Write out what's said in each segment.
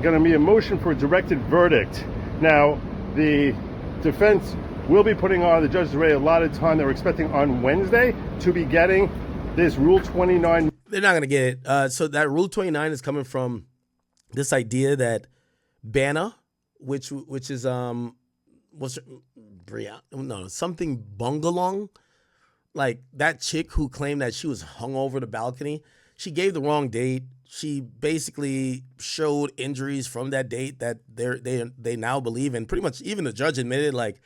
Going to be a motion for a directed verdict. Now, the defense will be putting on the judge's already allotted time that we're expecting on Wednesday to be getting this Rule 29. They're not going to get it. So that Rule 29 is coming from this idea that Bana, which is what's Bria? No, something Bungalong, like that chick who claimed that she was hung over the balcony. She gave the wrong date. She basically showed injuries from that date that they now believe, and pretty much even the judge admitted, like,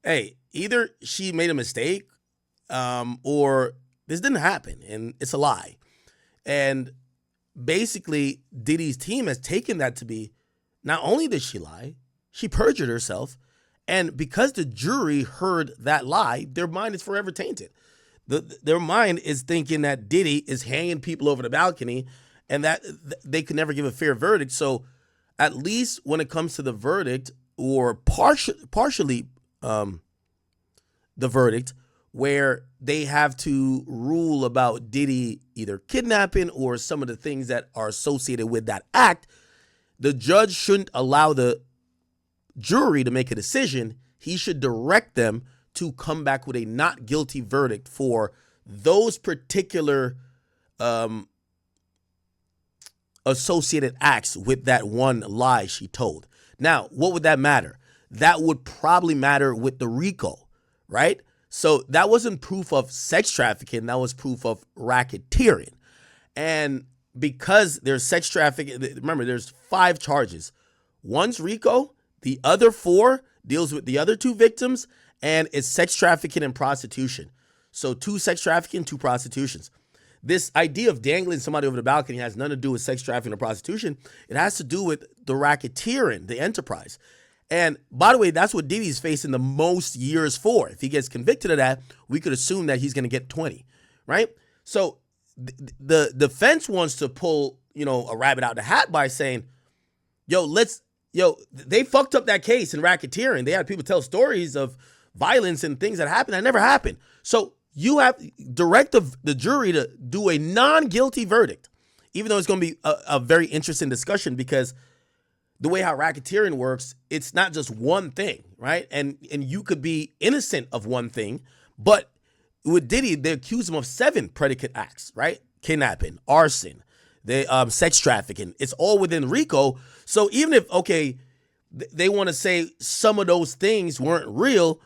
hey, either she made a mistake, or this didn't happen, and it's a lie. And basically, Diddy's team has taken that to be, not only did she lie, she perjured herself, and because the jury heard that lie, their mind is forever tainted. Their mind is thinking that Diddy is hanging people over the balcony, and that they could never give a fair verdict. So at least when it comes to the verdict, or partially the verdict, where they have to rule about Diddy either kidnapping or some of the things that are associated with that act, the judge shouldn't allow the jury to make a decision. He should direct them to come back with a not guilty verdict for those particular associated acts with that one lie she told. Now, what would that matter? That would probably matter with the RICO, right? So that wasn't proof of sex trafficking. That was proof of racketeering. And because there's sex trafficking, remember, there's 5 charges. One's RICO. The other 4 deals with the other 2 victims, and it's sex trafficking and prostitution. So 2 sex trafficking, 2 prostitutions. This idea of dangling somebody over the balcony has nothing to do with sex trafficking or prostitution. It has to do with the racketeering, the enterprise. And by the way, that's what Diddy's facing the most years for. If he gets convicted of that, we could assume that he's going to get 20, right? So the defense wants to pull, a rabbit out of the hat by saying, they fucked up that case in racketeering. They had people tell stories of violence and things that happened that never happened. So you have direct the jury to do a non-guilty verdict, even though it's going to be a very interesting discussion, because the way how racketeering works, it's not just one thing, right? And you could be innocent of one thing, but with Diddy, they accuse him of 7 predicate acts, right? Kidnapping, arson, sex trafficking. It's all within RICO. So even if, they want to say some of those things weren't real,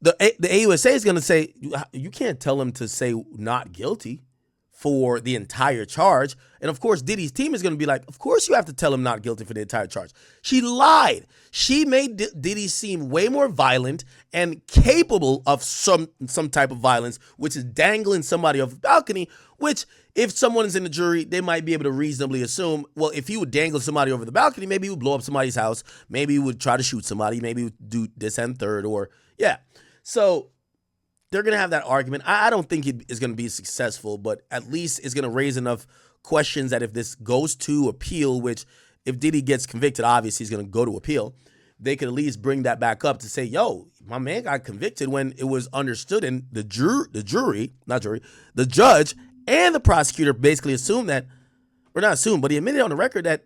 the AUSA is going to say, you can't tell him to say not guilty for the entire charge. And of course, Diddy's team is going to be like, of course you have to tell him not guilty for the entire charge. She lied. She made Diddy seem way more violent and capable of some type of violence, which is dangling somebody off the balcony, which if someone is in the jury, they might be able to reasonably assume, well, if he would dangle somebody over the balcony, maybe he would blow up somebody's house. Maybe he would try to shoot somebody. Maybe he would do this and third, or yeah. So they're going to have that argument. I don't think it is going to be successful, but at least it's going to raise enough questions that if this goes to appeal, which if Diddy gets convicted, obviously he's going to go to appeal, they could at least bring that back up to say, yo, my man got convicted when it was understood, and the judge and the prosecutor basically assumed that, or not assumed, but he admitted on the record that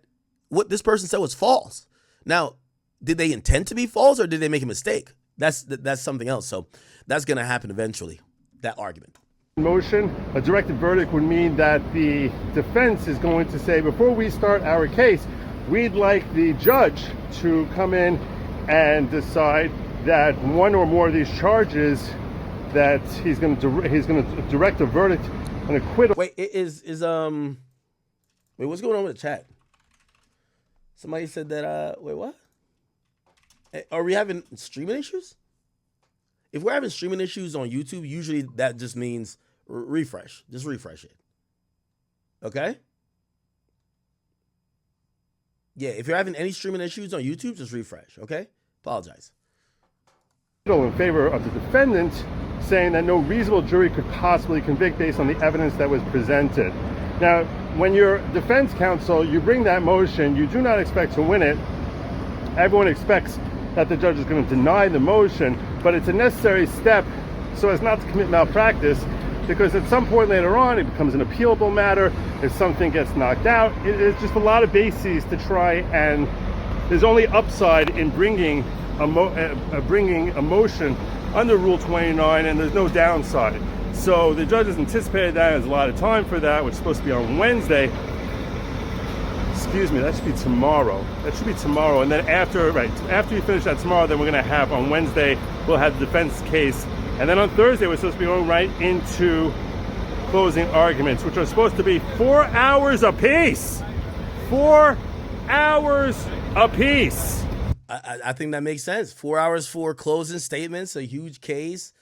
what this person said was false. Now, did they intend to be false, or did they make a mistake? That's something else. So that's going to happen eventually, that argument. Motion, a directed verdict would mean that the defense is going to say, before we start our case, we'd like the judge to come in and decide that one or more of these charges, that he's going to direct a verdict on acquittal. Wait, what's going on with the chat? Somebody said that, wait, what? Are we having streaming issues? If we're having streaming issues on YouTube, usually that just means refresh. Just refresh it. Okay? Yeah, if you're having any streaming issues on YouTube, just refresh. Okay? Apologize. In favor of the defendant, saying that no reasonable jury could possibly convict based on the evidence that was presented. Now, when you're defense counsel, you bring that motion, you do not expect to win it. Everyone expects that the judge is going to deny the motion, but it's a necessary step so as not to commit malpractice because at some point later on it becomes an appealable matter. If something gets knocked out, it's just a lot of bases to try, and there's only upside in bringing a motion under Rule 29, and there's no downside. So the judge has anticipated that. There's a lot of time for that, which is supposed to be on Wednesday. Excuse me, that should be tomorrow. That should be tomorrow. And then after you finish that tomorrow, then we're going to have on Wednesday, we'll have the defense case. And then on Thursday, we're supposed to be going right into closing arguments, which are supposed to be 4 hours apiece. 4 hours apiece. I think that makes sense. 4 hours for closing statements, a huge case.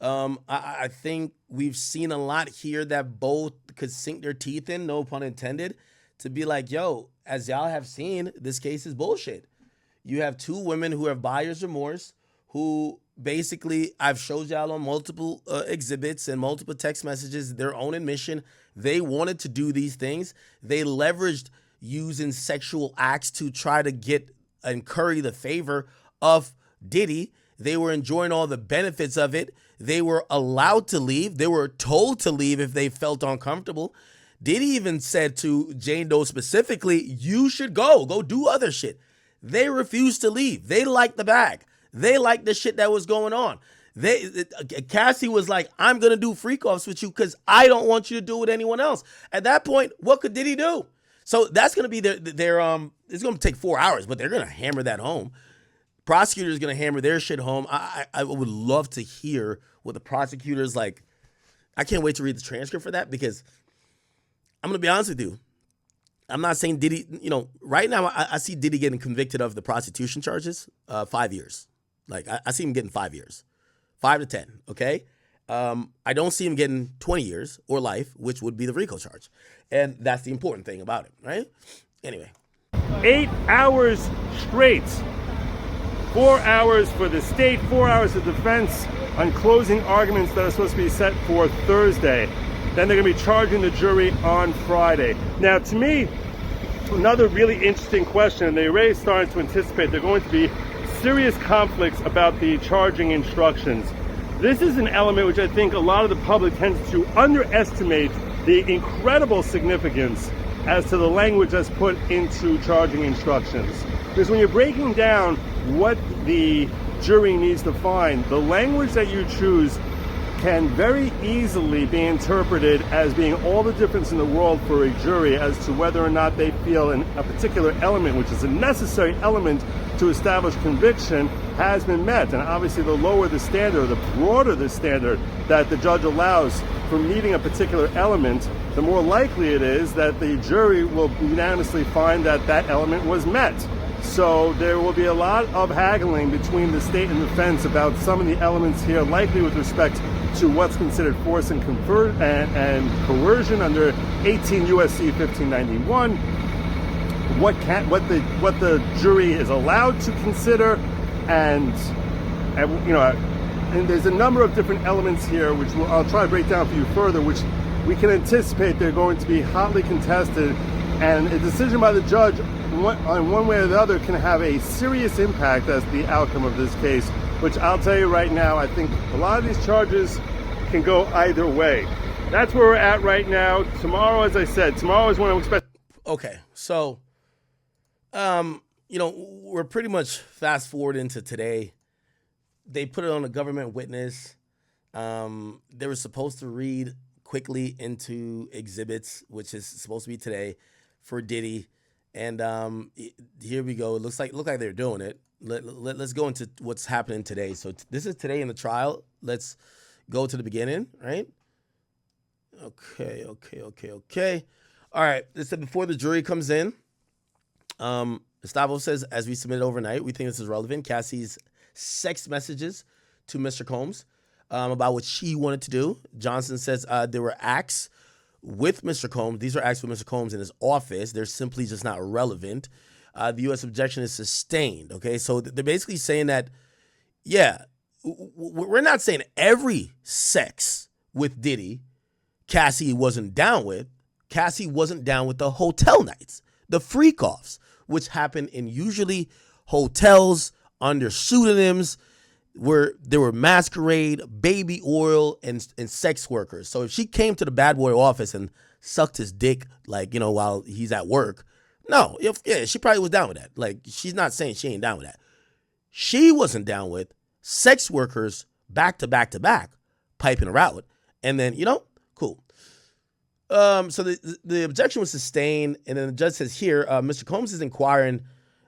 I think we've seen a lot here that both could sink their teeth in, no pun intended, to be like, yo, as y'all have seen, this case is bullshit. You have two women who have buyer's remorse, who basically, I've showed y'all on multiple exhibits and multiple text messages, their own admission. They wanted to do these things. They leveraged using sexual acts to try to get and curry the favor of Diddy. They were enjoying all the benefits of it. They were allowed to leave. They were told to leave if they felt uncomfortable. Diddy even said to Jane Doe specifically, you should go do other shit. They refused to leave. They liked the bag. They liked the shit that was going on. Cassie was like, I'm going to do freak offs with you because I don't want you to do it with anyone else. At that point, what could Diddy do? So that's going to be their it's going to take 4 hours, but they're going to hammer that home. Prosecutor's going to hammer their shit home. I would love to hear what the prosecutor's like. I can't wait to read the transcript for that, because I'm going to be honest with you. I'm not saying Diddy, right now I see Diddy getting convicted of the prostitution charges, 5 years. Like I see him getting 5 years, 5 to 10. Okay. I don't see him getting 20 years or life, which would be the RICO charge. And that's the important thing about it, right? Anyway. 8 hours straight. 4 hours for the state, 4 hours of defense on closing arguments that are supposed to be set for Thursday. Then they're going to be charging the jury on Friday. Now, to me, another really interesting question, and they already started to anticipate there are going to be serious conflicts about the charging instructions. This is an element which I think a lot of the public tends to underestimate the incredible significance as to the language that's put into charging instructions. Because when you're breaking down what the jury needs to find, the language that you choose can very easily be interpreted as being all the difference in the world for a jury as to whether or not they feel a particular element, which is a necessary element to establish conviction, has been met. And obviously the lower the standard, the broader the standard that the judge allows for meeting a particular element, the more likely it is that the jury will unanimously find that that element was met. So there will be a lot of haggling between the state and defense about some of the elements here, likely with respect to what's considered force and coercion under 18 U.S.C. 1591, what the jury is allowed to consider, and there's a number of different elements here, which I'll try to break down for you further, which we can anticipate they're going to be hotly contested, and a decision by the judge on one way or the other can have a serious impact as the outcome of this case, which I'll tell you right now, I think a lot of these charges can go either way. That's where we're at right now. Tomorrow, as I said, tomorrow is when I'm expecting. Okay, so, we're pretty much fast forward into today. They put it on a government witness. They were supposed to read quickly into exhibits, which is supposed to be today for Diddy. And here we go. It look like they're doing it. Let's go into what's happening today. So this is today in the trial. Let's go to the beginning, right? Okay. All right. This is before the jury comes in. Gustavo says, as we submitted overnight, we think this is relevant. Cassie's sex messages to Mr. Combs about what she wanted to do. Johnson says there were acts with Mr. Combs. These are acts with Mr. Combs in his office. They're simply just not relevant. The U.S. objection is sustained. Okay, so they're basically saying that, yeah, we're not saying every sex with Diddy Cassie wasn't down with. Cassie wasn't down with the hotel nights, the freak-offs, which happen in usually hotels under pseudonyms. where there were masquerade, baby oil, and sex workers. So if she came to the bad boy office and sucked his dick, like, while he's at work, no, she probably was down with that. Like, she's not saying she ain't down with that. She wasn't down with sex workers back to back to back piping her out. And then, cool. So the objection was sustained, and then the judge says here, Mr. Combs is inquiring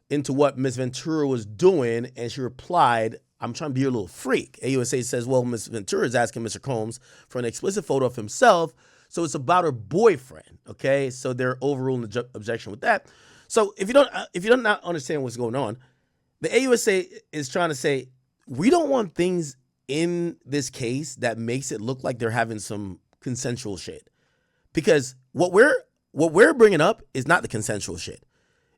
into what Ms. Ventura was doing, and she replied, I'm trying to be your little freak. AUSA says, well, Ms. Ventura is asking Mr. Combs for an explicit photo of himself, so it's about her boyfriend, okay? So they're overruling the objection with that. So if you don't not understand what's going on, the AUSA is trying to say, we don't want things in this case that makes it look like they're having some consensual shit. Because what we're bringing up is not the consensual shit.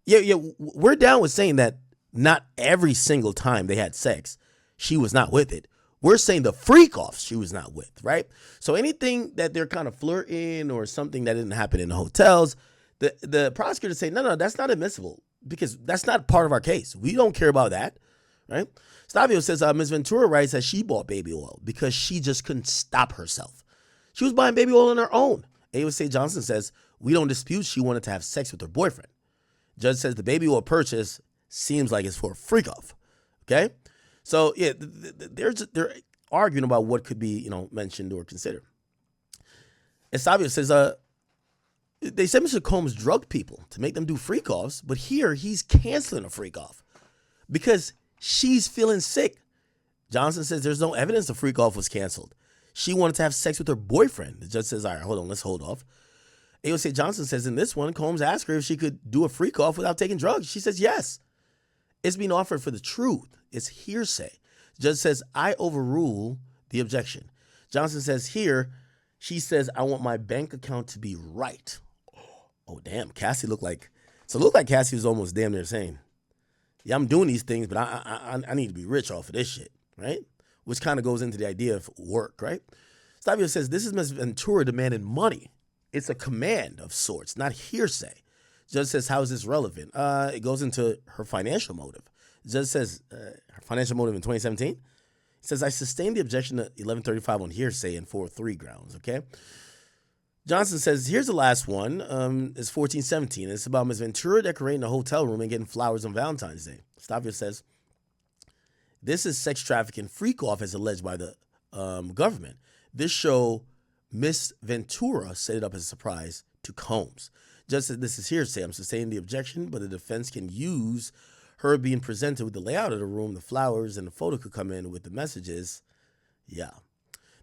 Yeah, we're down with saying that not every single time they had sex, she was not with it. We're saying the freak off she was not with, right? So anything that they're kind of flirting or something that didn't happen in the hotels, the prosecutor say, no, that's not admissible because that's not part of our case. We don't care about that, right? Stavio says Ms. Ventura writes that she bought baby oil because she just couldn't stop herself. She was buying baby oil on her own. AUSA Johnson says, we don't dispute she wanted to have sex with her boyfriend. Judge says the baby oil purchase seems like it's for a freak off. Okay? So, yeah, they're arguing about what could be, mentioned or considered. Estavio says, they said Mr. Combs drugged people to make them do freak offs, but here he's canceling a freak off because she's feeling sick. Johnson says there's no evidence the freak off was canceled. She wanted to have sex with her boyfriend. The judge says, all right, hold on, let's hold off. AOC Johnson says in this one, Combs asked her if she could do a freak off without taking drugs. She says yes. It's being offered for the truth. It's hearsay. The judge says, I overrule the objection. Johnson says here, she says, I want my bank account to be right. Oh, damn. Cassie looked like Cassie was almost damn near saying, yeah, I'm doing these things, but I need to be rich off of this shit, right? Which kind of goes into the idea of work, right? Stavio says, this is Ms. Ventura demanding money. It's a command of sorts, not hearsay. Judge says, how is this relevant? It goes into her financial motive. Judge says, her financial motive in 2017? He says, I sustained the objection to 1135 on hearsay and 403 grounds, okay? Johnson says, here's the last one. It's 1417. It's about Ms. Ventura decorating a hotel room and getting flowers on Valentine's Day. Stavio says, this is sex trafficking freak off as alleged by the government. This show, Miss Ventura set it up as a surprise to Combs. Judge said this is hearsay. I'm sustaining the objection, but the defense can use her being presented with the layout of the room, the flowers, and the photo could come in with the messages. Yeah.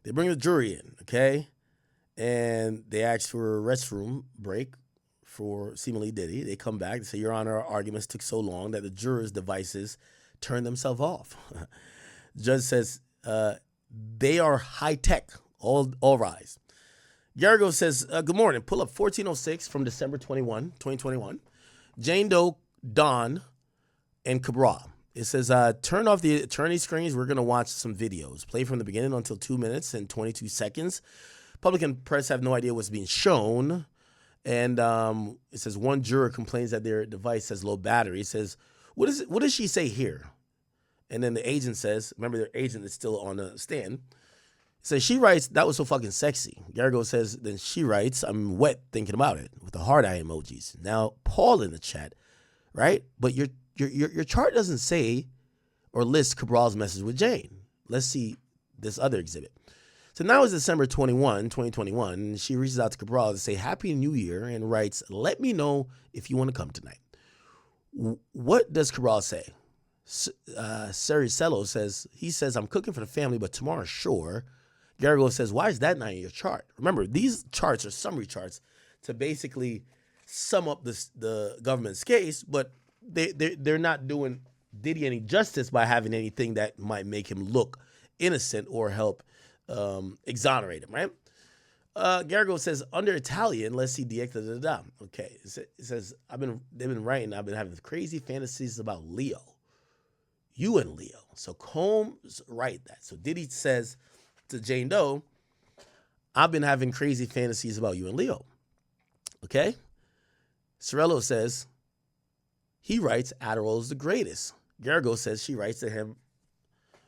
They bring the jury in, okay? And they ask for a restroom break for seemingly Diddy. They come back. They say, Your Honor, our arguments took so long that the jurors' devices turned themselves off. Judge says, they are high tech. All rise. Garrigo says, good morning. Pull up 1406 from December 2021. Jane Doe, Don, and Cabral. It says, turn off the attorney screens. We're going to watch some videos. Play from the beginning until 2 minutes and 22 seconds. Public and press have no idea what's being shown. And it says one juror complains that their device has low battery. It says, what does she say here? And then the agent says, remember their agent is still on the stand. So she writes, that was so fucking sexy. Garrigo says, then she writes, I'm wet thinking about it with the heart eye emojis. Now, Paul in the chat, right? But your chart doesn't say or list Cabral's message with Jane. Let's see this other exhibit. So now it's December 2021. And she reaches out to Cabral to say Happy New Year and writes, let me know if you want to come tonight. What does Cabral say? Cericello says, he says, I'm cooking for the family, but tomorrow, sure. Garrigo says, why is that not in your chart? Remember, these charts are summary charts to basically sum up the government's case, but they're not doing Diddy any justice by having anything that might make him look innocent or help exonerate him, right? Garrigo says, under Italian, let's see DX, Okay, it says, they've been writing, I've been having crazy fantasies about Leo. You and Leo. So Combs write that. So Diddy says to Jane Doe, I've been having crazy fantasies about you and Leo. Okay? Sorello says, he writes, Adderall is the greatest. Garrigo says she writes to him,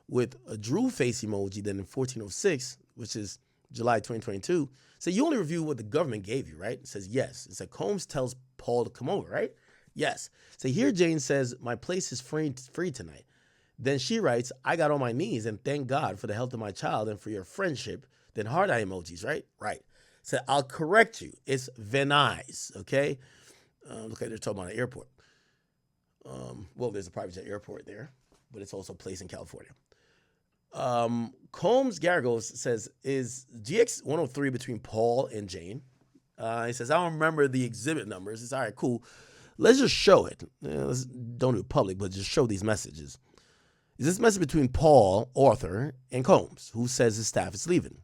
with a drool face emoji. Then in 1406, which is July 2022, so you only review what the government gave you, right? It says yes. It said Combs tells Paul to come over, right? Yes. So here Jane says, my place is free tonight. Then she writes, I got on my knees and thank God for the health of my child and for your friendship. Then heart eye emojis, right? Right. So I'll correct you. It's Venice, okay? Look at they're talking about an airport. Well, there's a private jet airport there, but it's also a place in California. Combs Garagos says, is GX 103 between Paul and Jane? He says, I don't remember the exhibit numbers. It's all right, cool. Let's just show it. Don't do it public, but just show these messages. Is this message between Paul, author, and Combs, who says his staff is leaving?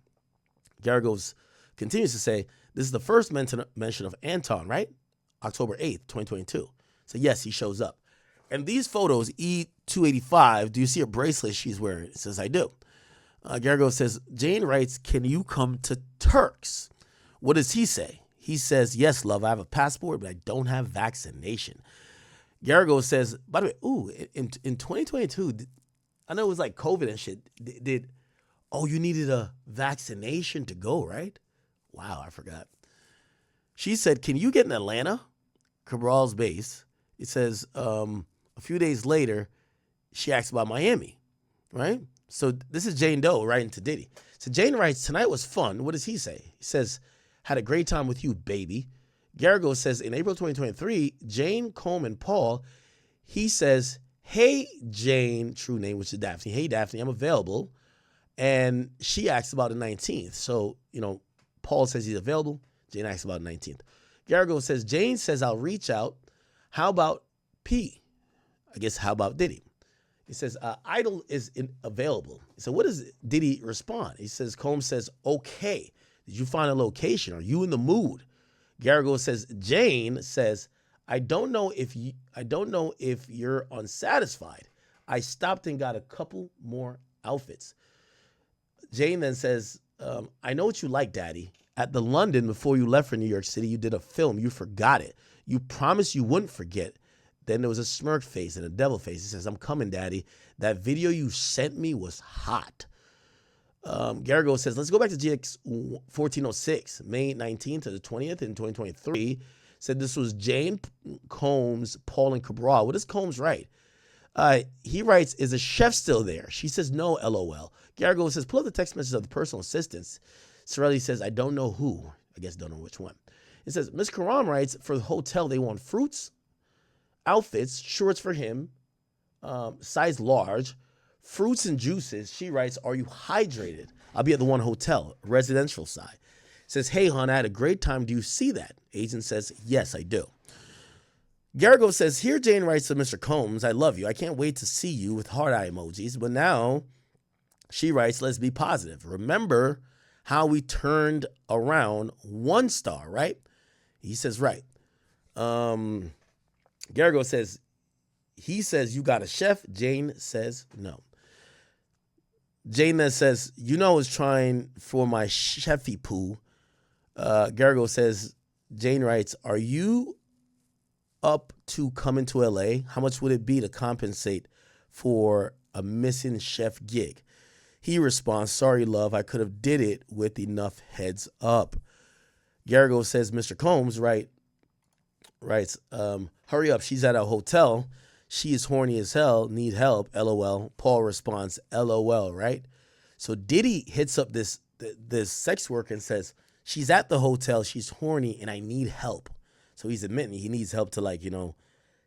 Garagos continues to say, this is the first mention of Anton, right? October 8th, 2022. So yes, he shows up. And these photos, E285, do you see a bracelet she's wearing? It says, I do. Garagos says, Jane writes, can you come to Turks? What does he say? He says, yes, love, I have a passport, but I don't have vaccination. Garagos says, by the way, in 2022, I know it was like COVID and shit. You needed a vaccination to go, right? Wow, I forgot. She said, can you get in Atlanta? Cabral's base. It says, a few days later, she asks about Miami, right? So this is Jane Doe writing to Diddy. So Jane writes, tonight was fun. What does he say? He says, had a great time with you, baby. Garagos says, in April 2023, Jane, Combe, and Paul, he says, hey, Jane, true name, which is Daphne. Hey, Daphne, I'm available. And she asks about the 19th. So, Paul says he's available. Jane asks about the 19th. Garagos says, Jane says, I'll reach out. How about P? I guess, how about Diddy? He says, Idol is available. So what does Diddy respond? He says, Combs says, okay. Did you find a location? Are you in the mood? Garagos says, Jane says, I don't know if you're unsatisfied. I stopped and got a couple more outfits. Jane then says, I know what you like, Daddy. At the London, before you left for New York City, you did a film. You forgot it. You promised you wouldn't forget. Then there was a smirk face and a devil face. He says, I'm coming, Daddy. That video you sent me was hot. Garagos says, let's go back to GX 1406, May 19th to the 20th in 2023. Said this was Jane, Combs, Paul, and Cabral. What does Combs write? He writes, is the chef still there? She says, no, LOL. Garagos says, pull up the text message of the personal assistants. Sorelli says, I don't know who. I guess don't know which one. It says, Miss Karam writes, for the hotel, they want fruits, outfits, shorts for him, size large, fruits and juices. She writes, are you hydrated? I'll be at the one hotel, residential side. Says, hey, hon, I had a great time. Do you see that? Agent says, yes, I do. Garagos says, here Jane writes to Mr. Combs, I love you. I can't wait to see you with heart eye emojis. But now she writes, let's be positive. Remember how we turned around 1 star, right? He says, right. Garagos says, he says, you got a chef. Jane says, no. Jane then says, I was trying for my chefy poo. Garagos says, Jane writes, are you up to coming to LA? How much would it be to compensate for a missing chef gig? He responds, sorry, love, I could have did it with enough heads up. Garagos says, Mr. Combs writes, hurry up, she's at a hotel. She is horny as hell, need help, LOL. Paul responds, LOL, right? So Diddy hits up this sex worker and says, she's at the hotel, she's horny, and I need help. So he's admitting he needs help to,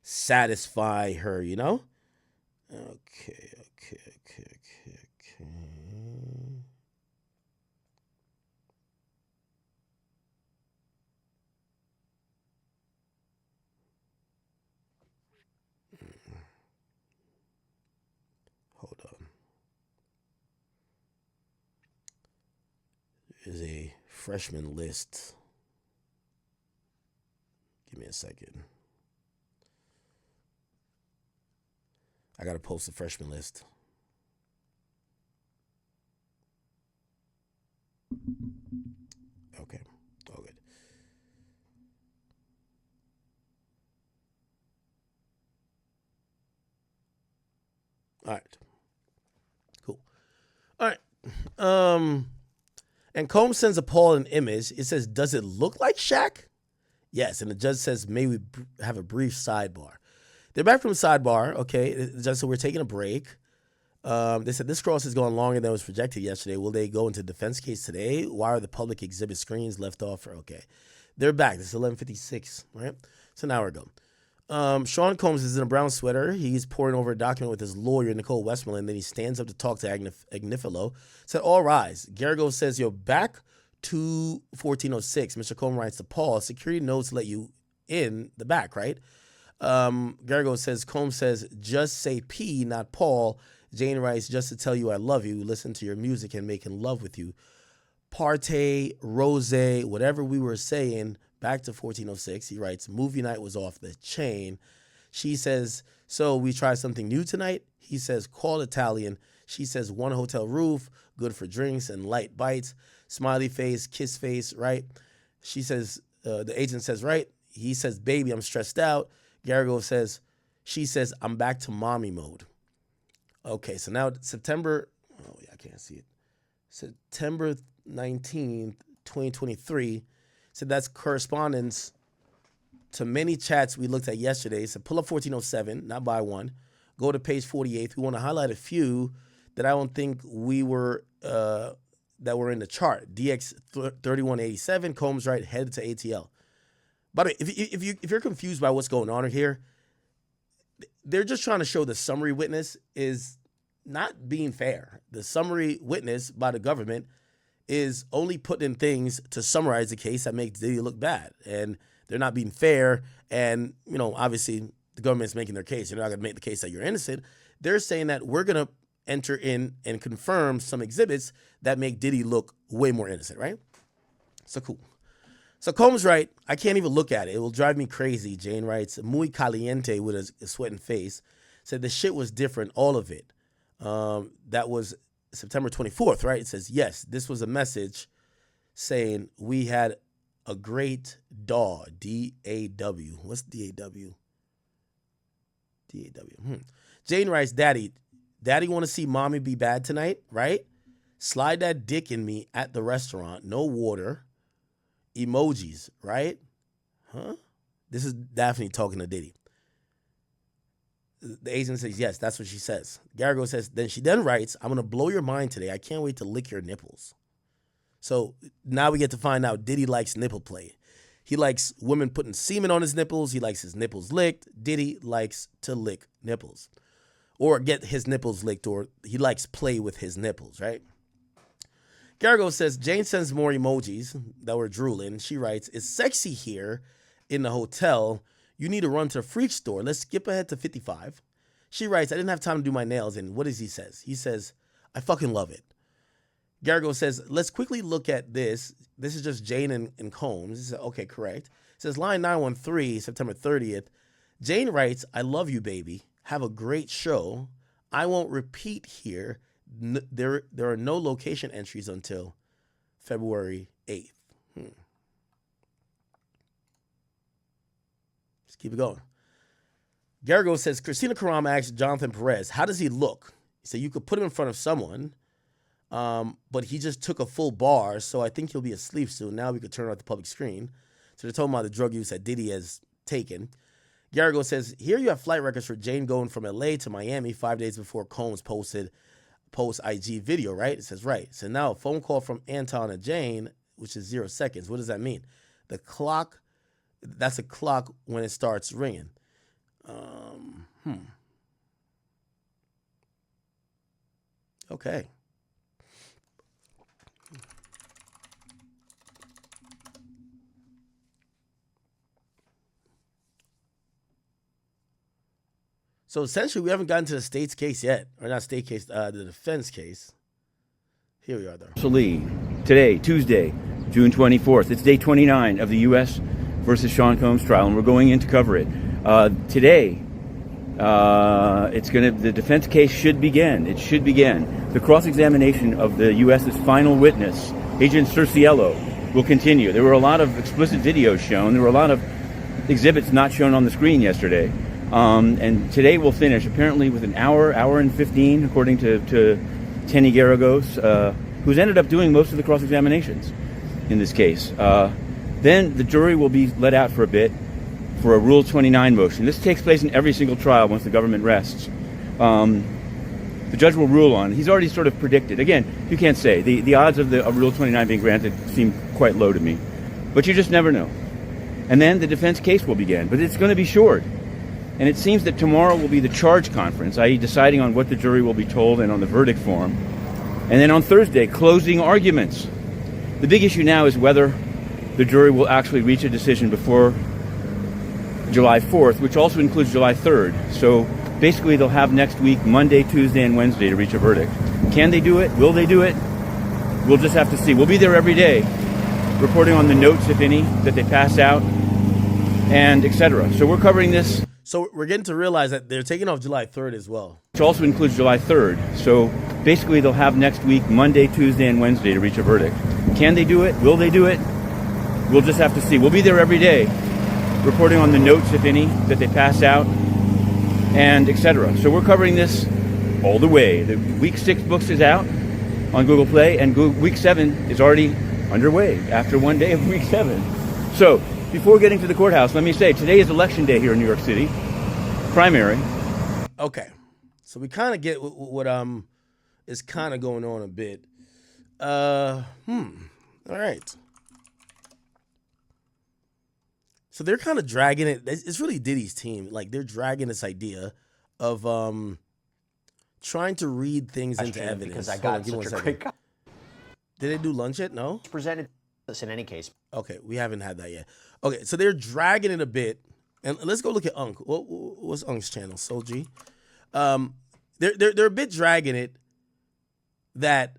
satisfy her, Okay. Hold on. There's a freshman list. Give me a second. I got to post the freshman list. Okay. All good. All right. Cool. And Combs sends a Paul an image. It says, "Does it look like Shaq?" Yes, and the judge says, "May we have a brief sidebar?" They're back from the sidebar. Okay, the judge said, "We're taking a break." They said this cross is going longer than was projected yesterday. Will they go into defense case today? Why are the public exhibit screens left off? Okay, they're back. This is 11:56, right? So now we're going. Sean Combs is in a brown sweater. He's poring over a document with his lawyer, Nicole Westmoreland. Then he stands up to talk to Agnifilo. Said, "All rise." Garrigo says, "You're back to 1406. Mr. Combs writes to Paul, "Security notes let you in the back, right?" Garrigo says, Combs says, "Just say P, not Paul." Jane writes, "Just to tell you I love you, listen to your music and make in love with you." Parte, rose, whatever we were saying, back to 1406. He writes, "Movie night was off the chain." She says, "So we try something new tonight?" He says, "Call Italian." She says, "One hotel roof, good for drinks and light bites." Smiley face, kiss face, right? She says, the agent says, "Right." He says, "Baby, I'm stressed out." Garrigo says, she says, "I'm back to mommy mode." Okay, so now September 19th, 2023. So that's correspondence to many chats we looked at yesterday. So pull up 1407, not by one. Go to page 48. We want to highlight a few that I don't think we were that were in the chart. DX 3187, Combs right, headed to ATL. By the way, if you're confused by what's going on here, they're just trying to show the summary witness is not being fair. The summary witness by the government is only putting in things to summarize the case that makes Diddy look bad. And they're not being fair. And, obviously the government's making their case. They're not going to make the case that you're innocent. They're saying that we're going to enter in and confirm some exhibits that make Diddy look way more innocent, right? So cool. So Combs right, "I can't even look at it. It will drive me crazy." Jane writes, "Muy caliente," with a sweating face. Said the shit was different, all of it. That was September 24th, right? It says, "Yes, this was a message saying we had a great daw, D-A-W. What's D-A-W? D-A-W. Jane writes, Daddy want to see mommy be bad tonight, right? Slide that dick in me at the restaurant. No water. Emojis, right?" Huh? This is Daphne talking to Diddy. The agent says, "Yes, that's what she says." Garrigo says, she then writes, "I'm going to blow your mind today. I can't wait to lick your nipples." So now we get to find out Diddy likes nipple play. He likes women putting semen on his nipples. He likes his nipples licked. Diddy likes to lick nipples. Or get his nipples licked, or he likes play with his nipples, right? Garrigo says, Jane sends more emojis that were drooling. She writes, "It's sexy here in the hotel. You need to run to the freak store. Let's skip ahead to 55. She writes, "I didn't have time to do my nails." And what does he says? He says, "I fucking love it." Garrigo says, "Let's quickly look at this." This is just Jane and Combs. He says, "Okay, correct." It says, line 913, September 30th. Jane writes, "I love you, baby. Have a great show. I won't repeat here. There are no location entries until February 8th. Let's keep it going. Garrigo says, Christina Karama asked Jonathan Perez, "How does he look?" He said, "You could put him in front of someone, but he just took a full bar, so I think he'll be asleep soon. Now we could turn off the public screen." So they're talking about the drug use that Diddy has taken. Garrigo says, "Here you have flight records for Jane going from LA to Miami 5 days before Combs post IG video, right?" It says, right. So now a phone call from Anton and Jane, which is 0 seconds. What does that mean? The clock, that's a clock when it starts ringing. Okay. So essentially, we haven't gotten to the state's case yet. Or not state case, the defense case. Here we are, though. Today, Tuesday, June 24th. It's day 29 of the U.S. versus Sean Combs trial, and we're going in to cover it. Today, the defense case should begin. It should begin. The cross-examination of the U.S.'s final witness, Agent Cerciello, will continue. There were a lot of explicit videos shown. There were a lot of exhibits not shown on the screen yesterday. And today we'll finish apparently with an hour and 15, according to Tenny Garrigos, who's ended up doing most of the cross-examinations in this case. Then the jury will be let out for a bit for a Rule 29 motion. This takes place in every single trial once the government rests. The judge will rule on. He's already sort of predicted. Again, you can't say. The odds of Rule 29 being granted seem quite low to me. But you just never know. And then the defense case will begin. But it's going to be short. And it seems that tomorrow will be the charge conference, i.e. deciding on what the jury will be told and on the verdict form. And then on Thursday, closing arguments. The big issue now is whether the jury will actually reach a decision before July 4th, which also includes July 3rd. So basically they'll have next week, Monday, Tuesday, and Wednesday to reach a verdict. Can they do it? Will they do it? We'll just have to see. We'll be there every day, reporting on the notes, if any, that they pass out, and etc. So we're covering this. So we're getting to realize that they're taking off July 3rd as well. Which also includes July 3rd. So basically they'll have next week, Monday, Tuesday, and Wednesday to reach a verdict. Can they do it? Will they do it? We'll just have to see. We'll be there every day, reporting on the notes, if any, that they pass out, and etc. So we're covering this all the way. The Week 6 books is out on Google Play, and Week 7 is already underway after one day of Week 7. So before getting to the courthouse, let me say, today is election day here in New York City, primary. Okay, so we kind of get what is kind of going on a bit. All right. So they're kind of dragging it. It's really Diddy's team. Like, they're dragging this idea of trying to read things into evidence. Because I got such a great. Did they do lunch yet? No? Presented this in any case. Okay, we haven't had that yet. Okay, so they're dragging it a bit. And let's go look at Unk. What's Unk's channel? Soji. They're a bit dragging it that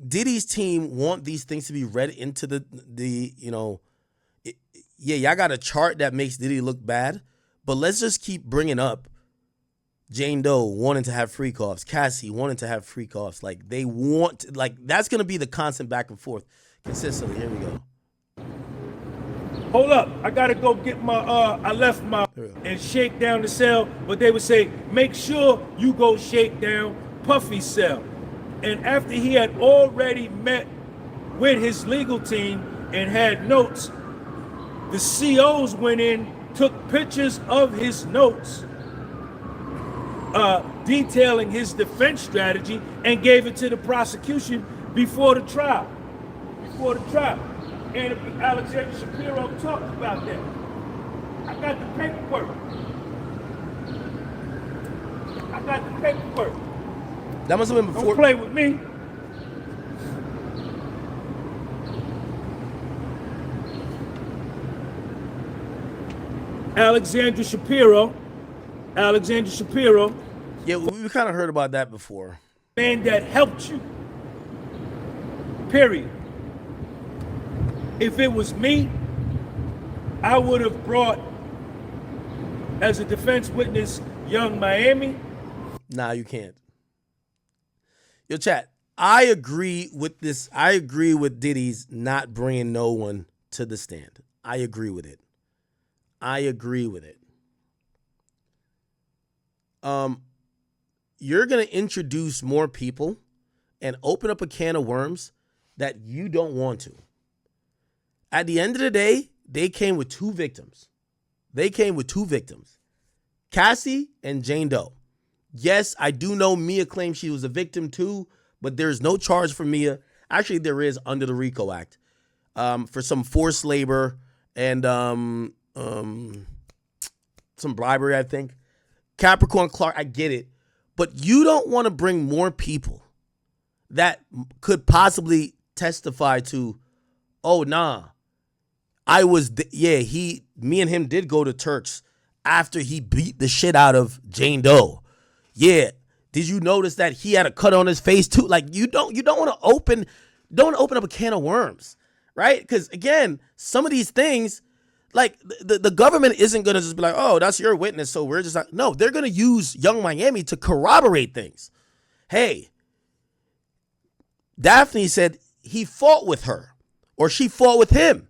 Diddy's team want these things to be read into y'all got a chart that makes Diddy look bad, but let's just keep bringing up Jane Doe wanting to have freak offs, Cassie wanting to have freak offs. Like, they want, like, that's going to be the constant back and forth consistently. Here we go. Hold up, I gotta go get my, I left my, and shake down the cell, but they would say, make sure you go shake down Puffy's cell. And after he had already met with his legal team and had notes, the COs went in, took pictures of his notes, detailing his defense strategy, and gave it to the prosecution before the trial. And Alexander Shapiro talked about that. I got the paperwork. That must have been before. Don't play with me. Alexander Shapiro. Yeah, we kind of heard about that before. Man that helped you. Period. If it was me, I would have brought, as a defense witness, Young Miami. Nah, you can't. Yo, chat, I agree with this. I agree with Diddy's not bringing no one to the stand. I agree with it. You're going to introduce more people and open up a can of worms that you don't want to. At the end of the day, they came with two victims. Cassie and Jane Doe. Yes, I do know Mia claims she was a victim too, but there's no charge for Mia. Actually, there is under the RICO Act for some forced labor and some bribery, I think. Capricorn Clark, I get it. But you don't want to bring more people that could possibly testify to, oh, nah, me and him did go to Turks after he beat the shit out of Jane Doe. Yeah. Did you notice that he had a cut on his face too? Like, you don't want to open up a can of worms, right? Because again, some of these things, like the government isn't going to just be like, oh, that's your witness, so we're just not. No, they're going to use Young Miami to corroborate things. Hey, Daphne said he fought with her or she fought with him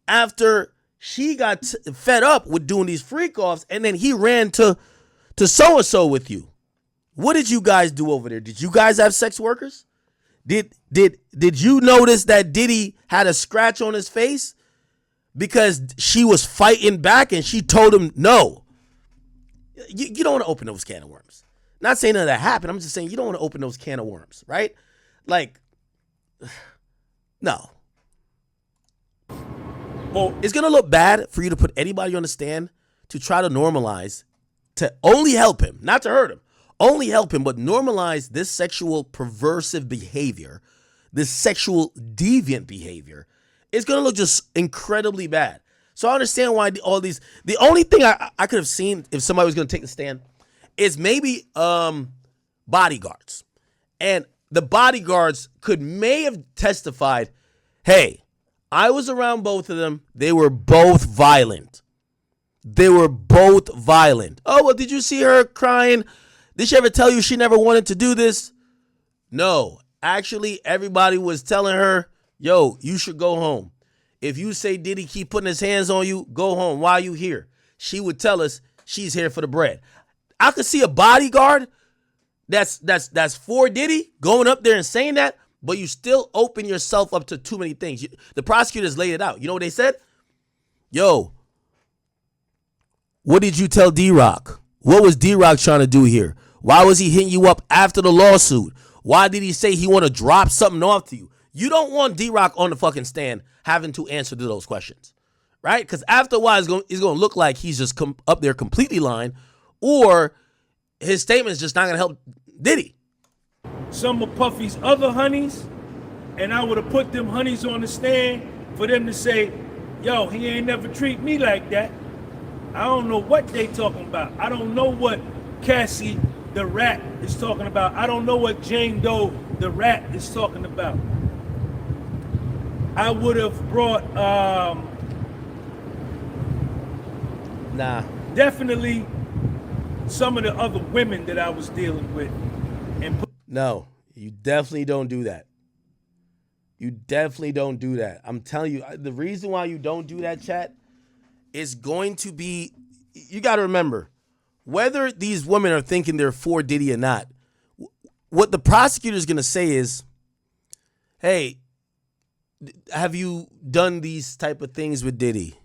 after she got fed up with doing these freak offs, and then he ran to so-and-so with you. What did you guys do over there? Did you guys have sex workers? Did you notice that Diddy had a scratch on his face because she was fighting back and she told him no? You don't want to open those can of worms. Not saying none of that happened. I'm just saying you don't want to open those can of worms, right? Like, no. Well, it's going to look bad for you to put anybody on the stand to try to normalize, to only help him, not to hurt him, only help him, but normalize this sexual perversive behavior, this sexual deviant behavior. It's going to look just incredibly bad. So I understand why all these, the only thing I could have seen if somebody was going to take the stand is maybe bodyguards. And the bodyguards may have testified, hey, I was around both of them. They were both violent. Oh, well, did you see her crying? Did she ever tell you she never wanted to do this? No. Actually, everybody was telling her, yo, you should go home. If you say Diddy keep putting his hands on you, go home. Why are you here? She would tell us she's here for the bread. I could see a bodyguard that's for Diddy going up there and saying that, but you still open yourself up to too many things. The prosecutors laid it out. You know what they said? Yo, what did you tell D-Rock? What was D-Rock trying to do here? Why was he hitting you up after the lawsuit? Why did he say he want to drop something off to you? You don't want D-Rock on the fucking stand having to answer to those questions, right? Because after a while, it's going to look like he's just up there completely lying, or his statement is just not going to help Diddy. Some of Puffy's other honeys, and I would have put them honeys on the stand for them to say, yo, he ain't never treat me like that. I don't know what they talking about. I don't know what Cassie the Rat is talking about. I don't know what Jane Doe the Rat is talking about. I would have brought definitely some of the other women that I was dealing with. No, you definitely don't do that. You definitely don't do that. I'm telling you, the reason why you don't do that, chat, is going to be, you got to remember, whether these women are thinking they're for Diddy or not, what the prosecutor is going to say is, hey, have you done these type of things with Diddy?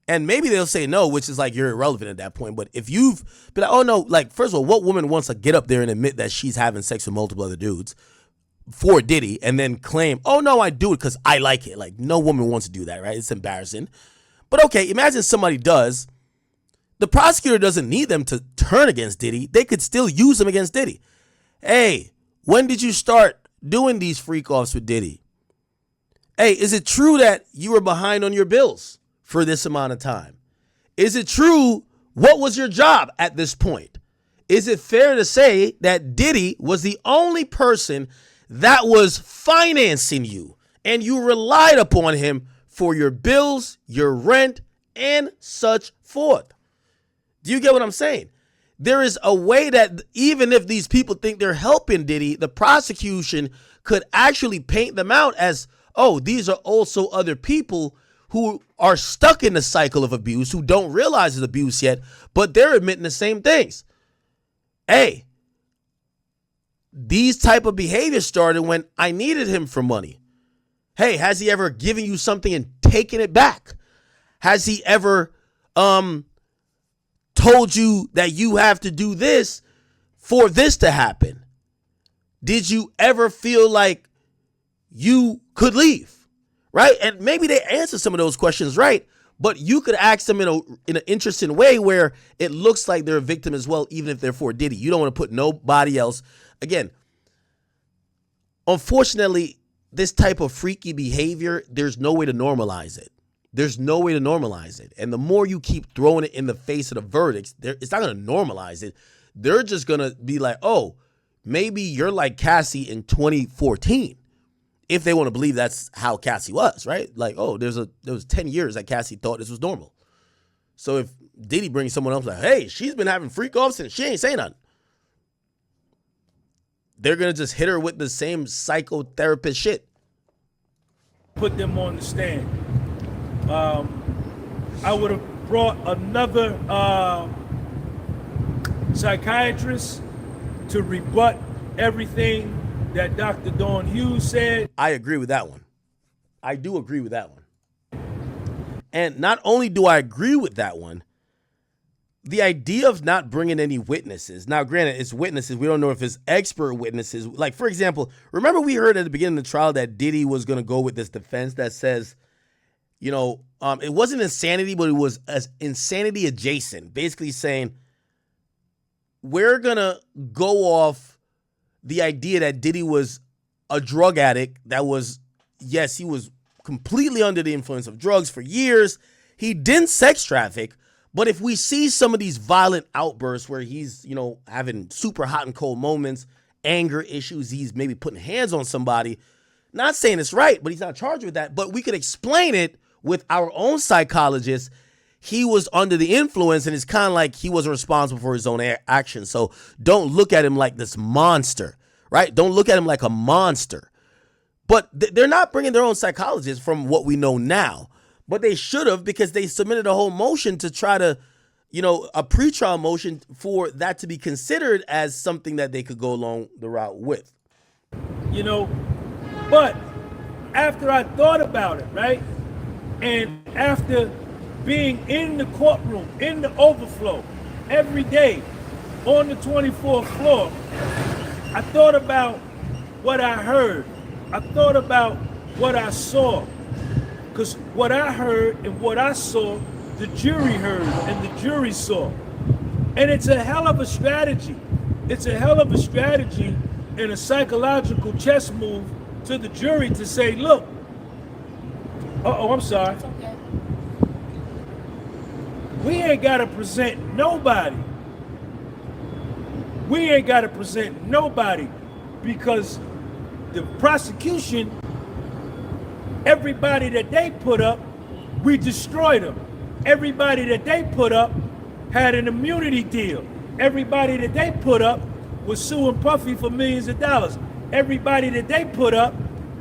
And maybe they'll say no, which is like you're irrelevant at that point. But if you've been like, oh no, like, first of all, what woman wants to get up there and admit that she's having sex with multiple other dudes for Diddy and then claim, oh no, I do it because I like it? Like, no woman wants to do that, right? It's embarrassing. But okay, imagine somebody does. The prosecutor doesn't need them to turn against Diddy. They could still use them against Diddy. Hey, when did you start doing these freak offs with Diddy? Hey, is it true that you were behind on your bills for this amount of time? Is it true? What was your job at this point? Is it fair to say that Diddy was the only person that was financing you and you relied upon him for your bills, your rent, and such forth? Do you get what I'm saying? There is a way that even if these people think they're helping Diddy, the prosecution could actually paint them out as, oh, these are also other people who are stuck in the cycle of abuse, who don't realize it's abuse yet, but they're admitting the same things. Hey, these type of behavior started when I needed him for money. Hey, has he ever given you something and taken it back? Has he ever told you that you have to do this for this to happen? Did you ever feel like you could leave? Right? And maybe they answer some of those questions right, but you could ask them in an interesting way where it looks like they're a victim as well, even if they're for Diddy. You don't want to put nobody else. Again, unfortunately, this type of freaky behavior, there's no way to normalize it. There's no way to normalize it. And the more you keep throwing it in the face of the verdicts, it's not going to normalize it. They're just going to be like, oh, maybe you're like Cassie in 2014. If they want to believe that's how Cassie was, right? Like, oh, there was 10 years that Cassie thought this was normal. So if Diddy brings someone else like, hey, she's been having freak offs and she ain't saying nothing, they're going to just hit her with the same psychotherapist shit. Put them on the stand. I would have brought another psychiatrist to rebut everything that Dr. Dawn Hughes said. I agree with that one. I do agree with that one. And not only do I agree with that one, the idea of not bringing any witnesses. Now, granted, it's witnesses. We don't know if it's expert witnesses. Like, for example, remember we heard at the beginning of the trial that Diddy was going to go with this defense that says, you know, it wasn't insanity, but it was insanity adjacent. Basically saying, we're going to go off the idea that Diddy was a drug addict that was, yes, he was completely under the influence of drugs for years. He didn't sex traffic. But if we see some of these violent outbursts where he's, you know, having super hot and cold moments, anger issues, he's maybe putting hands on somebody, not saying it's right, but he's not charged with that. But we could explain it with our own psychologist. He was under the influence, and it's kind of like he wasn't responsible for his own actions. So don't look at him like this monster, right? Don't look at him like a monster. But they're not bringing their own psychologist from what we know now. But they should have, because they submitted a whole motion to try to, you know, a pretrial motion for that to be considered as something that they could go along the route with. You know, but after I thought about it, right, and after being in the courtroom, in the overflow, every day on the 24th floor, I thought about what I heard. I thought about what I saw. Because what I heard and what I saw, the jury heard and the jury saw. And it's a hell of a strategy. It's a hell of a strategy and a psychological chess move to the jury to say, look, I'm sorry. It's okay. We ain't got to present nobody. We ain't got to present nobody because the prosecution, everybody that they put up, we destroyed them. Everybody that they put up had an immunity deal. Everybody that they put up was suing Puffy for millions of dollars. Everybody that they put up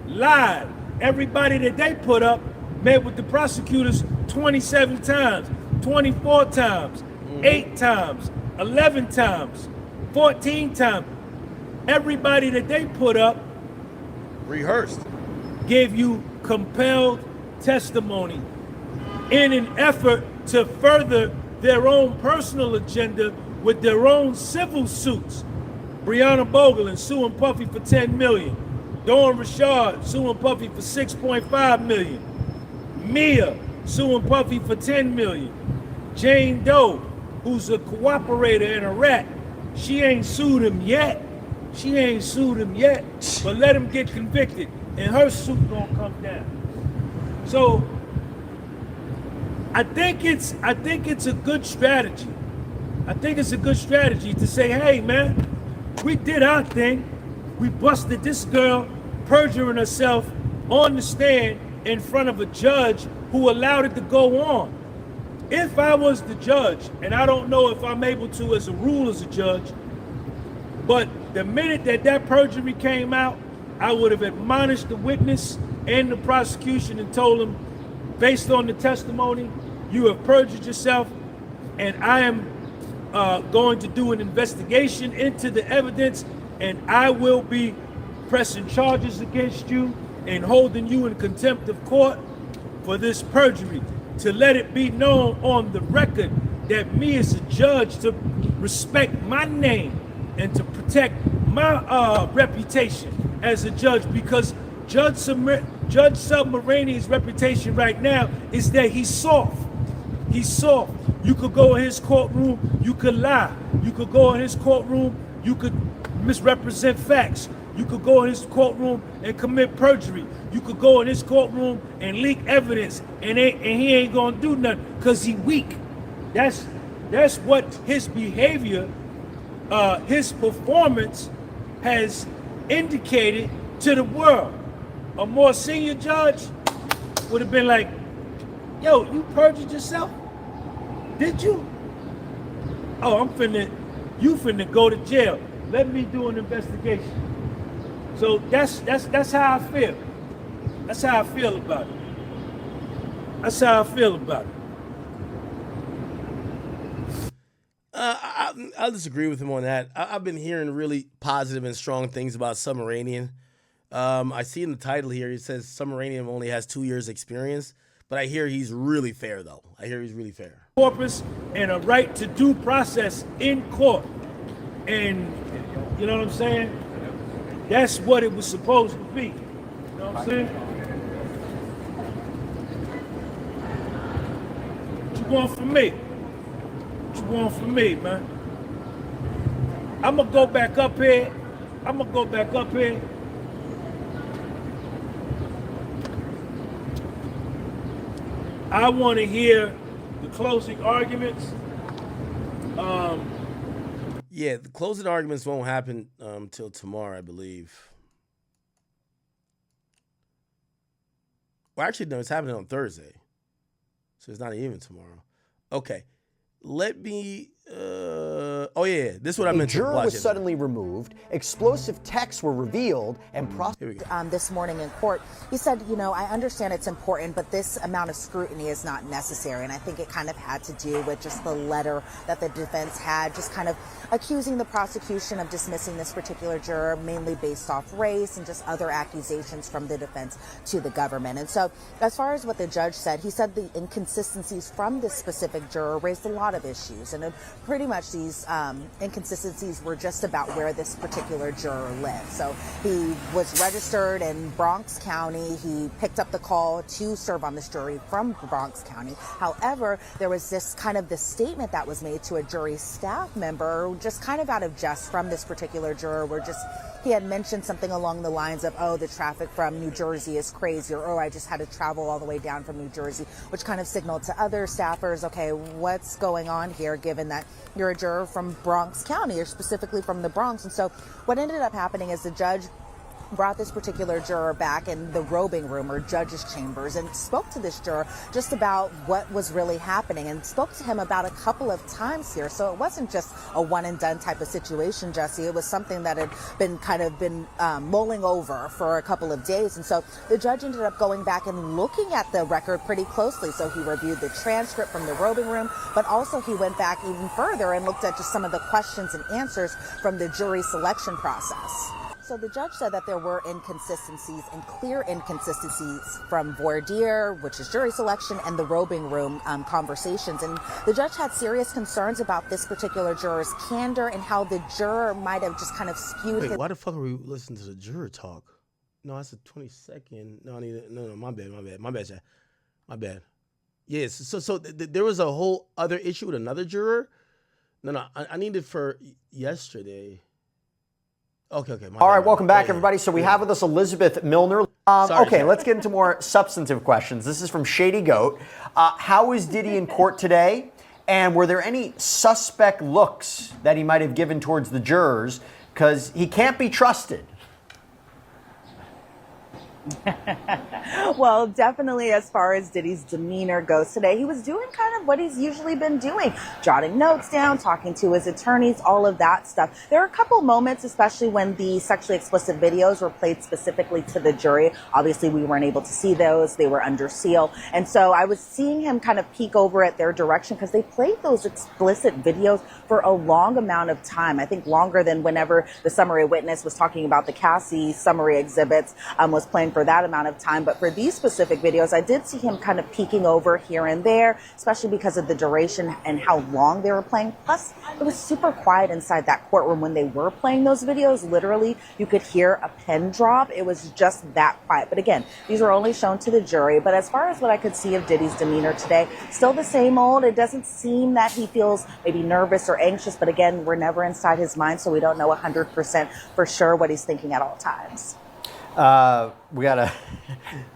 lied. Everybody that they put up met with the prosecutors 27 times, 24 times, 8 times, 11 times, 14 times. Everybody that they put up Rehearsed. gave you compelled testimony in an effort to further their own personal agenda with their own civil suits. Breonna Bogelin suing Puffy for $10 million. Dawn Richard suing Puffy for $6.5 million. Mia suing Puffy for $10 million. Jane Doe, who's a cooperator and a rat, she ain't sued him yet. She ain't sued him yet, but let him get convicted and her suit gonna come down. So I think it's a good strategy. I think it's a good strategy to say, hey man, we did our thing. We busted this girl perjuring herself on the stand in front of a judge who allowed it to go on. If I was the judge, and I don't know if I'm able to as a rule as a judge, but the minute that perjury came out, I would have admonished the witness and the prosecution and told them, based on the testimony, you have perjured yourself, and I am going to do an investigation into the evidence, and I will be pressing charges against you and holding you in contempt of court for this perjury, to let it be known on the record that me as a judge, to respect my name and to protect my reputation as a judge, because Judge Submarini's reputation right now is that he's soft. He's soft. You could go in his courtroom, you could lie. You could go in his courtroom, you could misrepresent facts. You could go in his courtroom and commit perjury. You could go in his courtroom and leak evidence, and he ain't gonna do nothing because he weak. That's what his behavior, his performance has indicated to the world. A more senior judge would have been like, yo, you perjured yourself? Did you? Oh, you finna go to jail. Let me do an investigation. So that's how I feel. That's how I feel about it. That's how I feel about it. I'll disagree with him on that. I've been hearing really positive and strong things about Submaranian. I see in the title here, it says Submaranian only has 2 years experience, but I hear he's really fair, though. I hear he's really fair. Corpus and a right to due process in court. And, you know what I'm saying? That's what it was supposed to be. You know what I'm saying? What you want from me? What you want from me, man? I'm gonna go back up here. I want to hear the closing arguments. Yeah, the closing arguments won't happen till tomorrow, I believe. Well, actually, no, it's happening on Thursday. So it's not even tomorrow. Okay. Let me... this is what I meant to watch. A juror was suddenly removed, explosive texts were revealed, and this morning in court, he said, I understand it's important, but this amount of scrutiny is not necessary. And I think it kind of had to do with just the letter that the defense had, just kind of accusing the prosecution of dismissing this particular juror, mainly based off race and just other accusations from the defense to the government. And so as far as what the judge said, he said the inconsistencies from this specific juror raised a lot of issues. And pretty much these inconsistencies were just about where this particular juror lived. So he was registered in Bronx County. He picked up the call to serve on this jury from Bronx County. However, there was this statement that was made to a jury staff member, just kind of out of jest from this particular juror, where he had mentioned something along the lines of, the traffic from New Jersey is crazy, or, I just had to travel all the way down from New Jersey, which kind of signaled to other staffers, okay, what's going on here, given that you're a juror from Bronx County, or specifically from the Bronx. And so what ended up happening is the judge brought this particular juror back in the robing room or judge's chambers and spoke to this juror just about what was really happening, and spoke to him about a couple of times here. So it wasn't just a one and done type of situation, Jesse. It was something that had been mulling over for a couple of days. And so the judge ended up going back and looking at the record pretty closely. So he reviewed the transcript from the robing room, but also he went back even further and looked at just some of the questions and answers from the jury selection process. So the judge said that there were inconsistencies and clear inconsistencies from voir dire, which is jury selection, and the robing room conversations. And the judge had serious concerns about this particular juror's candor and how the juror might have just kind of skewed his... Why the fuck are we listening to the juror talk? No, that's a 22nd. No, my bad, Chad. My bad. Yes, so there was a whole other issue with another juror? No, I need it for yesterday. Okay. All right, welcome back, everybody. So we have with us Elizabeth Milner. Let's get into more substantive questions. This is from Shady Goat. How is Diddy in court today? And were there any suspect looks that he might have given towards the jurors? Because he can't be trusted. Well, definitely as far as Diddy's demeanor goes today, he was doing kind of what he's usually been doing, jotting notes down, talking to his attorneys, all of that stuff. There are a couple moments, especially when the sexually explicit videos were played specifically to the jury. Obviously, we weren't able to see those. They were under seal. And so I was seeing him kind of peek over at their direction because they played those explicit videos for a long amount of time. I think longer than whenever the summary witness was talking about the Cassie summary exhibits, was playing for that amount of time. But for these specific videos, I did see him kind of peeking over here and there, especially because of the duration and how long they were playing. Plus, it was super quiet inside that courtroom when they were playing those videos. Literally, you could hear a pen drop. It was just that quiet. But again, these were only shown to the jury. But as far as what I could see of Diddy's demeanor today, still the same old. It doesn't seem that he feels maybe nervous or anxious. But again, we're never inside his mind, so we don't know 100% for sure what he's thinking at all times. We got a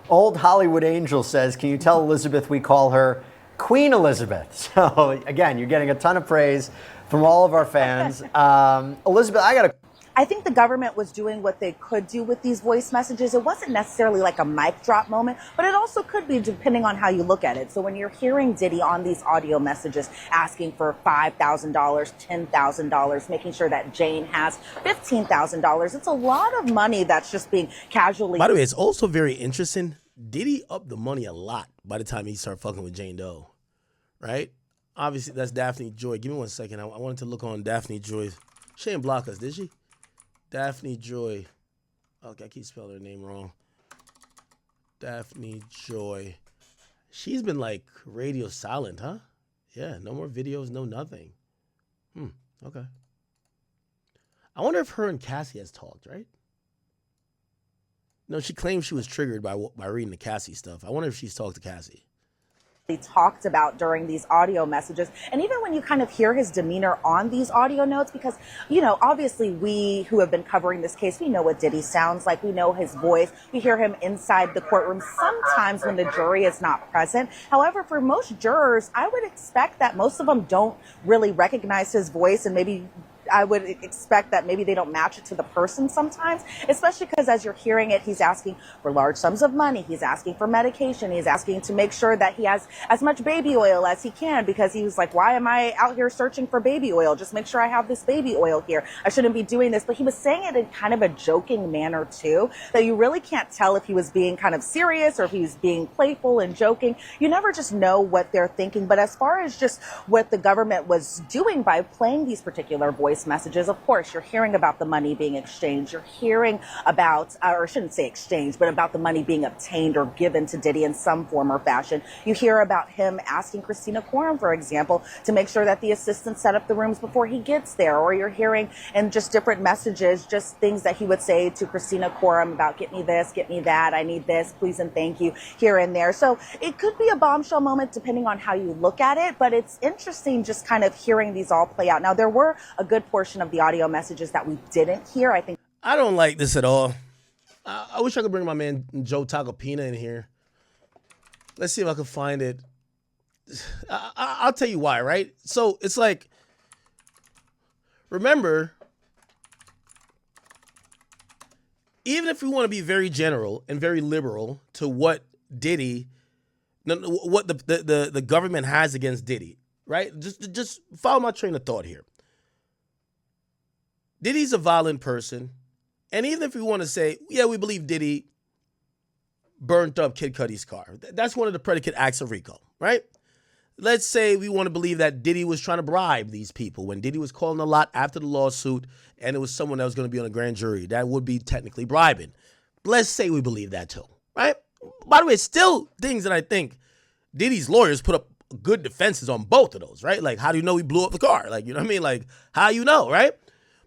old Hollywood angel says, can you tell Elizabeth we call her Queen Elizabeth? So again, you're getting a ton of praise from all of our fans. Elizabeth, I think the government was doing what they could do with these voice messages. It wasn't necessarily like a mic drop moment, but it also could be depending on how you look at it. So when you're hearing Diddy on these audio messages asking for $5,000, $10,000, making sure that Jane has $15,000, it's a lot of money that's just being casually... By the way, it's also very interesting. Diddy upped the money a lot by the time he started fucking with Jane Doe, right? Obviously, that's Daphne Joy. Give me 1 second. I wanted to look on Daphne Joy. She didn't block us, did she? Daphne Joy. Okay, I keep spelling her name wrong. Daphne Joy. She's been like radio silent, huh? Yeah, no more videos, no nothing. Okay. I wonder if her and Cassie has talked, right? No, she claims she was triggered by reading the Cassie stuff. I wonder if she's talked to Cassie. Talked about during these audio messages, and even when you kind of hear his demeanor on these audio notes, because, you know, obviously we who have been covering this case, we know what Diddy sounds like, we know his voice, we hear him inside the courtroom sometimes when the jury is not present. However, for most jurors, I would expect that most of them don't really recognize his voice, and maybe I would expect that maybe they don't match it to the person sometimes, especially because as you're hearing it, he's asking for large sums of money. He's asking for medication. He's asking to make sure that he has as much baby oil as he can, because he was like, why am I out here searching for baby oil? Just make sure I have this baby oil here. I shouldn't be doing this. But he was saying it in kind of a joking manner too, that you really can't tell if he was being kind of serious or if he was being playful and joking. You never just know what they're thinking. But as far as just what the government was doing by playing these particular voice messages, of course, you're hearing about the money being exchanged. You're hearing about, or I shouldn't say exchanged, but about the money being obtained or given to Diddy in some form or fashion. You hear about him asking Christina Quorum, for example, to make sure that the assistant set up the rooms before he gets there. Or you're hearing in just different messages, just things that he would say to Christina Quorum about, get me this, get me that, I need this, please and thank you, here and there. So it could be a bombshell moment depending on how you look at it, but it's interesting just kind of hearing these all play out. Now, there were a good portion of the audio messages that we didn't hear. I don't like this at all. I wish I could bring my man Joe Tacopina in here. Let's see if I can find it. I'll tell you why, right? So it's like, remember, even if we want to be very general and very liberal to what Diddy, what the government has against Diddy, right? Just follow my train of thought here. Diddy's a violent person. And even if we want to say, yeah, we believe Diddy burnt up Kid Cudi's car. That's one of the predicate acts of RICO, right? Let's say we want to believe that Diddy was trying to bribe these people when Diddy was calling a lot after the lawsuit and it was someone that was going to be on a grand jury. That would be technically bribing. Let's say we believe that too, right? By the way, it's still things that I think Diddy's lawyers put up good defenses on both of those, right? Like, how do you know he blew up the car? Like, you know what I mean? Like, how you know, right?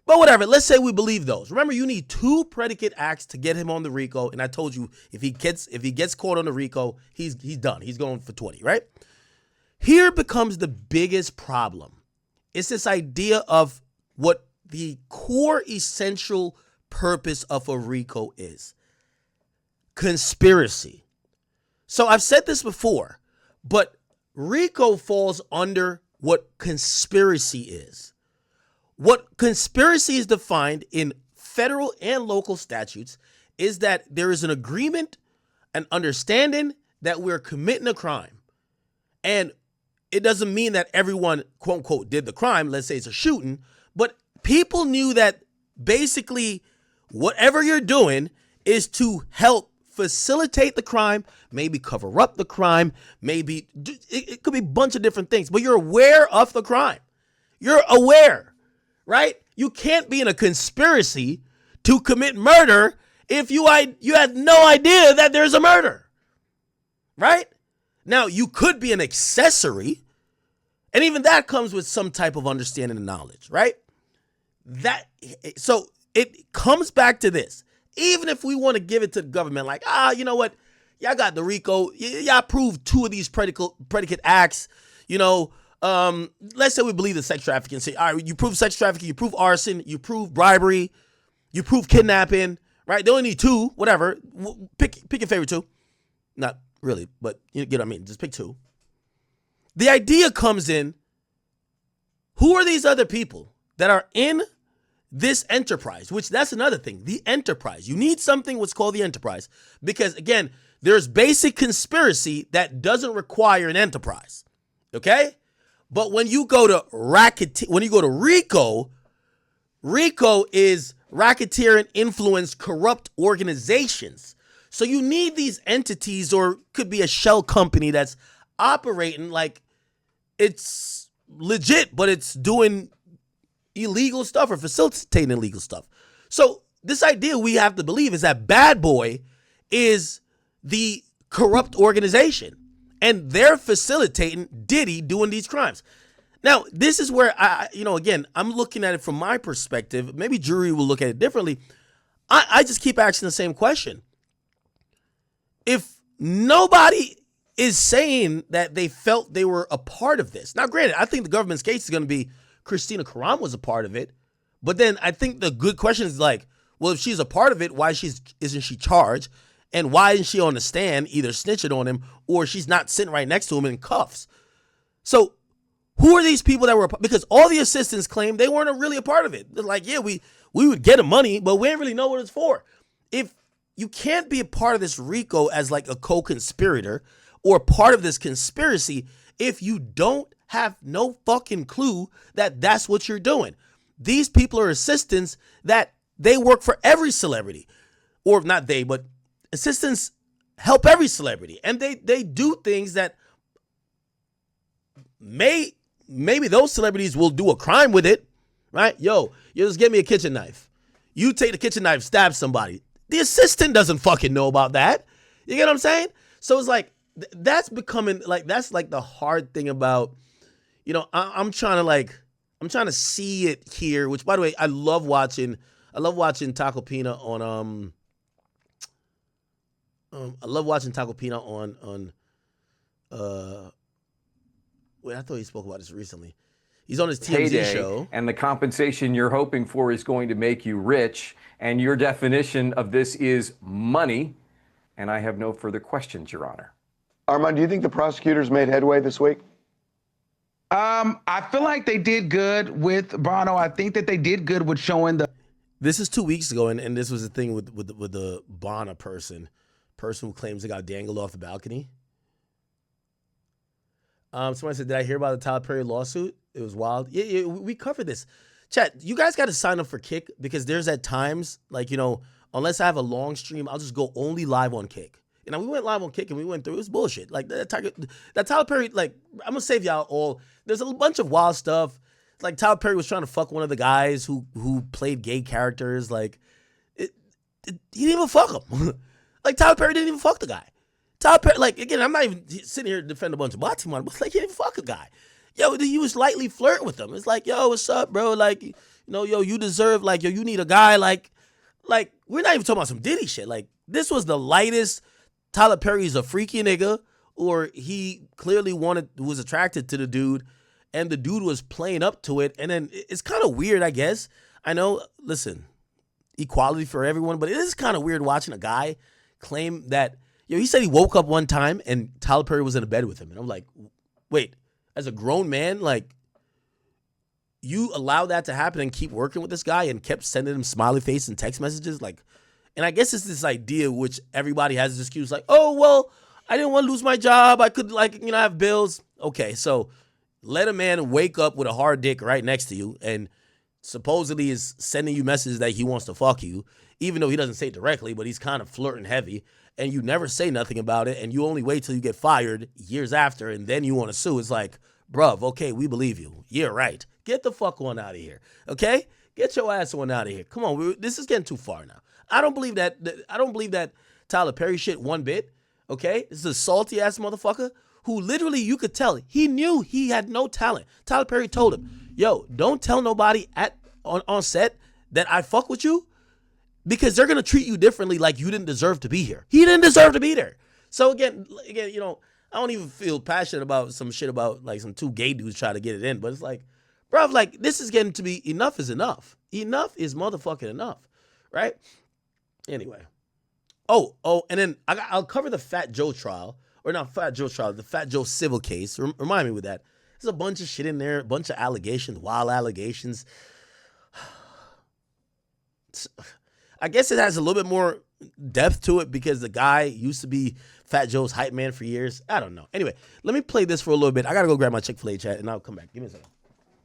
But whatever, let's say we believe those. Remember, you need 2 predicate acts to get him on the RICO. And I told you, if he gets caught on the RICO, he's done. He's going for 20, right? Here becomes the biggest problem. It's this idea of what the core essential purpose of a RICO is. Conspiracy. So I've said this before, but RICO falls under what conspiracy is. What conspiracy is defined in federal and local statutes is that there is an agreement, an understanding that we're committing a crime. And it doesn't mean that everyone, quote unquote, did the crime. Let's say it's a shooting. But people knew that basically whatever you're doing is to help facilitate the crime, maybe cover up the crime, maybe it could be a bunch of different things, but you're aware of the crime. You're aware. Right? You can't be in a conspiracy to commit murder if you had no idea that there's a murder. Right? Now, you could be an accessory, and even that comes with some type of understanding and knowledge, right? So it comes back to this. Even if we want to give it to the government, like, you know what? Y'all got the RICO. Y'all proved 2 of these predicate acts, you know. Let's say we believe the sex trafficking. Say, all right, you prove sex trafficking, you prove arson, you prove bribery, you prove kidnapping, right? They only need 2, whatever. Pick your favorite 2. Not really, but you get what I mean. Just pick 2. The idea comes in, who are these other people that are in this enterprise? Which that's another thing, the enterprise. You need something what's called the enterprise because, again, there's basic conspiracy that doesn't require an enterprise, okay? But when you go to RICO, RICO is racketeering, influence, corrupt organizations. So you need these entities, or could be a shell company that's operating like it's legit, but it's doing illegal stuff or facilitating illegal stuff. So this idea we have to believe is that Bad Boy is the corrupt organization and they're facilitating Diddy doing these crimes. Now, this is where again, I'm looking at it from my perspective. Maybe jury will look at it differently. I just keep asking the same question. If nobody is saying that they felt they were a part of this. Now, granted, I think the government's case is going to be Christina Karam was a part of it. But then I think the good question is like, well, if she's a part of it, why isn't she charged? And why isn't she on the stand either snitching on him or she's not sitting right next to him in cuffs? So who are these people that were, because all the assistants claim they weren't really a part of it. They're like, yeah, we would get him money, but we didn't really know what it's for. If you can't be a part of this RICO as like a co-conspirator or part of this conspiracy if you don't have no fucking clue that that's what you're doing. These people are assistants that they work for every celebrity. Or not they, but assistants help every celebrity. And they do things that maybe those celebrities will do a crime with it, right? Yo, you just give me a kitchen knife. You take the kitchen knife, stab somebody. The assistant doesn't fucking know about that. You get what I'm saying? So it's like, that's becoming like, that's like the hard thing about, I'm trying to see it here, which by the way, I love watching Taco Pina on, wait, I thought he spoke about this recently. He's on his TMZ show. And the compensation you're hoping for is going to make you rich. And your definition of this is money. And I have no further questions, Your Honor. Armand, do you think the prosecutors made headway this week? I feel like they did good with Bono. I think that they did good with showing the. This is 2 weeks ago, and this was the thing with the Bono person who claims they got dangled off the balcony. Somebody said, did I hear about the Tyler Perry lawsuit? It was wild. Yeah, we covered this. Chat, you guys got to sign up for Kick because there's at times, like, unless I have a long stream, I'll just go only live on Kick. We went live on Kick and we went through. It was bullshit. Like, that Tyler Perry, like, I'm going to save y'all all. There's a bunch of wild stuff. Like, Tyler Perry was trying to fuck one of the guys who played gay characters. Like, he didn't even fuck him. Like, Tyler Perry didn't even fuck the guy. Tyler Perry, like, again, I'm not even sitting here to defend a bunch of Baltimore, but like, he didn't fuck a guy. Yo, he was lightly flirting with him. It's like, yo, what's up, bro? Like, yo, you deserve, like, yo, you need a guy, like, we're not even talking about some Diddy shit. Like, this was the lightest. Tyler Perry's a freaky nigga, or he clearly was attracted to the dude, and the dude was playing up to it. And then it's kind of weird, I guess. I know, listen, equality for everyone, but it is kind of weird watching a guy claim that, he said he woke up one time and Tyler Perry was in a bed with him. And I'm like, wait, as a grown man, like, you allow that to happen and keep working with this guy and kept sending him smiley face and text messages? Like, and I guess it's this idea which everybody has this excuse like, oh, well, I didn't want to lose my job. I could, like, have bills. Okay, so let a man wake up with a hard dick right next to you and supposedly is sending you messages that he wants to fuck you, even though he doesn't say it directly, but he's kind of flirting heavy, and you never say nothing about it, and you only wait till you get fired years after, and then you want to sue. It's like, bruv, okay, we believe you. Yeah, right. Get the fuck on out of here, okay? Get your ass on out of here. Come on, this is getting too far now. I don't believe that Tyler Perry shit one bit, okay? This is a salty-ass motherfucker who literally, you could tell, he knew he had no talent. Tyler Perry told him, yo, don't tell nobody on set that I fuck with you, because they're going to treat you differently, like you didn't deserve to be here. He didn't deserve to be there. So again, I don't even feel passionate about some shit about like some two gay dudes trying to get it in, but it's like, bro, like, this is getting to be enough is enough. Enough is motherfucking enough, right? Anyway. Oh, and then I'll cover the Fat Joe trial, or not Fat Joe trial, the Fat Joe civil case. Remind me with that. There's a bunch of shit in there, a bunch of allegations, wild allegations. I guess it has a little bit more depth to it because the guy used to be Fat Joe's hype man for years. I don't know. Anyway, let me play this for a little bit. I got to go grab my Chick-fil-A chat, and I'll come back. Give me a second.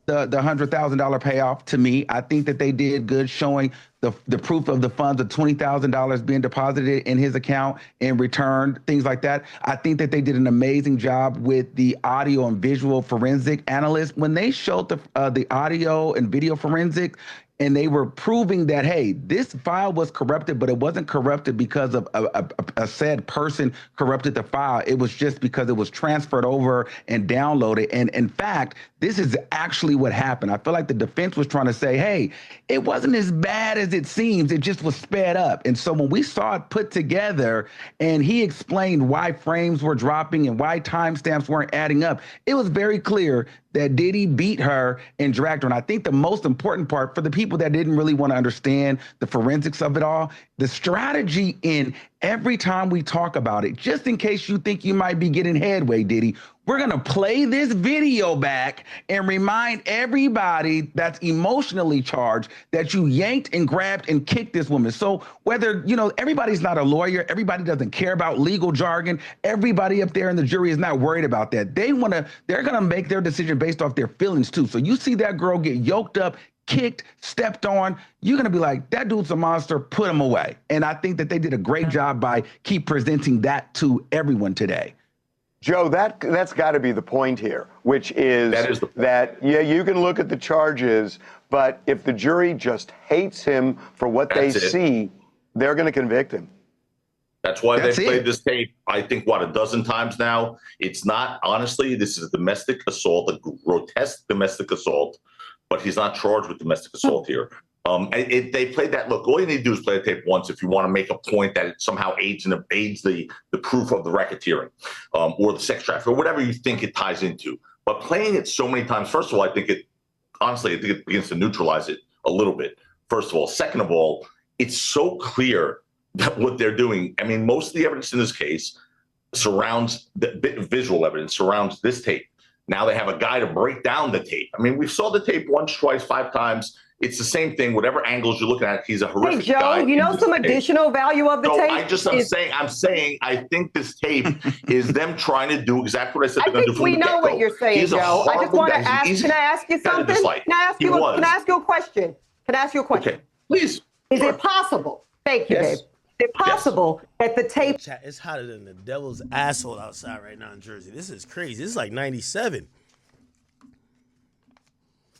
the $100,000 payoff to me. I think that they did good showing the proof of the funds of $20,000 being deposited in his account and returned, things like that. I think that they did an amazing job with the audio and visual forensic analysts. When they showed the audio and video forensic, and they were proving that, hey, this file was corrupted, but it wasn't corrupted because of a said person corrupted the file. It was just because it was transferred over and downloaded. And in fact, this is actually what happened. I feel like the defense was trying to say, hey, it wasn't as bad as it seems. It just was sped up. And so when we saw it put together and he explained why frames were dropping and why timestamps weren't adding up, it was very clear that Diddy beat her and dragged her. And I think the most important part for the people that didn't really want to understand the forensics of it all, the strategy in every time we talk about it, just in case you think you might be getting headway, Diddy, we're going to play this video back and remind everybody that's emotionally charged that you yanked and grabbed and kicked this woman. So whether, everybody's not a lawyer, everybody doesn't care about legal jargon, everybody up there in the jury is not worried about that. They're going to make their decision based off their feelings too. So you see that girl get yoked up, kicked, stepped on, you're going to be like, that dude's a monster, put him away. And I think that they did a great job by keep presenting that to everyone today. Joe, that's got to be the point here, which is that, yeah, you can look at the charges, but if the jury just hates him for what they see, they're going to convict him. That's why they played this tape, I think, a dozen times now. It's not, honestly, this is a domestic assault, a grotesque domestic assault, but he's not charged with domestic assault here. They played that. Look, all you need to do is play the tape once if you want to make a point that it somehow aids the proof of the racketeering or the sex trafficking or whatever you think it ties into. But playing it so many times, first of all, I think it begins to neutralize it a little bit. First of all. Second of all, it's so clear that what they're doing, I mean, most of the evidence in this case surrounds the visual evidence, surrounds this tape. Now they have a guy to break down the tape. I mean, we saw the tape once, twice, 5 times. It's the same thing. Whatever angles you're looking at, he's a horrific guy. Hey, Joe, you know some additional value of the tape? I'm saying, I think this tape is them trying to do exactly what I said they're going to do from the get-go. We know what you're saying, Joe. I just want to ask, can I ask you something? Can I ask you a question? Okay, please. Is it possible? Thank you, Dave. Is it possible that the tape... It's hotter than the devil's asshole outside right now in Jersey. This is crazy. This is like 97.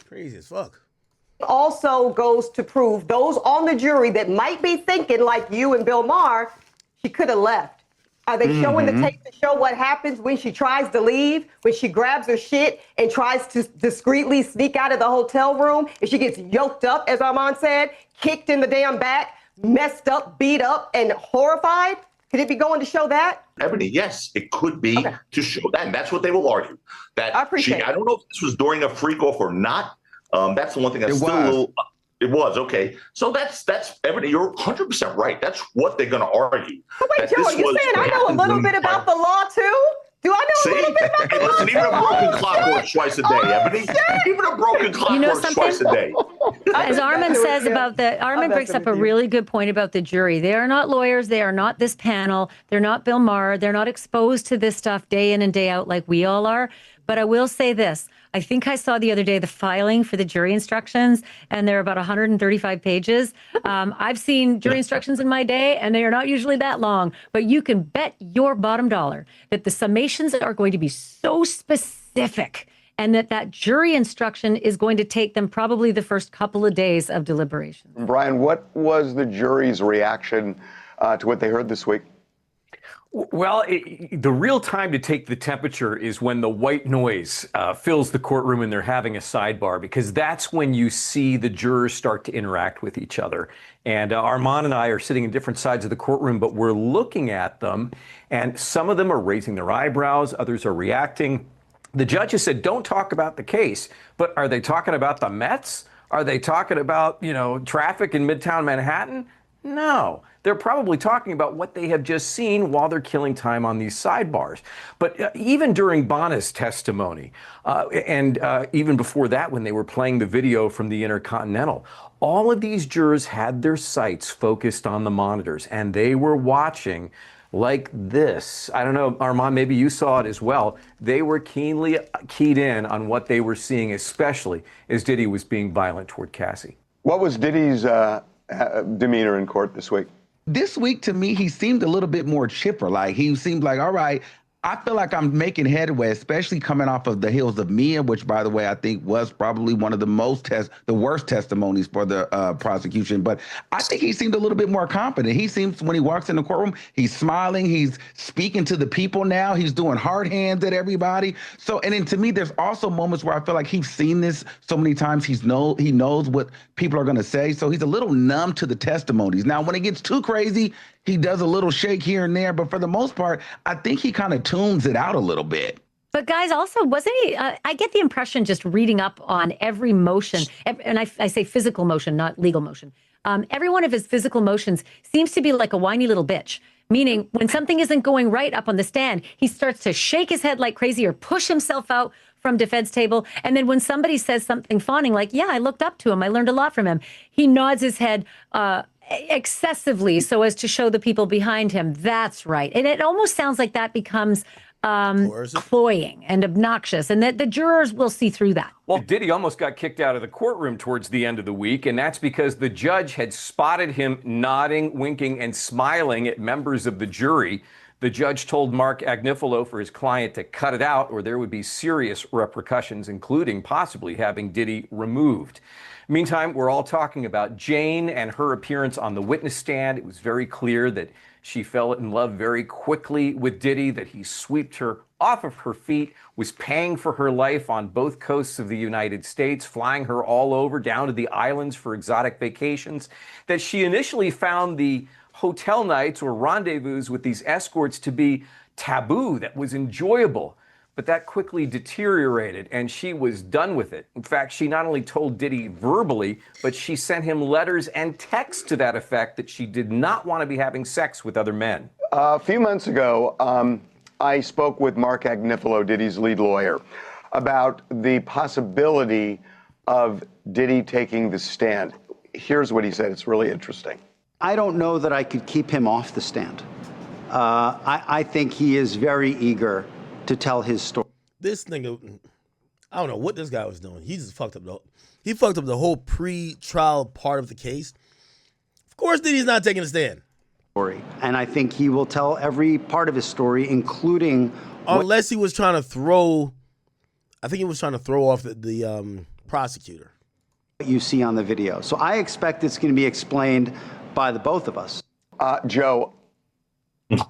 Crazy as fuck. Also goes to prove those on the jury that might be thinking like you and Bill Maher, she could have left. Are they showing the tape to show what happens when she tries to leave, when she grabs her shit and tries to discreetly sneak out of the hotel room, if she gets yoked up, as Armand said, kicked in the damn back, messed up, beat up, and horrified? Could it be going to show that? Ebony, yes, it could be to show that. And that's what they will argue. That I don't know if this was during a freak off or not. That's the one thing that's still a little. It was, okay. So that's Ebony, you're 100% right. That's what they're going to argue. But wait, Joe, are you saying I know a little bit about the law too? Do I know a little bit about the law? Listen, even a broken clock works twice a day, Ebony. Even a broken clock works twice a day. As Armand says Armand brings up a really good point about the jury. They are not lawyers. They are not this panel. They're not Bill Maher. They're not exposed to this stuff day in and day out like we all are. But I will say this. I think I saw the other day the filing for the jury instructions, and they're about 135 pages. I've seen jury instructions in my day, and they are not usually that long. But you can bet your bottom dollar that the summations are going to be so specific, and that jury instruction is going to take them probably the first couple of days of deliberation. Brian, what was the jury's reaction to what they heard this week? Well, the real time to take the temperature is when the white noise fills the courtroom and they're having a sidebar, because that's when you see the jurors start to interact with each other. And Armand and I are sitting in different sides of the courtroom, but we're looking at them, and some of them are raising their eyebrows, others are reacting. The judge has said, don't talk about the case, but are they talking about the Mets? Are they talking about, traffic in Midtown Manhattan? No, they're probably talking about what they have just seen while they're killing time on these sidebars. But even during Bonna's testimony, and even before that, when they were playing the video from the Intercontinental, all of these jurors had their sights focused on the monitors, and they were watching like this. I don't know, Armand, maybe you saw it as well. They were keenly keyed in on what they were seeing, especially as Diddy was being violent toward Cassie. What was Diddy's demeanor in court this week? This week, to me, he seemed a little bit more chipper. Like, he seemed like, all right, I feel like I'm making headway, especially coming off of the heels of Mia, which, by the way, I think was probably one of the worst testimonies for the prosecution. But I think he seemed a little bit more confident. He seems, when he walks in the courtroom, he's smiling, he's speaking to the people now, he's doing hard hands at everybody. So, and then to me, there's also moments where I feel like he's seen this so many times, he knows what people are going to say. So he's a little numb to the testimonies. Now, when it gets too crazy, he does a little shake here and there, but for the most part, I think he kind of tunes it out a little bit. But guys, also, wasn't he, I get the impression just reading up on every motion, and I say physical motion, not legal motion. Every one of his physical motions seems to be like a whiny little bitch, meaning when something isn't going right up on the stand, he starts to shake his head like crazy or push himself out from defense table. And then when somebody says something fawning, like, yeah, I looked up to him, I learned a lot from him, he nods his head excessively so as to show the people behind him that's right. And it almost sounds like that becomes cloying and obnoxious, and that the jurors will see through that. Well, Diddy almost got kicked out of the courtroom towards the end of the week, and that's because the judge had spotted him nodding, winking, and smiling at members of the jury. The judge told Mark Agnifilo for his client to cut it out, or there would be serious repercussions, including possibly having Diddy removed. Meantime, we're all talking about Jane and her appearance on the witness stand. It was very clear that she fell in love very quickly with Diddy, that he swept her off of her feet, was paying for her life on both coasts of the United States, flying her all over down to the islands for exotic vacations, that she initially found the hotel nights or rendezvous with these escorts to be taboo, that was enjoyable. But that quickly deteriorated, and she was done with it. In fact, she not only told Diddy verbally, but she sent him letters and texts to that effect that she did not want to be having sex with other men. A few months ago, I spoke with Mark Agnifilo, Diddy's lead lawyer, about the possibility of Diddy taking the stand. Here's what he said. It's really interesting. I don't know that I could keep him off the stand. I think he is very eager to tell his story. This nigga, I don't know what this guy was doing. He just fucked up the whole pre-trial part of the case. Of course, Diddy's not taking a stand. And I think he will tell every part of his story, including unless he was trying to throw. I think he was trying to throw off the prosecutor. What you see on the video. So I expect it's going to be explained by the both of us. Joe,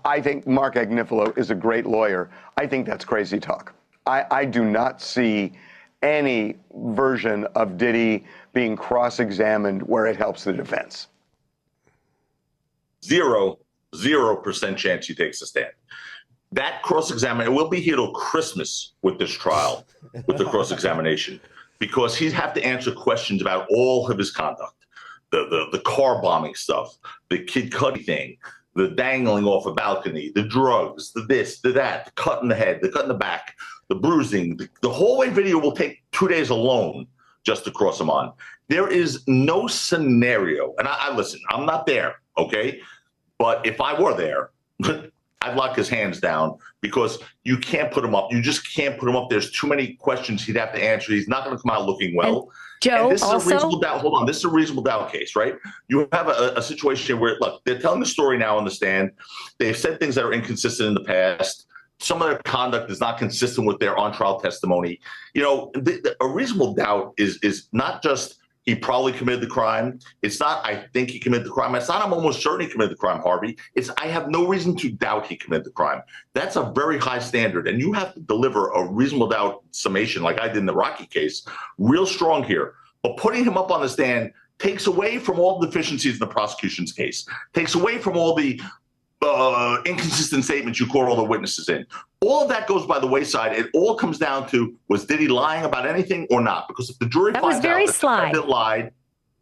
I think Mark Agnifilo is a great lawyer. I think that's crazy talk. I do not see any version of Diddy being cross-examined where it helps the defense. 0% chance he takes a stand. That cross-examination, we'll be here till Christmas with this trial, with the cross-examination, because he'd have to answer questions about all of his conduct, the car bombing stuff, the Kid Cudi thing, the dangling off a balcony, the drugs, the this, the that, the cut in the head, the cut in the back, the bruising. The hallway video will take 2 days alone just to cross him on. There is no scenario, and I listen, I'm not there, okay? But if I were there, I'd lock his hands down because you can't put him up. You just can't put him up. There's too many questions he'd have to answer. He's not going to come out looking well. And Joe, and this is also, a reasonable doubt. Hold on. This is a reasonable doubt case, right? You have a situation where, look, they're telling the story now on the stand. They've said things that are inconsistent in the past. Some of their conduct is not consistent with their on-trial testimony. You know, a reasonable doubt is not just he probably committed the crime. It's not I think he committed the crime. It's not I'm almost certain he committed the crime, Harvey. It's I have no reason to doubt he committed the crime. That's a very high standard, and you have to deliver a reasonable doubt summation like I did in the Rocky case, real strong here. But putting him up on the stand takes away from all the deficiencies in the prosecution's case, takes away from all the inconsistent statements you caught all the witnesses in. All of that goes by the wayside. It all comes down to, was Diddy lying about anything or not? Because if the jury finds out that the defendant lied,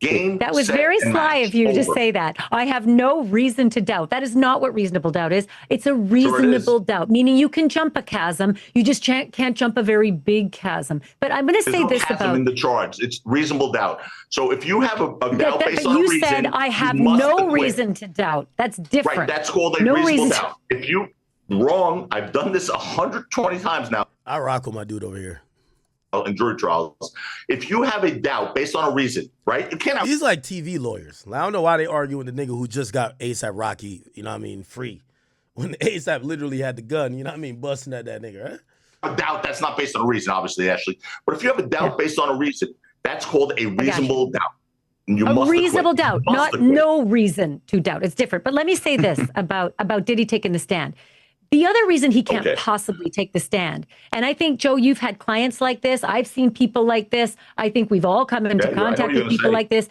Game, that was set, very and sly match. of you to Over. say that. I have no reason to doubt. That is not what reasonable doubt is. It's a reasonable doubt, meaning you can jump a chasm. You just can't jump a very big chasm. But I'm going to say this about in the charge. It's reasonable doubt. So if you have a doubt based but on a you reason, said I have you must no acquit. reason to doubt. That's different. Right, that's called a no reasonable reason doubt. If you wrong, I've done this 120 times now. I rock with my dude over here. In jury trials, if you have a doubt based on a reason, right? You can't have. These like TV lawyers. I don't know why they argue with the nigga who just got ASAP Rocky, you know what I mean, free. When ASAP literally had the gun, you know what I mean, busting at that nigga, right? A doubt that's not based on a reason, obviously, Ashley. But if you have a doubt based on a reason, that's called a reasonable doubt. And you must reasonable acquit. doubt, You must not acquit. no reason to doubt. It's different. But let me say this about Diddy taking the stand. The other reason he can't possibly take the stand, and I think, Joe, you've had clients like this. I've seen people like this. I think we've all come into contact with people like this.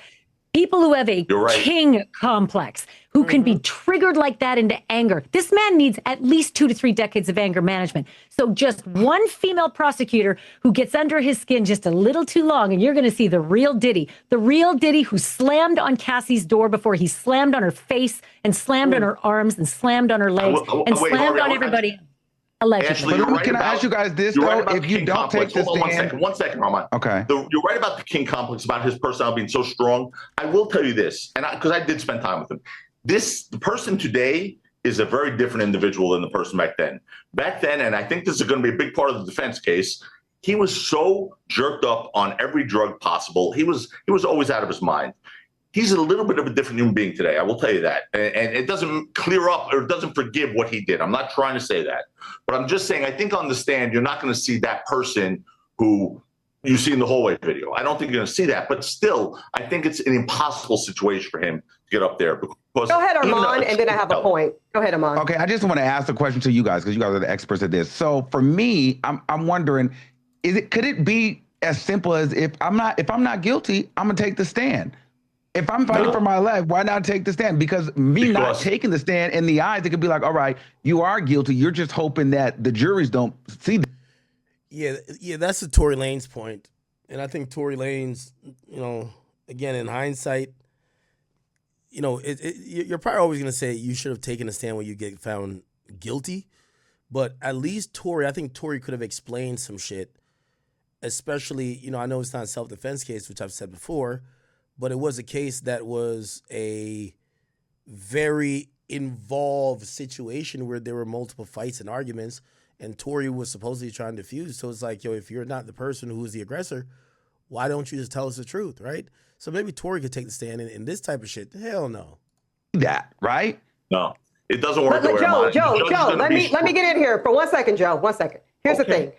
People who have a king complex, who can be triggered like that into anger. This man needs at least 2 to 3 decades of anger management. So just one female prosecutor who gets under his skin just a little too long, and you're going to see the real Diddy who slammed on Cassie's door before he slammed on her face and slammed on her arms and slammed on her legs and slammed on everybody. Allegedly. Ashley, Can I ask you guys this, though? If you don't take this stand... One second, Roman. Okay. You're right about the king complex, about his personality being so strong. I will tell you this, and because I did spend time with him. The person today is a very different individual than the person back then. Back then, and I think this is going to be a big part of the defense case, he was so jerked up on every drug possible. He was always out of his mind. He's a little bit of a different human being today. I will tell you that. And it doesn't clear up or it doesn't forgive what he did. I'm not trying to say that. But I'm just saying, I think on the stand, you're not going to see that person who you see in the hallway video. I don't think you're going to see that. But still, I think it's an impossible situation for him to get up there. Because go ahead, Armand, and then I have a point. Go ahead, Armand. Okay, I just want to ask a question to you guys because you guys are the experts at this. So for me, I'm wondering, could it be as simple as if I'm not guilty, I'm gonna take the stand? If I'm fighting for my life, why not take the stand? Because not taking the stand in the eyes, it could be like, all right, you are guilty. You're just hoping that the juries don't see that. Yeah, that's the Tory Lanez point. And I think Tory Lanez, again, in hindsight, you're probably always going to say you should have taken a stand when you get found guilty. But at least I think Tory could have explained some shit, especially, I know it's not a self-defense case, which I've said before, but it was a case that was a very involved situation where there were multiple fights and arguments, and Tory was supposedly trying to defuse. So it's like, if you're not the person who's the aggressor, why don't you just tell us the truth, right? So maybe Tory could take the stand in this type of shit. Hell no. That, right? No, it doesn't work. But Joe, let me get in here for 1 second, Joe. 1 second. Here's the thing.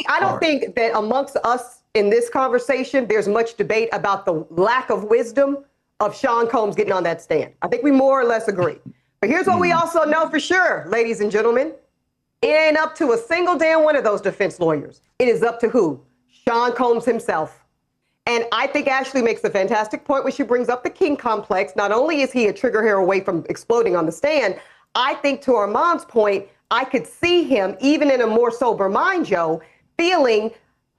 I don't think that amongst us in this conversation, there's much debate about the lack of wisdom of Sean Combs getting on that stand. I think we more or less agree. But here's what we also know for sure, ladies and gentlemen. It ain't up to a single damn one of those defense lawyers. It is up to who? Sean Combs himself. And I think Ashley makes a fantastic point when she brings up the king complex. Not only is he a trigger hair away from exploding on the stand, I think to Armand's point, I could see him, even in a more sober mind, Joe, feeling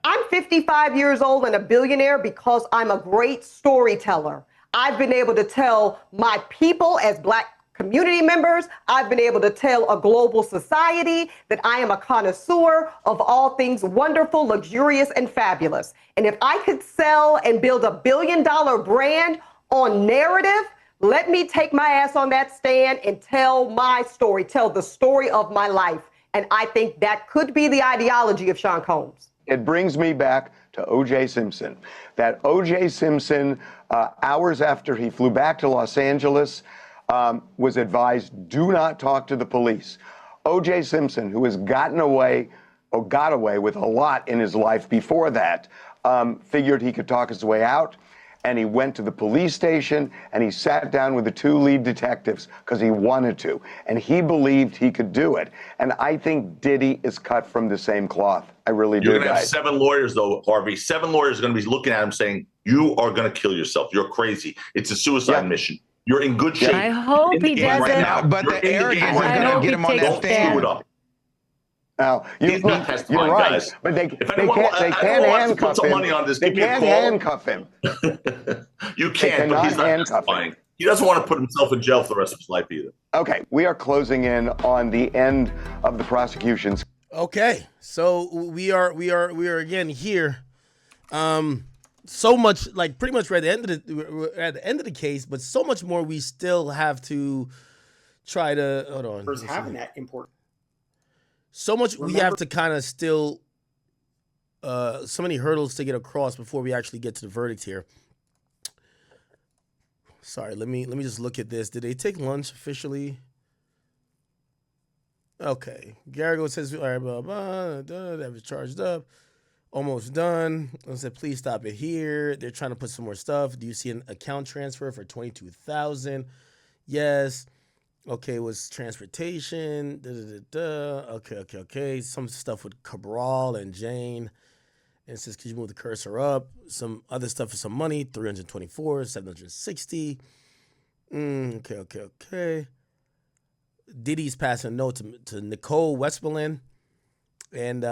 I'm 55 years old and a billionaire because I'm a great storyteller. I've been able to tell my people as Black community members, I've been able to tell a global society that I am a connoisseur of all things wonderful, luxurious, and fabulous. And if I could sell and build $1 billion brand on narrative, let me take my ass on that stand and tell my story, tell the story of my life. And I think that could be the ideology of Sean Combs. It brings me back to O.J. Simpson. That O.J. Simpson, hours after he flew back to Los Angeles, was advised, do not talk to the police. O.J. Simpson, who has gotten away or got away with a lot in his life before that, figured he could talk his way out. And he went to the police station and he sat down with the 2 lead detectives because he wanted to. And he believed he could do it. And I think Diddy is cut from the same cloth. I really do, You're going to have guys. 7 lawyers, though, Harvey. 7 lawyers are going to be looking at him saying, you are going to kill yourself. You're crazy. It's a suicide mission. You're in good shape. I hope he doesn't. Right now, but the arrogance is going to get him on that stand. Now, He's not testifying, you're right, guys. but they If can't anyone wants to put handcuff some him. money on this, They give me a can't call. handcuff him. You can't, but he's not testifying. He doesn't want to put himself in jail for the rest of his life either. Okay, we are closing in on the end of the prosecution's. Okay, so we are again here. So much, like pretty much we're at the end of the case, but so much more we still have to try to hold on. Having that important. So much we have to kind of still so many hurdles to get across before we actually get to the verdict here. Sorry, let me just look at this. Did they take lunch officially? Okay. Garrigo says, all right, blah, blah, that was charged up. Almost done. I said, please stop it here. They're trying to put some more stuff. Do you see an account transfer for $22,000? Yes. Okay, it was transportation. Okay. Some stuff with Cabral and Jane. And it says, could you move the cursor up? Some other stuff for some money, $324, $760. Okay. Diddy's passing a note to Nicole Westmoreland. And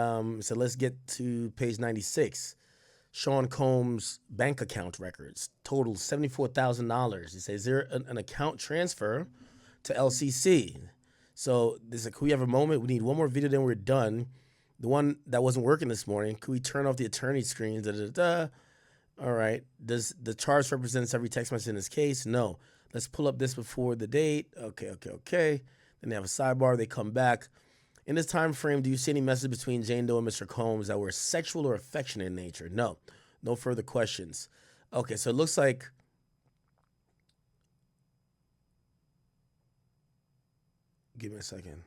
so let's get to page 96. Sean Combs' bank account records total $74,000. He says, is there an account transfer to LCC? So there's could we have a moment? We need one more video, then we're done. The one that wasn't working this morning, could we turn off the attorney screens? All right. Does the charge represents every text message in this case? No. Let's pull up this before the date. Okay. Then they have a sidebar. They come back. In this time frame, do you see any message between Jane Doe and Mr. Combs that were sexual or affectionate in nature? No. No further questions. Okay, so it looks like give me a second.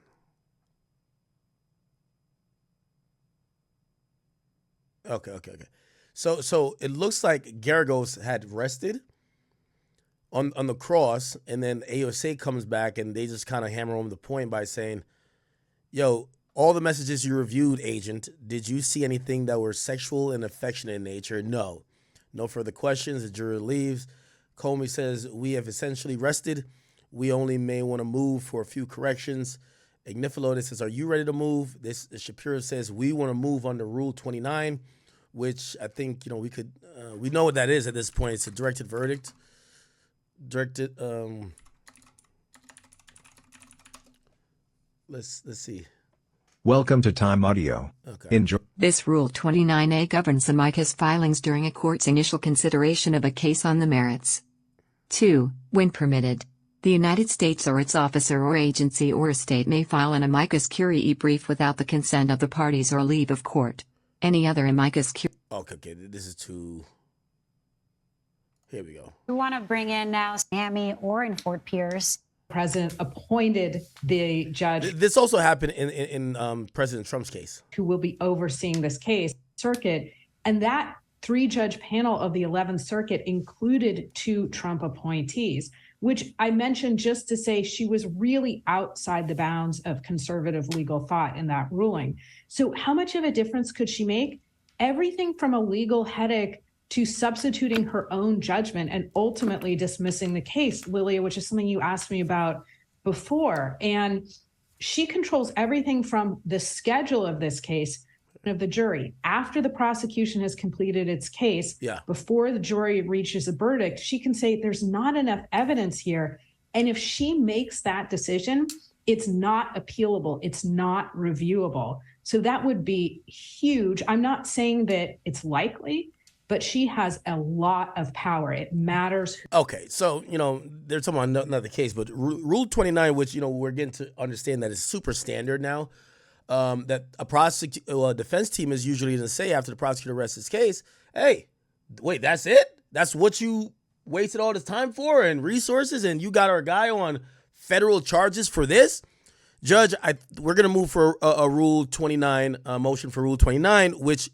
Okay. So it looks like Garagos had rested on the cross, and then AOC comes back and they just kind of hammer home the point by saying, yo, all the messages you reviewed, agent, did you see anything that were sexual and affectionate in nature? No. No further questions. The juror leaves. Comey says, we have essentially rested. We only may want to move for a few corrections. Ignifilo says, are you ready to move? Shapiro says, we want to move under Rule 29, which I think, we could, we know what that is at this point. It's a directed verdict. Let's see. Welcome to Time Audio. Okay. Enjoy. This Rule 29A governs amicus filings during a court's initial consideration of a case on the merits. 2. When permitted, the United States or its officer or agency or estate may file an amicus curiae brief without the consent of the parties or leave of court. Any other amicus curiae. Okay, this is too. Here we go. We want to bring in now Miami or in Fort Pierce. President appointed the judge. This also happened in President Trump's case. Who will be overseeing this case, circuit. And that 3-judge panel of the 11th Circuit included 2 Trump appointees, which I mentioned just to say she was really outside the bounds of conservative legal thought in that ruling. So how much of a difference could she make? Everything from a legal headache to substituting her own judgment and ultimately dismissing the case, Lilia, which is something you asked me about before. And she controls everything from the schedule of this case, of the jury. After the prosecution has completed its case, before the jury reaches a verdict, she can say there's not enough evidence here. And if she makes that decision, it's not appealable. It's not reviewable. So that would be huge. I'm not saying that it's likely, but she has a lot of power. It matters. Okay, so, they're talking about another case, but Rule 29, which, we're getting to understand that is super standard now, that a defense team is usually going to say after the prosecutor rests his case, hey, wait, that's it? That's what you wasted all this time for and resources, and you got our guy on federal charges for this? Judge, we're going to move for a Rule 29, motion for Rule 29, which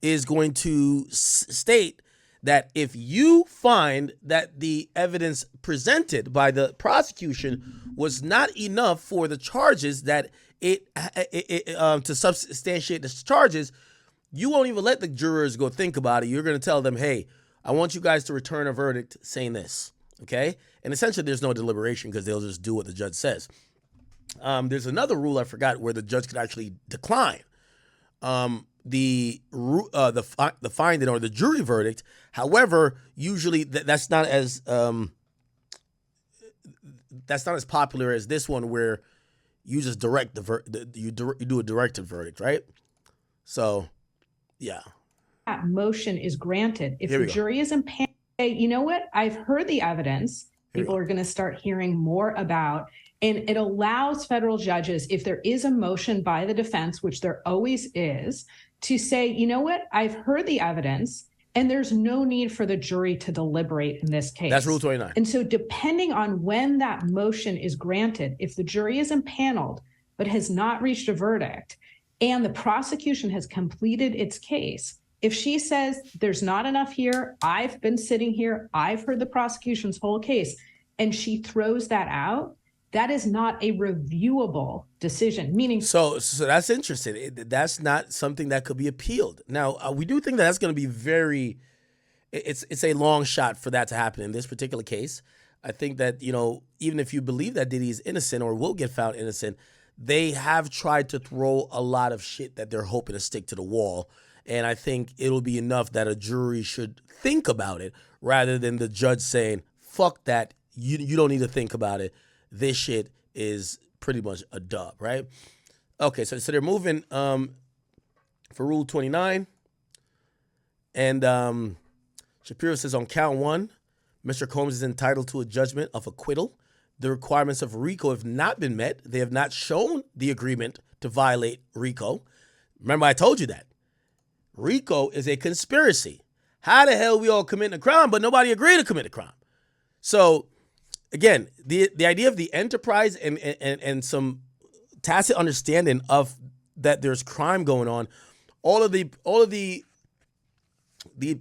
is going to state that if you find that the evidence presented by the prosecution was not enough for the charges that to substantiate the charges, you won't even let the jurors go think about it. You're going to tell them, hey, I want you guys to return a verdict saying this, okay? And essentially there's no deliberation because they'll just do what the judge says. There's another rule I forgot where the judge could actually decline the finding or the jury verdict. However, usually that's not as popular as this one, where you just direct you do a directed verdict, right? So, yeah. That motion is granted. If the jury is impaneled, you know what? I've heard the evidence. People are going to start hearing more about, and it allows federal judges, if there is a motion by the defense, which there always is, to say, you know what? I've heard the evidence, and there's no need for the jury to deliberate in this case. That's Rule 29. And so depending on when that motion is granted, if the jury is impaneled but has not reached a verdict, and the prosecution has completed its case, if she says there's not enough here, I've been sitting here, I've heard the prosecution's whole case, and she throws that out, that is not a reviewable decision. Meaning, so that's interesting. That's not something that could be appealed. Now, we do think that that's going to be very. It's a long shot for that to happen in this particular case. I think that, even if you believe that Diddy is innocent or will get found innocent, they have tried to throw a lot of shit that they're hoping to stick to the wall. And I think it'll be enough that a jury should think about it rather than the judge saying, fuck that, you don't need to think about it. This shit is pretty much a dub, right? Okay, so they're moving for Rule 29. And Shapiro says on count 1, Mr. Combs is entitled to a judgment of acquittal. The requirements of RICO have not been met. They have not shown the agreement to violate RICO. Remember, I told you that. RICO is a conspiracy. How the hell we all committing a crime, but nobody agreed to commit a crime? So, again, the idea of the enterprise and some tacit understanding of that there's crime going on, all of the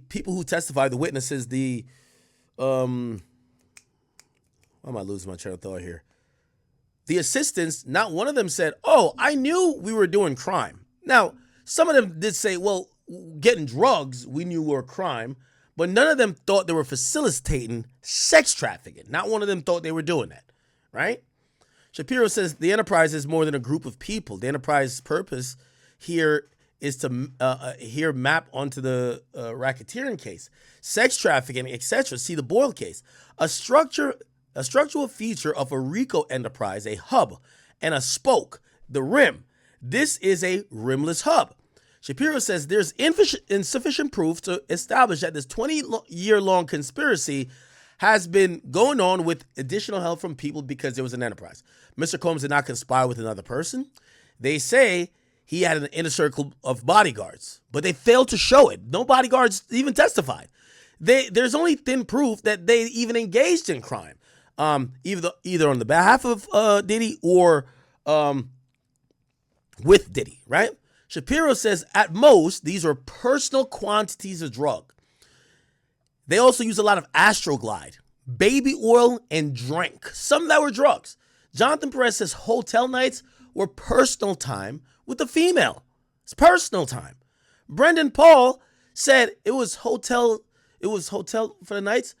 people who testified, the witnesses, why am I losing my train of thought here? The assistants, not one of them said, oh, I knew we were doing crime. Now, some of them did say, well, getting drugs, we knew were a crime, but none of them thought they were facilitating sex trafficking. Not one of them thought they were doing that, right? Shapiro says the enterprise is more than a group of people. The enterprise's purpose here is to map onto the racketeering case, sex trafficking, etc. See the Boyle case. A structural feature of a RICO enterprise, a hub and a spoke, the rim. This is a rimless hub. Shapiro says there's insufficient proof to establish that this 20-year-long conspiracy has been going on with additional help from people because there was an enterprise. Mr. Combs did not conspire with another person. They say he had an inner circle of bodyguards, but they failed to show it. No bodyguards even testified. There's only thin proof that they even engaged in crime, either on the behalf of Diddy or with Diddy, right? Shapiro says at most, these are personal quantities of drug. They also use a lot of Astroglide, baby oil, and drink. Some that were drugs. Jonathan Perez says hotel nights were personal time with the female. It's personal time. Brendan Paul said it was hotel for the nights.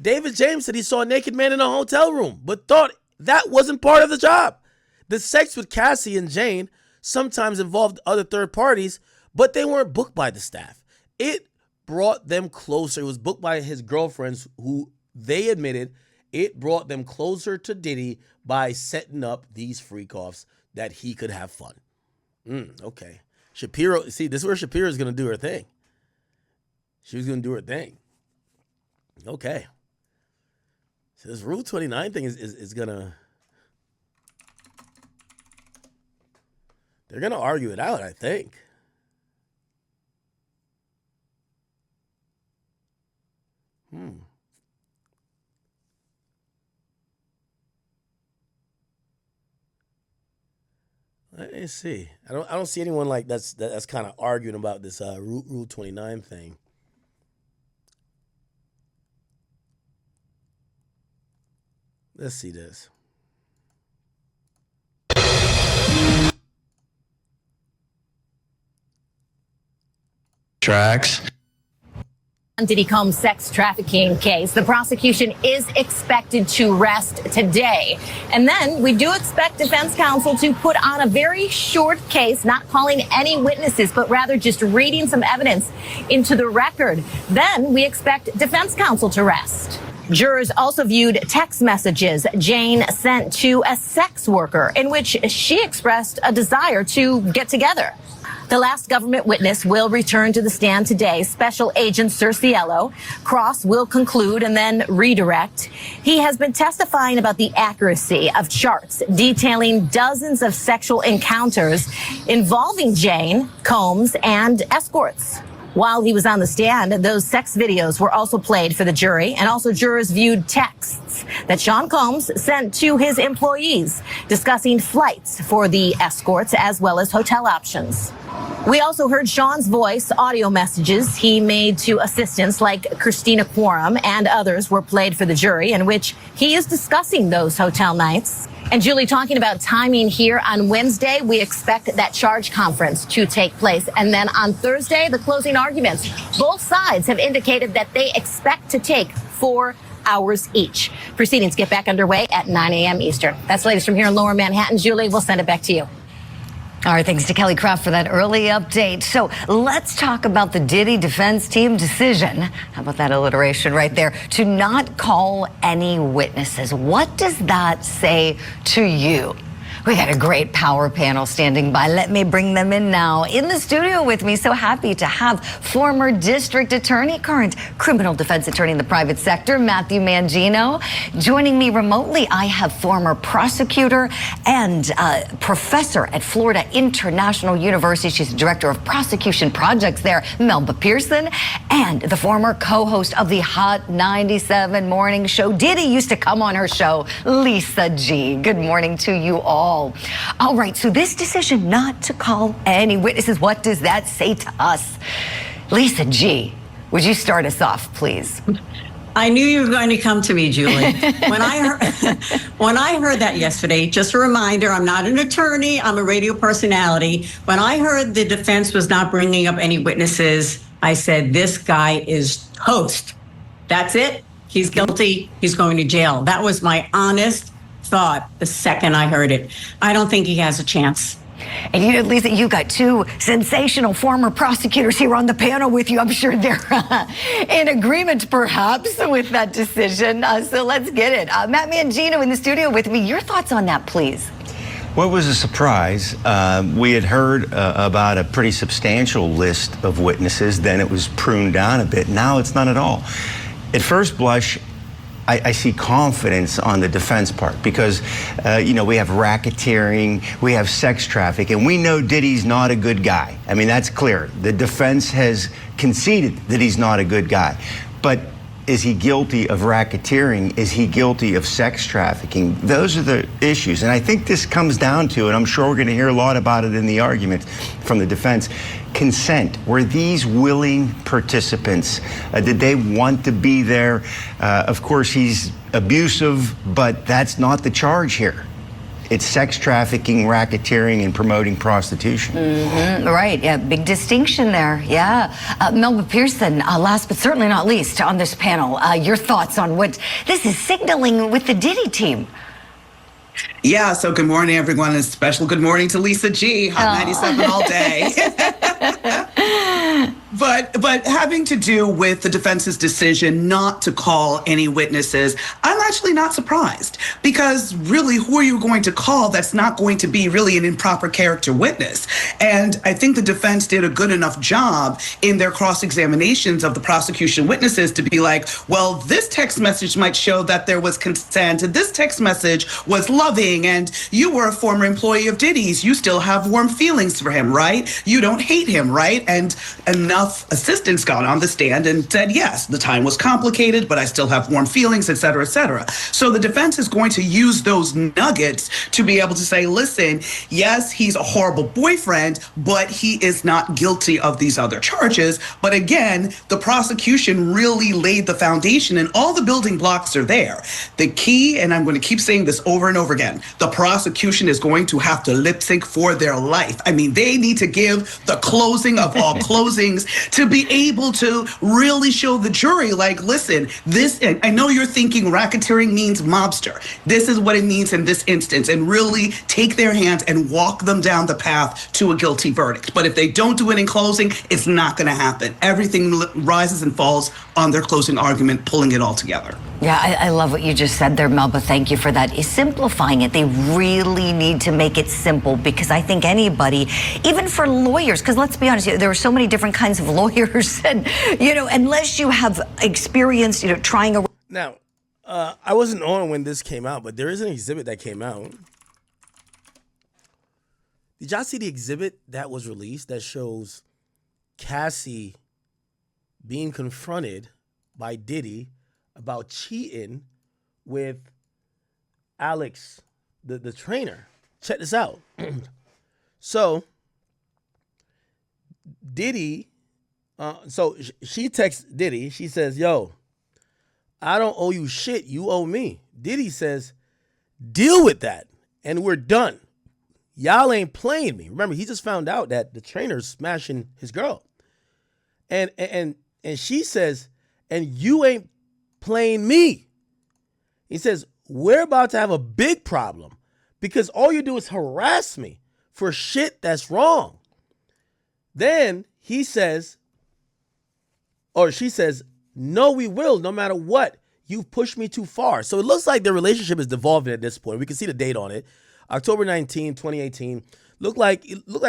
David James said he saw a naked man in a hotel room, but thought that wasn't part of the job. The sex with Cassie and Jane sometimes involved other third parties, but they weren't booked by the staff. It brought them closer. It was booked by his girlfriends, who they admitted it brought them closer to Diddy by setting up these freak-offs that he could have fun. Okay. Shapiro, see, this is where Shapiro's going to do her thing. She was going to do her thing. Okay. So this Rule 29 thing is going to... They're going to argue it out, I think. Let me see. I don't see anyone like that's kind of arguing about this Rule 29 thing. Let's see this. Tracks. Diddy Combs sex trafficking case. The prosecution is expected to rest today. And then we do expect defense counsel to put on a very short case, not calling any witnesses, but rather just reading some evidence into the record. Then we expect defense counsel to rest. Jurors also viewed text messages Jane sent to a sex worker in which she expressed a desire to get together. The last government witness will return to the stand today, Special Agent Cerciello. Cross will conclude and then redirect. He has been testifying about the accuracy of charts detailing dozens of sexual encounters involving Jane, Combs, and escorts. While he was on the stand, those sex videos were also played for the jury, and also jurors viewed texts that Sean Combs sent to his employees discussing flights for the escorts as well as hotel options. We also heard Sean's voice, audio messages he made to assistants like Christina Quorum and others were played for the jury, in which he is discussing those hotel nights. And Julie, talking about timing here on Wednesday, we expect that charge conference to take place. And then on Thursday, the closing arguments. Both sides have indicated that they expect to take 4 hours each. Proceedings get back underway at 9 a.m. Eastern. That's the latest from here in Lower Manhattan. Julie, we'll send it back to you. All right, thanks to Kelly Craft for that early update. So let's talk about the Diddy defense team decision. How about that alliteration right there? To not call any witnesses. What does that say to you? We got a great power panel standing by. Let me bring them in now. In the studio with me, so happy to have former district attorney, current criminal defense attorney in the private sector, Matthew Mangino. Joining me remotely, I have former prosecutor and professor at Florida International University. She's the director of prosecution projects there, Melba Pearson, and the former co-host of the Hot 97 morning show. Diddy used to come on her show, Lisa G. Good morning to you all. All right, so this decision not to call any witnesses, what does that say to us? Lisa G., would you start us off, please? I knew you were going to come to me, Julie. When I heard that yesterday, just a reminder, I'm not an attorney, I'm a radio personality. When I heard the defense was not bringing up any witnesses, I said, this guy is toast. That's it. He's guilty. He's going to jail. That was my honest thought the second I heard it. I don't think he has a chance. And you, Lisa, you got two sensational former prosecutors here on the panel with you. I'm sure they're in agreement, perhaps, with that decision. So let's get it. Matt Mangino in the studio with me. Your thoughts on that, please. Well, it was a surprise. We had heard about a pretty substantial list of witnesses. Then it was pruned down a bit. Now it's none at all. At first blush, I see confidence on the defense part because, we have racketeering, we have sex trafficking, and we know Diddy's not a good guy. I mean, that's clear. The defense has conceded that he's not a good guy. But is he guilty of racketeering? Is he guilty of sex trafficking? Those are the issues. And I think this comes down to, and I'm sure we're going to hear a lot about it in the argument from the defense, consent. Were these willing participants? Did they want to be there? Of course, he's abusive, but that's not the charge here. It's sex trafficking, racketeering, and promoting prostitution. Mm-hmm. Right, yeah, big distinction there, yeah. Melba Pearson, last but certainly not least on this panel, your thoughts on what this is signaling with the Diddy team? Yeah, so good morning, everyone, and special good morning to Lisa G, Hot 97 all day. But having to do with the defense's decision not to call any witnesses, I'm actually not surprised because really, who are you going to call that's not going to be really an improper character witness? And I think the defense did a good enough job in their cross-examinations of the prosecution witnesses to be like, well, this text message might show that there was consent, and this text message was loving, and you were a former employee of Diddy's. You still have warm feelings for him, right? You don't hate him, right? And enough assistants got on the stand and said, yes, the time was complicated, but I still have warm feelings, et cetera, et cetera. So the defense is going to use those nuggets to be able to say, listen, yes, he's a horrible boyfriend, but he is not guilty of these other charges. But again, the prosecution really laid the foundation and all the building blocks are there. The key, and I'm going to keep saying this over and over again, the prosecution is going to have to lip sync for their life. I mean, they need to give the closing of all closings. to be able to really show the jury, like, listen, this, I know you're thinking racketeering means mobster. This is what it means in this instance, and really take their hands and walk them down the path to a guilty verdict. But if they don't do it in closing, it's not going to happen. Everything rises and falls on their closing argument, pulling it all together. Yeah, I love what you just said there, Melba. Thank you for that. Is simplifying it. They really need to make it simple, because I think anybody, even for lawyers, because let's be honest, there are so many different kinds of lawyers, and, unless you have experience, trying a... Now, I wasn't on when this came out, but there is an exhibit that came out. Did y'all see the exhibit that was released that shows Cassie being confronted by Diddy about cheating with Alex, the trainer? Check this out. So Diddy, she texts Diddy. She says, yo, I don't owe you shit. You owe me. Diddy says, deal with that, and we're done. Y'all ain't playing me. Remember, he just found out that the trainer's smashing his girl. And she says, and you ain't playing me. He says, we're about to have a big problem because all you do is harass me for shit that's wrong. Then he says, or she says, no, we will, no matter what. You've pushed me too far. So it looks like their relationship is devolving at this point. We can see the date on it. October 19, 2018. Looked like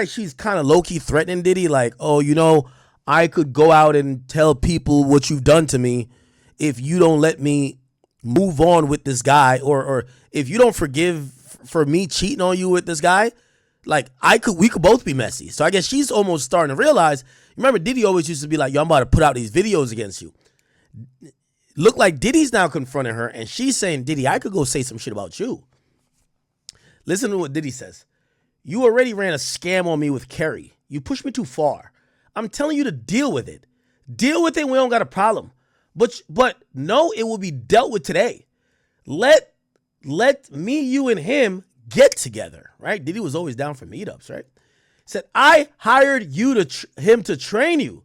she's kind of low-key threatening Diddy, like, oh, I could go out and tell people what you've done to me if you don't let me move on with this guy, or if you don't forgive for me cheating on you with this guy, like we could both be messy. So I guess she's almost starting to realize. Remember, Diddy always used to be like, yo, I'm about to put out these videos against you. Look like Diddy's now confronting her, and she's saying, Diddy, I could go say some shit about you. Listen to what Diddy says. You already ran a scam on me with Kerry. You pushed me too far. I'm telling you to deal with it. Deal with it. We don't got a problem. But no, it will be dealt with today. Let me, you, and him get together, right? Diddy was always down for meetups, right? He said, I hired him to train you,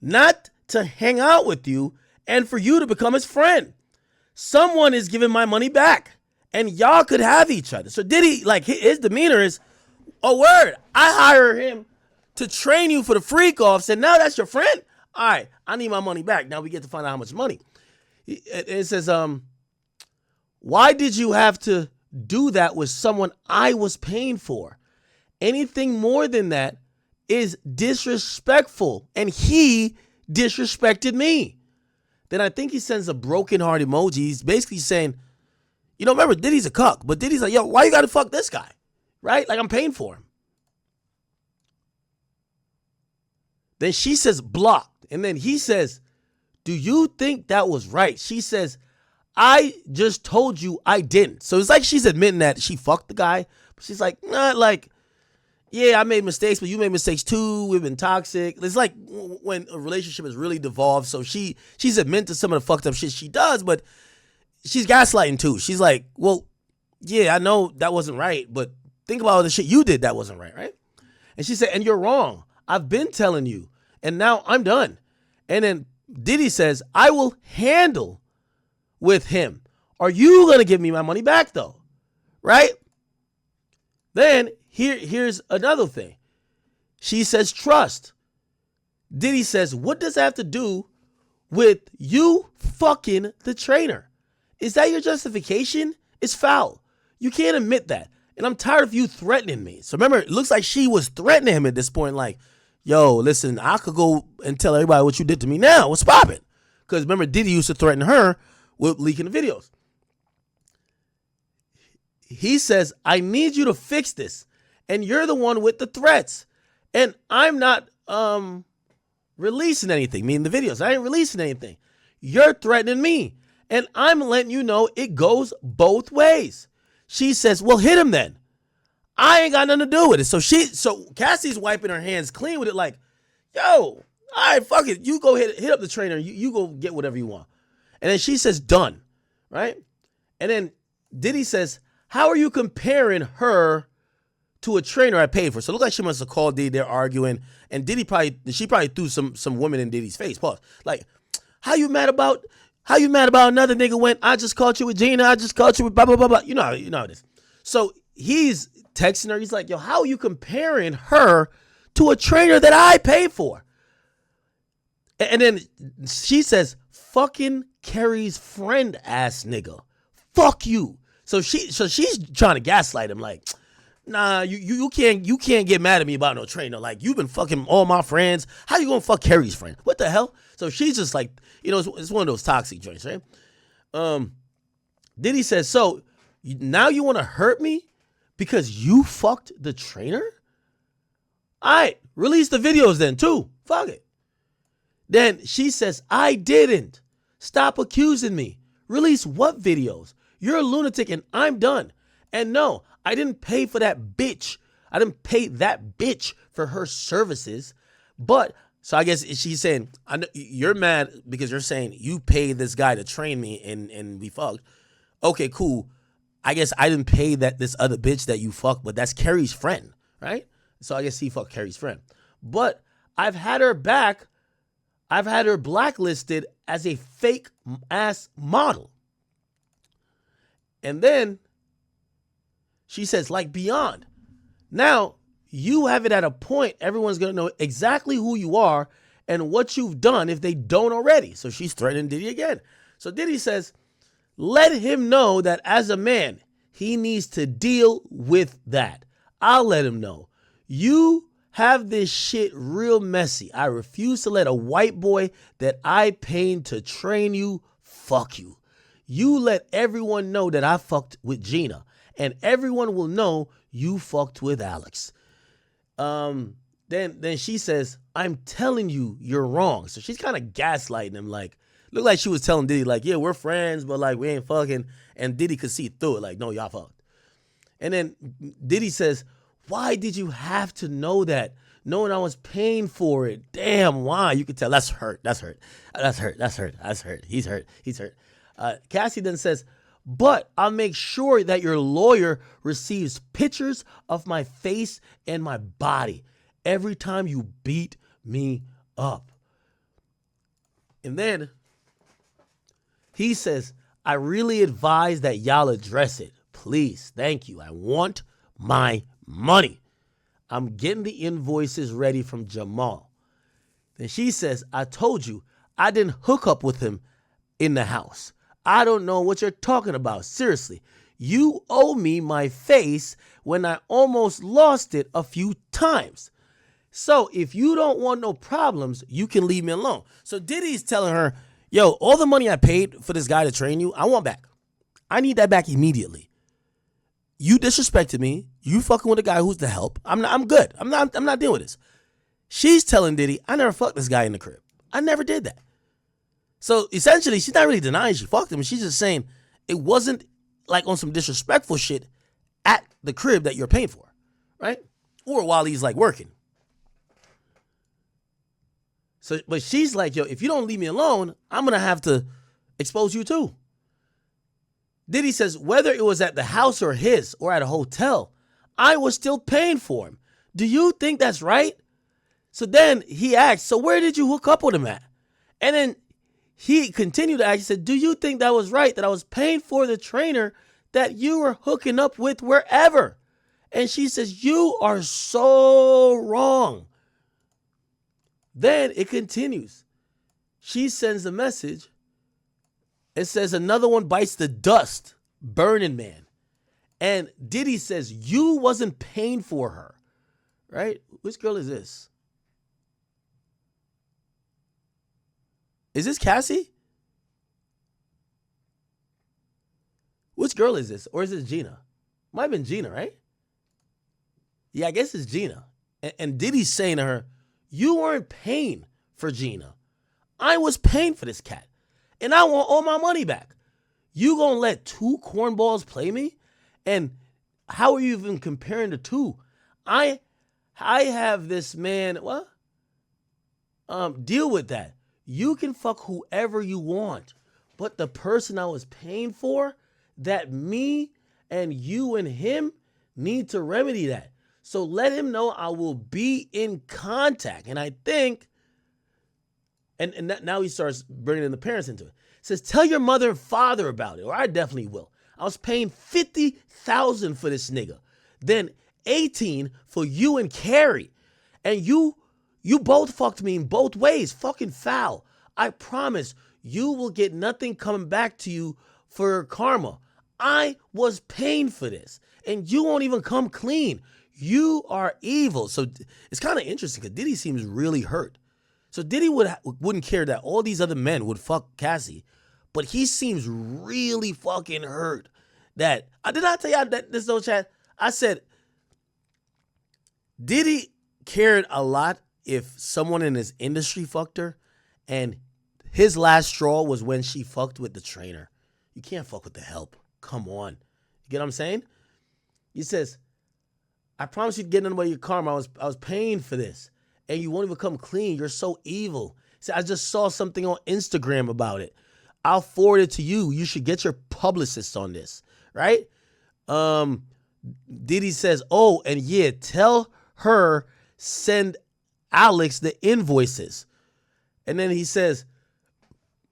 not to hang out with you and for you to become his friend. Someone is giving my money back, and y'all could have each other. So Diddy, like, his demeanor is, oh, word, I hire him to train you for the freak-offs, and now that's your friend? All right, I need my money back. Now we get to find out how much money. It says, why did you have to do that with someone I was paying for? Anything more than that is disrespectful, and he disrespected me. Then I think he sends a broken heart emoji. He's basically saying, remember, Diddy's a cuck, but Diddy's like, yo, why you gotta fuck this guy? Right? Like, I'm paying for him. Then she says, blocked. And then he says, do you think that was right? She says, I just told you I didn't. So it's like she's admitting that she fucked the guy. But she's like, nah, like, yeah, I made mistakes, but you made mistakes too. We've been toxic. It's like when a relationship is really devolved. So she's admitting to some of the fucked up shit she does, but she's gaslighting too. She's like, well, yeah, I know that wasn't right, but think about all the shit you did that wasn't right, right? And she said, and you're wrong. I've been telling you, and now I'm done. And then Diddy says, I will handle with him. Are you going to give me my money back though? Right? Then here's another thing. She says, trust. Diddy says, what does that have to do with you fucking the trainer? Is that your justification? It's foul. You can't admit that. And I'm tired of you threatening me. So remember, it looks like she was threatening him at this point, like, yo, listen, I could go and tell everybody what you did to me now. What's poppin'? Because remember, Diddy used to threaten her with leaking the videos. He says, I need you to fix this. And you're the one with the threats. And I'm not releasing anything, meaning the videos. I ain't releasing anything. You're threatening me. And I'm letting you know it goes both ways. She says, well, hit him then. I ain't got nothing to do with it. So Cassie's wiping her hands clean with it, like, yo, all right, fuck it. You go hit up the trainer. You go get whatever you want. And then she says, done, right? And then Diddy says, how are you comparing her to a trainer I paid for. So it looked like she must have called Diddy. They're arguing, and Diddy probably threw some women in Diddy's face. Pause. Like, how you mad about another nigga when I just caught you with Gina? I just caught you with blah blah blah blah. You know how it is. So he's texting her. He's like, yo, how are you comparing her to a trainer that I paid for? And then she says, fucking Kerry's friend ass nigga. Fuck you. So she's trying to gaslight him like, nah, you can't get mad at me about no trainer. Like, you've been fucking all my friends. How you gonna fuck Kerry's friend? What the hell? So she's just like, it's one of those toxic joints, right? Diddy says, so now you want to hurt me because you fucked the trainer? All right, release the videos then too. Fuck it. Then she says, I didn't. Stop accusing me. Release what videos? You're a lunatic and I'm done. And no, I didn't pay for that bitch. I didn't pay that bitch for her services. But, so I guess she's saying, I know you're mad because you're saying you paid this guy to train me and we fucked. Okay, cool. I guess I didn't pay this other bitch that you fucked, but that's Kerry's friend, right? So I guess he fucked Kerry's friend. But I've had her back. I've had her blacklisted as a fake ass model. And then she says, like, beyond. Now, you have it at a point, everyone's going to know exactly who you are and what you've done if they don't already. So she's threatening Diddy again. So Diddy says, let him know that as a man, he needs to deal with that. I'll let him know. You have this shit real messy. I refuse to let a white boy that I paid to train you fuck you. You let everyone know that I fucked with Gina, and everyone will know you fucked with Alex. Then she says, I'm telling you, you're wrong. So she's kind of gaslighting him, like, looked like she was telling Diddy, like, yeah, we're friends, but like we ain't fucking. And Diddy could see through it, like, no, y'all fucked. And then Diddy says, why did you have to know that? Knowing I was paying for it. Damn, why? You could tell. That's hurt. That's hurt. That's hurt. That's hurt. That's hurt. He's hurt. He's hurt. Cassie then says, but I'll make sure that your lawyer receives pictures of my face and my body every time you beat me up. And then he says, I really advise that y'all address it. Please. Thank you. I want my money. I'm getting the invoices ready from Jamal. Then she says, I told you I didn't hook up with him in the house. I don't know what you're talking about. Seriously, you owe me my face when I almost lost it a few times. So if you don't want no problems, you can leave me alone. So Diddy's telling her, yo, all the money I paid for this guy to train you, I want back. I need that back immediately. You disrespected me. You fucking with a guy who's the help. I'm good. I'm not dealing with this. She's telling Diddy, I never fucked this guy in the crib. I never did that. So essentially, she's not really denying she fucked him. She's just saying it wasn't like on some disrespectful shit at the crib that you're paying for, right? Or while he's like working. So, but she's like, yo, if you don't leave me alone, I'm going to have to expose you too. Diddy says, whether it was at the house or his or at a hotel, I was still paying for him. Do you think that's right? So then he asked, so where did you hook up with him at? And then he continued to ask, he said, do you think that was right, that I was paying for the trainer that you were hooking up with wherever? And she says, you are so wrong. Then it continues. She sends a message. It says, another one bites the dust, Burning Man. And Diddy says, you wasn't paying for her, right? Which girl is this? Is this Cassie? Which girl is this? Or is this Gina? Might have been Gina, right? Yeah, I guess it's Gina. And Diddy's saying to her, you weren't paying for Gina. I was paying for this cat. And I want all my money back. You gonna let two cornballs play me? And how are you even comparing the two? I have this man, what? Deal with that. You can fuck whoever you want. But the person I was paying for, that me and you and him need to remedy that. So let him know I will be in contact. And I think, and now he starts bringing in the parents into it. Says, tell your mother and father about it, or I definitely will. I was paying $50,000 for this nigga. Then 18 for you and Carrie. And you both fucked me in both ways. Fucking foul. I promise you will get nothing coming back to you for karma. I was paying for this. And you won't even come clean. You are evil. So it's kind of interesting because Diddy seems really hurt. So Diddy wouldn't care that all these other men would fuck Cassie. But he seems really fucking hurt. That did I tell y'all that this old chat? I said Diddy cared a lot if someone in his industry fucked her, and his last straw was when she fucked with the trainer. You can't fuck with the help. Come on. You get what I'm saying? He says, I promise you'd get none of your karma. I was paying for this. And you won't even come clean. You're so evil. He said, I just saw something on Instagram about it. I'll forward it to you. You should get your publicist on this, right? Diddy says, oh, and yeah, tell her send Alex the invoices. And then he says,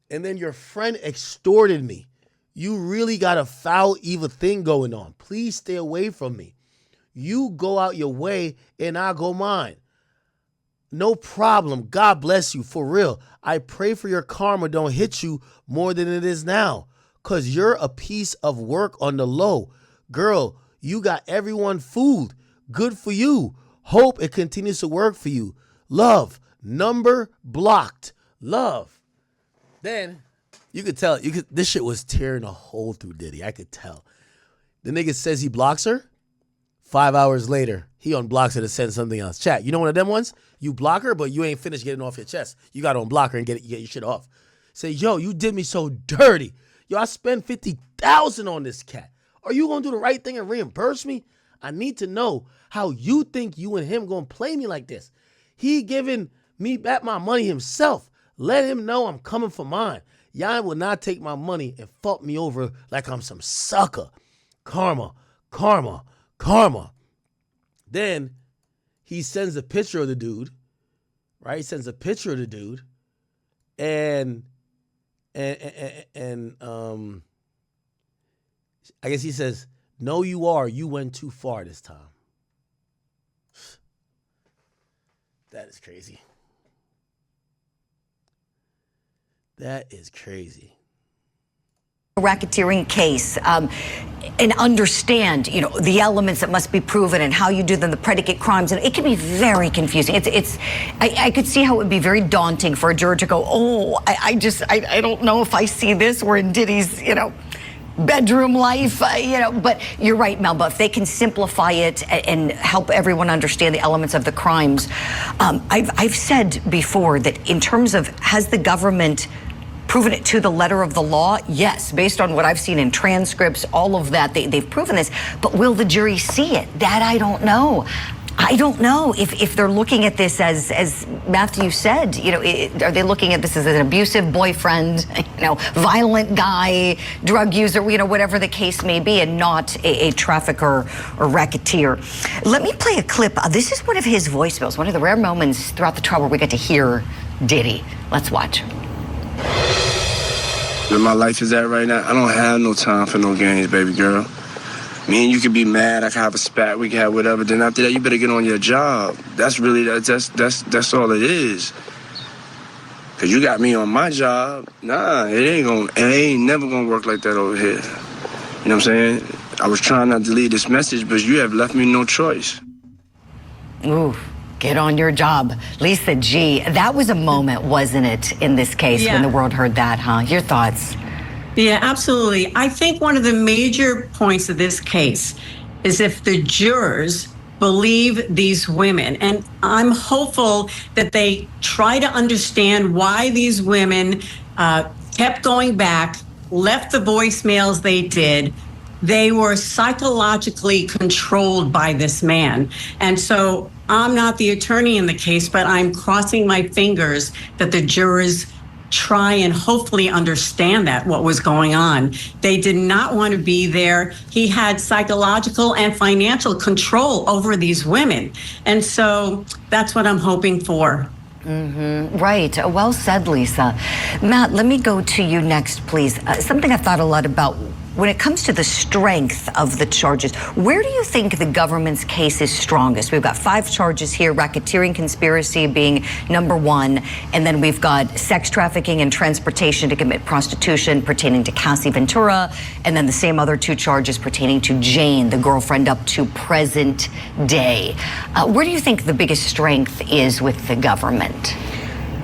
and then your friend extorted me. You really got a foul, evil thing going on. Please stay away from me. You go out your way and I go mine. No problem. God bless you. For real. I pray for your karma don't hit you more than it is now. Because you're a piece of work on the low. Girl, you got everyone fooled. Good for you. Hope it continues to work for you. Love. Number blocked. Love. Then you could tell. This shit was tearing a hole through Diddy. I could tell. The nigga says he blocks her. 5 hours later, he unblocks her to send something else. Chat, you know one of them ones? You block her, but you ain't finished getting off your chest. You got to unblock her and get your shit off. Say, yo, you did me so dirty. Yo, I spent $50,000 on this cat. Are you going to do the right thing and reimburse me? I need to know how you think you and him going to play me like this. He giving me back my money himself. Let him know I'm coming for mine. Y'all will not take my money and fuck me over like I'm some sucker. Karma, karma, karma. Then he sends a picture of the dude, right? He sends a picture of the dude, and I guess he says, "No, you are. You went too far this time." That is crazy. That is crazy. Racketeering case, and understand, the elements that must be proven and how you do them, the predicate crimes, and it can be very confusing. I could see how it would be very daunting for a juror to go, oh, I don't know if I see this. We're in Diddy's, bedroom life, but you're right, Melba. If they can simplify it and help everyone understand the elements of the crimes. I've said before that in terms of, has the government proven it to the letter of the law? Yes, based on what I've seen in transcripts, all of that, they've proven this. But will the jury see it? That I don't know. I don't know if they're looking at this as Matthew said, are they looking at this as an abusive boyfriend, violent guy, drug user, whatever the case may be, and not a trafficker or racketeer. Let me play a clip. This is one of his voicemails, one of the rare moments throughout the trial where we get to hear Diddy. Let's watch. Where my life is at right now, I don't have no time for no games, baby girl. Me and you could be mad, I could have a spat, we could have whatever. Then after that, you better get on your job. That's really, that's all it is. Cause you got me on my job. Nah, it ain't never gonna work like that over here. You know what I'm saying? I was trying not to leave this message, but you have left me no choice. Ooh. Get on your job. Lisa G, that was a moment, wasn't it, in this case when the world heard that, huh? Your thoughts? Yeah, absolutely. I think one of the major points of this case is if the jurors believe these women, and I'm hopeful that they try to understand why these women kept going back, left the voicemails they did. They were psychologically controlled by this man. And so I'm not the attorney in the case, but I'm crossing my fingers that the jurors try and hopefully understand what was going on. They did not want to be there. He had psychological and financial control over these women. And so that's what I'm hoping for. Right. Well said, Lisa. Matt, let me go to you next, please. Something I've thought a lot about. When it comes to the strength of the charges, where do you think the government's case is strongest? We've got 5 charges here, racketeering conspiracy being number 1, and then we've got sex trafficking and transportation to commit prostitution pertaining to Cassie Ventura, and then the same other 2 charges pertaining to Jane, the girlfriend up to present day. Where do you think the biggest strength is with the government?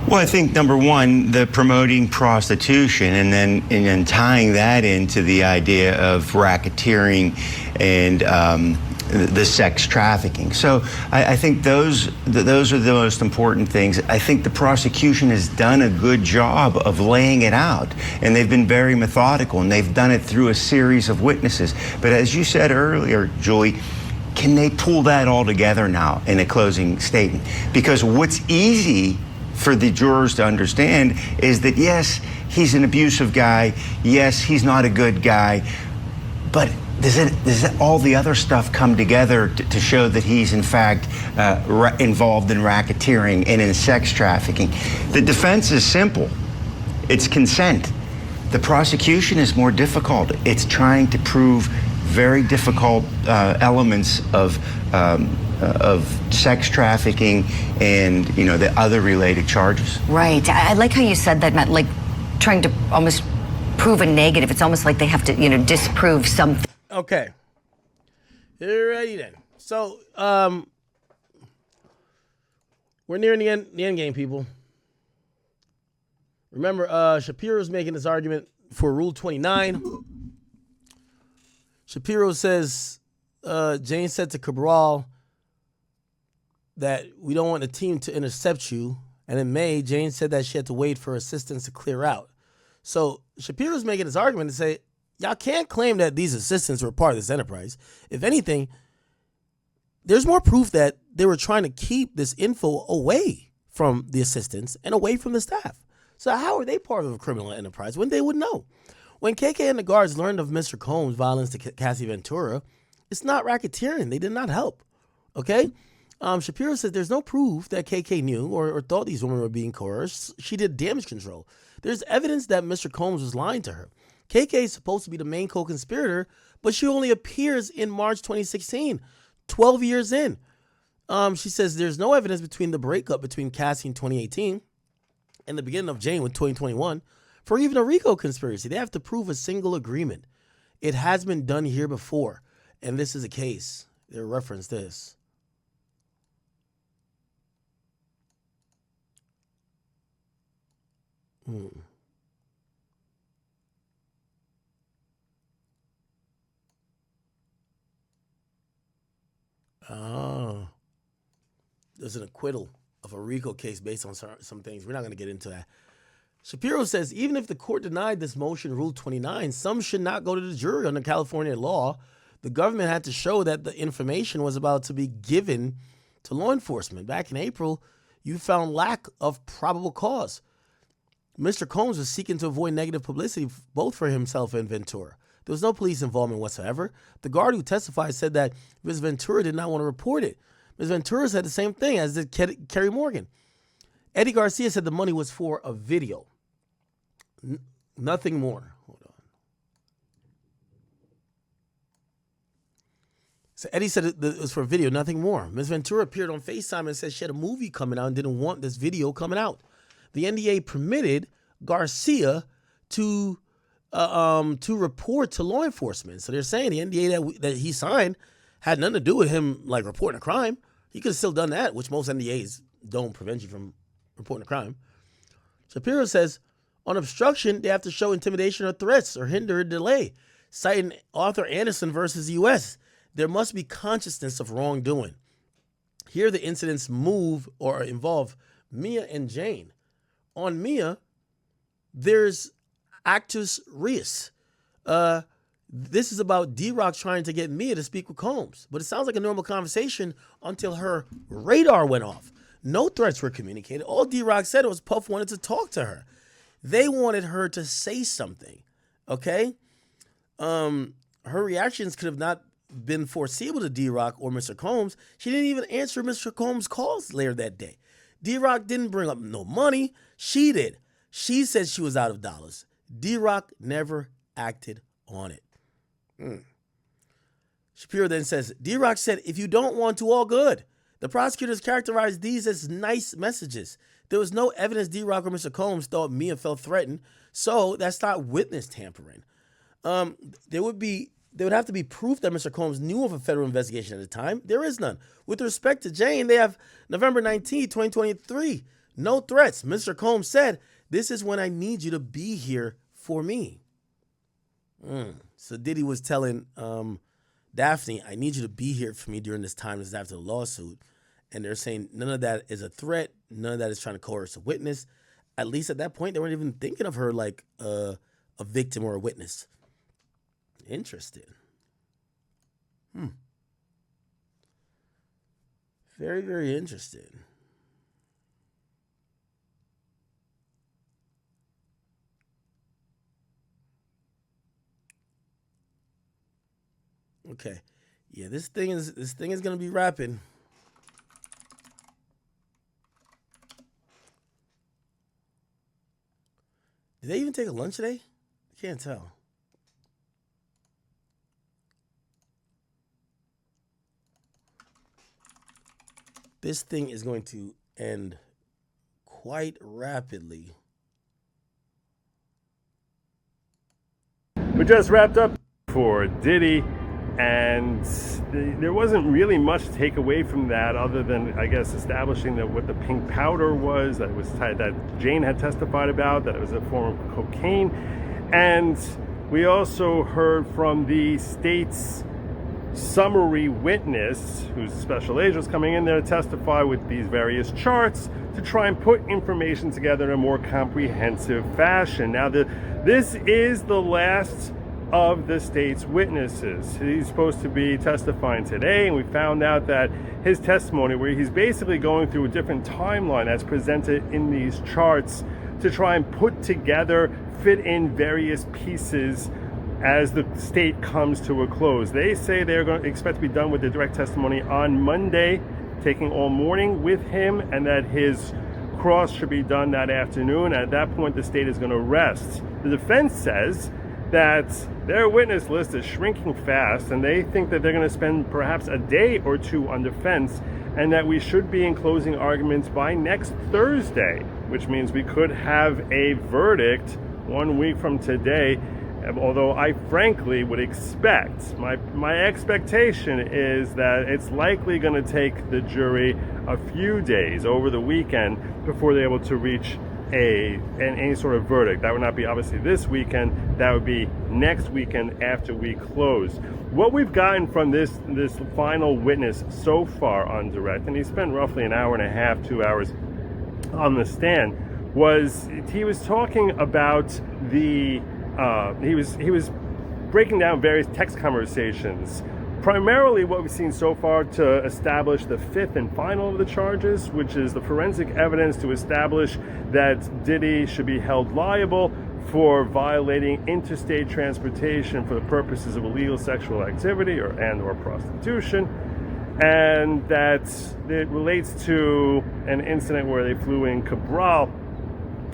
Well, I think number one, the promoting prostitution, and then tying that into the idea of racketeering and the sex trafficking. So I think those are the most important things. I think the prosecution has done a good job of laying it out, and they've been very methodical, and they've done it through a series of witnesses. But as you said earlier, Julie, can they pull that all together now in a closing statement? Because what's easy for the jurors to understand is that, yes, he's an abusive guy. Yes, he's not a good guy. But does all the other stuff come together to show that he's, in fact, involved in racketeering and in sex trafficking? The defense is simple. It's consent. The prosecution is more difficult. It's trying to prove very difficult elements of sex trafficking and, the other related charges. Right. I like how you said that, Matt, like trying to almost prove a negative. It's almost like they have to, disprove something. Okay. You're ready then. So, we're nearing the end game, people. Remember, Shapiro's making this argument for Rule 29. Shapiro says, Jane said to Cabral that we don't want the team to intercept you. And in May, Jane said that she had to wait for assistants to clear out. So Shapiro's making this argument to say, y'all can't claim that these assistants were part of this enterprise. If anything, there's more proof that they were trying to keep this info away from the assistants and away from the staff. So how are they part of a criminal enterprise when they would know? When KK and the guards learned of Mr. Combs' violence to Cassie Ventura, it's not racketeering. They did not help. Okay? Shapiro said there's no proof that KK knew or thought these women were being coerced. She did damage control. There's evidence that Mr. Combs was lying to her. KK is supposed to be the main co-conspirator, but she only appears in March 2016, 12 years in. She says there's no evidence between the breakup between Cassie in 2018 and the beginning of Jane with 2021 for even a RICO conspiracy. They have to prove a single agreement. It has been done here before, and this is a case. They reference this. Oh. There's an acquittal of a RICO case based on some things. We're not going to get into that. Shapiro says even if the court denied this motion, Rule 29, some should not go to the jury under California law. The government had to show that the information was about to be given to law enforcement. Back in April, you found lack of probable cause. Mr. Combs was seeking to avoid negative publicity both for himself and Ventura. There was no police involvement whatsoever. The guard who testified said that Ms. Ventura did not want to report it. Ms. Ventura said the same thing, as did Kerry Morgan. Eddie Garcia said the money was for a video. Nothing more. Hold on. So Eddie said it was for a video, nothing more. Ms. Ventura appeared on FaceTime and said she had a movie coming out and didn't want this video coming out. The NDA permitted Garcia to report to law enforcement. So they're saying the NDA that he signed had nothing to do with him like reporting a crime. He could have still done that, which most NDAs don't prevent you from reporting a crime. Shapiro says on obstruction, they have to show intimidation or threats or hinder or delay. Citing Arthur Anderson versus U.S., there must be consciousness of wrongdoing. Here the incidents move or involve Mia and Jane. On Mia, there's actus reus. This is about D-Rock trying to get Mia to speak with Combs. But it sounds like a normal conversation until her radar went off. No threats were communicated. All D-Rock said was Puff wanted to talk to her. They wanted her to say something, okay? Her reactions could have not been foreseeable to D-Rock or Mr. Combs. She didn't even answer Mr. Combs' calls later that day. D-Rock didn't bring up no money. She did. She said she was out of dollars. D-Rock never acted on it. Shapiro then says, D-Rock said, if you don't want to, all good. The prosecutors characterized these as nice messages. There was no evidence D-Rock or Mr. Combs thought Mia felt threatened, so that's not witness tampering. There would have to be proof that Mr. Combs knew of a federal investigation at the time. There is none. With respect to Jane, they have November 19, 2023. No threats. Mr. Combs said, this is when I need you to be here for me. So Diddy was telling Daphne, I need you to be here for me during this time. This is after the lawsuit. And they're saying none of that is a threat. None of that is trying to coerce a witness. At least at that point, they weren't even thinking of her like a victim or a witness. Interesting. Very, very interesting. Okay. Yeah, this thing is gonna be wrapping. Did they even take a lunch today? I can't tell. This thing is going to end quite rapidly. We just wrapped up for Diddy, and there wasn't really much to take away from that other than, I guess, establishing that what the pink powder was, that Jane had testified about, that it was a form of cocaine. And we also heard from the state's summary witness, whose special agent was coming in there to testify with these various charts to try and put information together in a more comprehensive fashion. Now, this is the last of the state's witnesses. He's supposed to be testifying today, and we found out that his testimony, where he's basically going through a different timeline that's presented in these charts to try and put together, fit in various pieces as the state comes to a close. They say they're going to expect to be done with the direct testimony on Monday, taking all morning with him, and that his cross should be done that afternoon. At that point, the state is going to rest. The defense says that their witness list is shrinking fast, and they think that they're going to spend perhaps a day or two on defense, and that we should be in closing arguments by next Thursday, which means we could have a verdict 1 week from today. Although I frankly would expect, my expectation is that it's likely going to take the jury a few days over the weekend before they're able to reach any sort of verdict. That would not be obviously this weekend, that would be next weekend after we close. What we've gotten from this final witness so far on direct, and he spent roughly an hour and a half, 2 hours on the stand, was he was talking about he was breaking down various text conversations. Primarily what we've seen so far to establish the fifth and final of the charges, which is the forensic evidence to establish that Diddy should be held liable for violating interstate transportation for the purposes of illegal sexual activity or prostitution, and that it relates to an incident where they flew in Cabral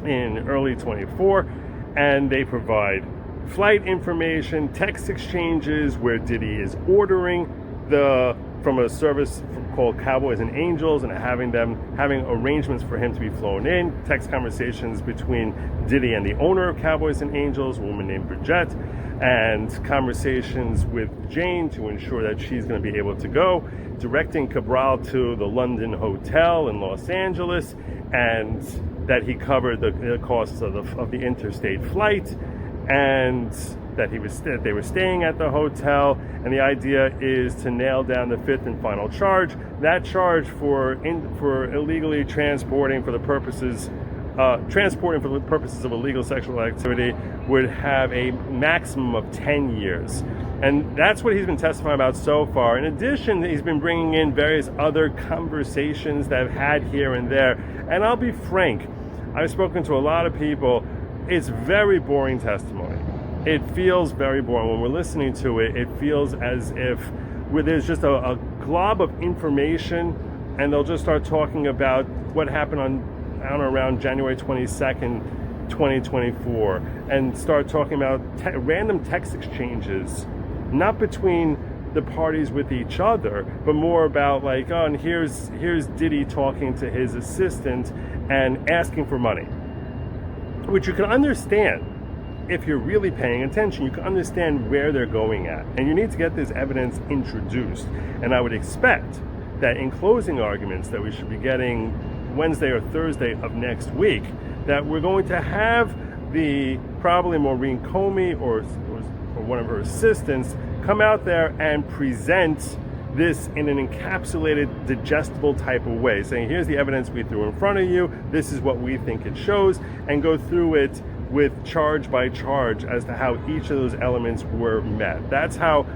in early 24, and they provide flight information, text exchanges where Diddy is ordering from a service called Cowboys and Angels, and having arrangements for him to be flown in, text conversations between Diddy and the owner of Cowboys and Angels, a woman named Bridget, and conversations with Jane to ensure that she's going to be able to go, directing Cabral to the London hotel in Los Angeles, and that he covered the costs of the interstate flight, and that they were staying at the hotel. And the idea is to nail down the fifth and final charge. That charge for illegally transporting for the purposes of illegal sexual activity would have a maximum of 10 years. And that's what he's been testifying about so far. In addition, he's been bringing in various other conversations that I've had here and there. And I've spoken to a lot of people it's very boring testimony. It feels very boring. When we're listening to it, it feels as if there's just a glob of information, and they'll just start talking about what happened on or around January 22nd, 2024, and start talking about random text exchanges, not between the parties with each other, but more about like, oh, and here's Diddy talking to his assistant and asking for money, which you can understand. If you're really paying attention, you can understand where they're going at. And you need to get this evidence introduced. And I would expect that in closing arguments that we should be getting Wednesday or Thursday of next week, that we're going to have probably Maureen Comey or one of her assistants come out there and present this in an encapsulated, digestible type of way, saying, here's the evidence we threw in front of you, this is what we think it shows, and go through it with charge by charge as to how each of those elements were met. That's how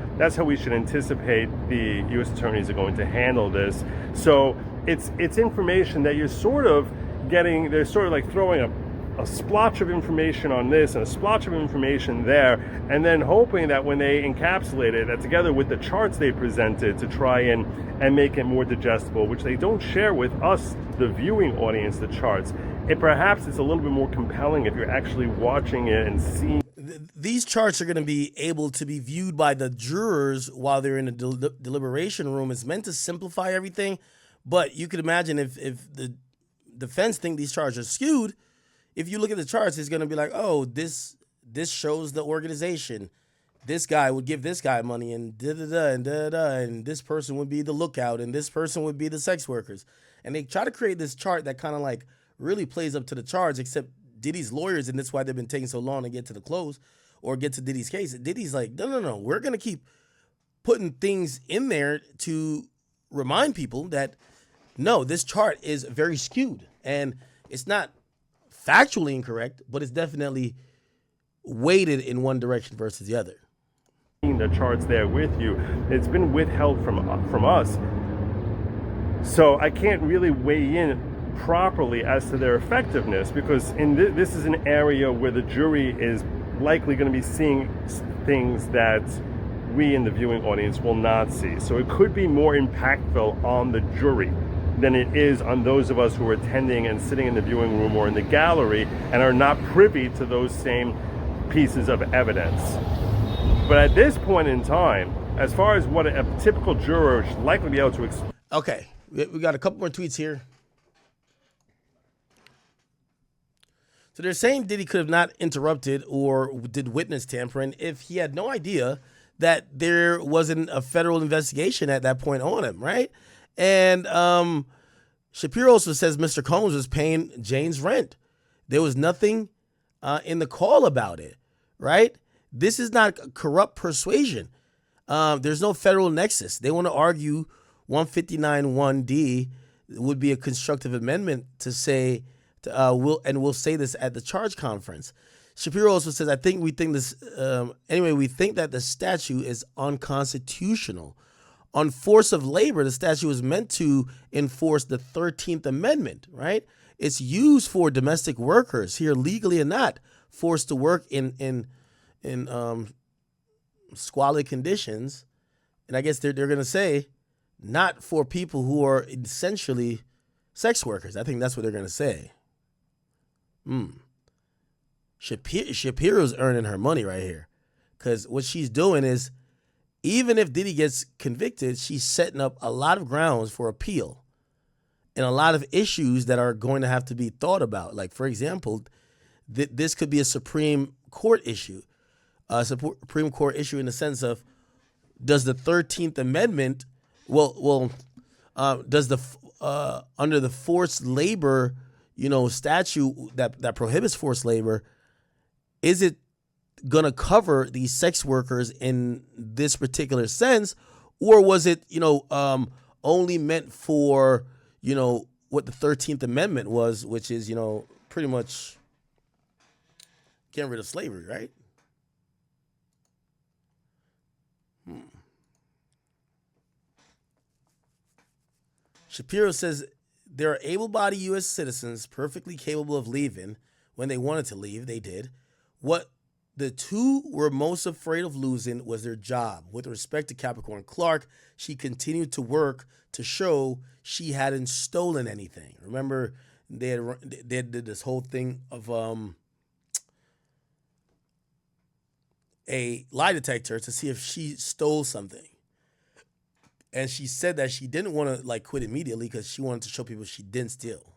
we should anticipate the U.S. attorneys are going to handle this. So it's information that you're sort of getting, they're sort of like throwing a splotch of information on this and a splotch of information there, and then hoping that when they encapsulate it, that together with the charts they presented to try and make it more digestible, which they don't share with us, the viewing audience, the charts. Perhaps it's a little bit more compelling if you're actually watching it and seeing. These charts are going to be able to be viewed by the jurors while they're in a deliberation room. It's meant to simplify everything, but you could imagine if the defense think these charts are skewed, if you look at the charts, it's going to be like, oh, this shows the organization. This guy would give this guy money, and da-da-da, and da-da-da, and this person would be the lookout, and this person would be the sex workers. And they try to create this chart that kind of like really plays up to the charge, except Diddy's lawyers, and that's why they've been taking so long to get to the close or get to Diddy's case. Diddy's like, no, we're going to keep putting things in there to remind people that, no, this chart is very skewed. And it's not factually incorrect, but it's definitely weighted in one direction versus the other. The charts there with you, it's been withheld from us. So I can't really weigh in properly as to their effectiveness, because this is an area where the jury is likely going to be seeing things that we in the viewing audience will not see. So it could be more impactful on the jury than it is on those of us who are attending and sitting in the viewing room or in the gallery and are not privy to those same pieces of evidence. But at this point in time, as far as what a typical juror should likely be able to Okay, we got a couple more tweets here. So they're saying Diddy could have not interrupted or did witness tampering if he had no idea that there wasn't a federal investigation at that point on him, right? And Shapiro also says Mr. Combs was paying Jane's rent. There was nothing in the call about it, right? This is not corrupt persuasion. There's no federal nexus. They want to argue 159(1)D would be a constructive amendment to say, we'll say this at the charge conference. Shapiro also says, we think that the statute is unconstitutional. On force of labor, the statute was meant to enforce the 13th Amendment, right? It's used for domestic workers here legally or not, forced to work in squalid conditions. And I guess they're going to say not for people who are essentially sex workers. I think that's what they're going to say. Shapiro's earning her money right here, because what she's doing is, even if Diddy gets convicted, she's setting up a lot of grounds for appeal and a lot of issues that are going to have to be thought about. Like, for example, this could be a Supreme Court issue. Supreme Court issue in the sense of, does the 13th Amendment, does the under the forced labor, statute that prohibits forced labor, is it gonna cover these sex workers in this particular sense, or was it only meant for what the 13th Amendment was, which is pretty much getting rid of slavery, right? Shapiro says there are able-bodied U.S. citizens perfectly capable of leaving when they wanted to leave, they did. What the two were most afraid of losing was their job. With respect to Capricorn Clark, she continued to work to show she hadn't stolen anything. Remember, they did this whole thing of a lie detector to see if she stole something. And she said that she didn't want to quit immediately because she wanted to show people she didn't steal.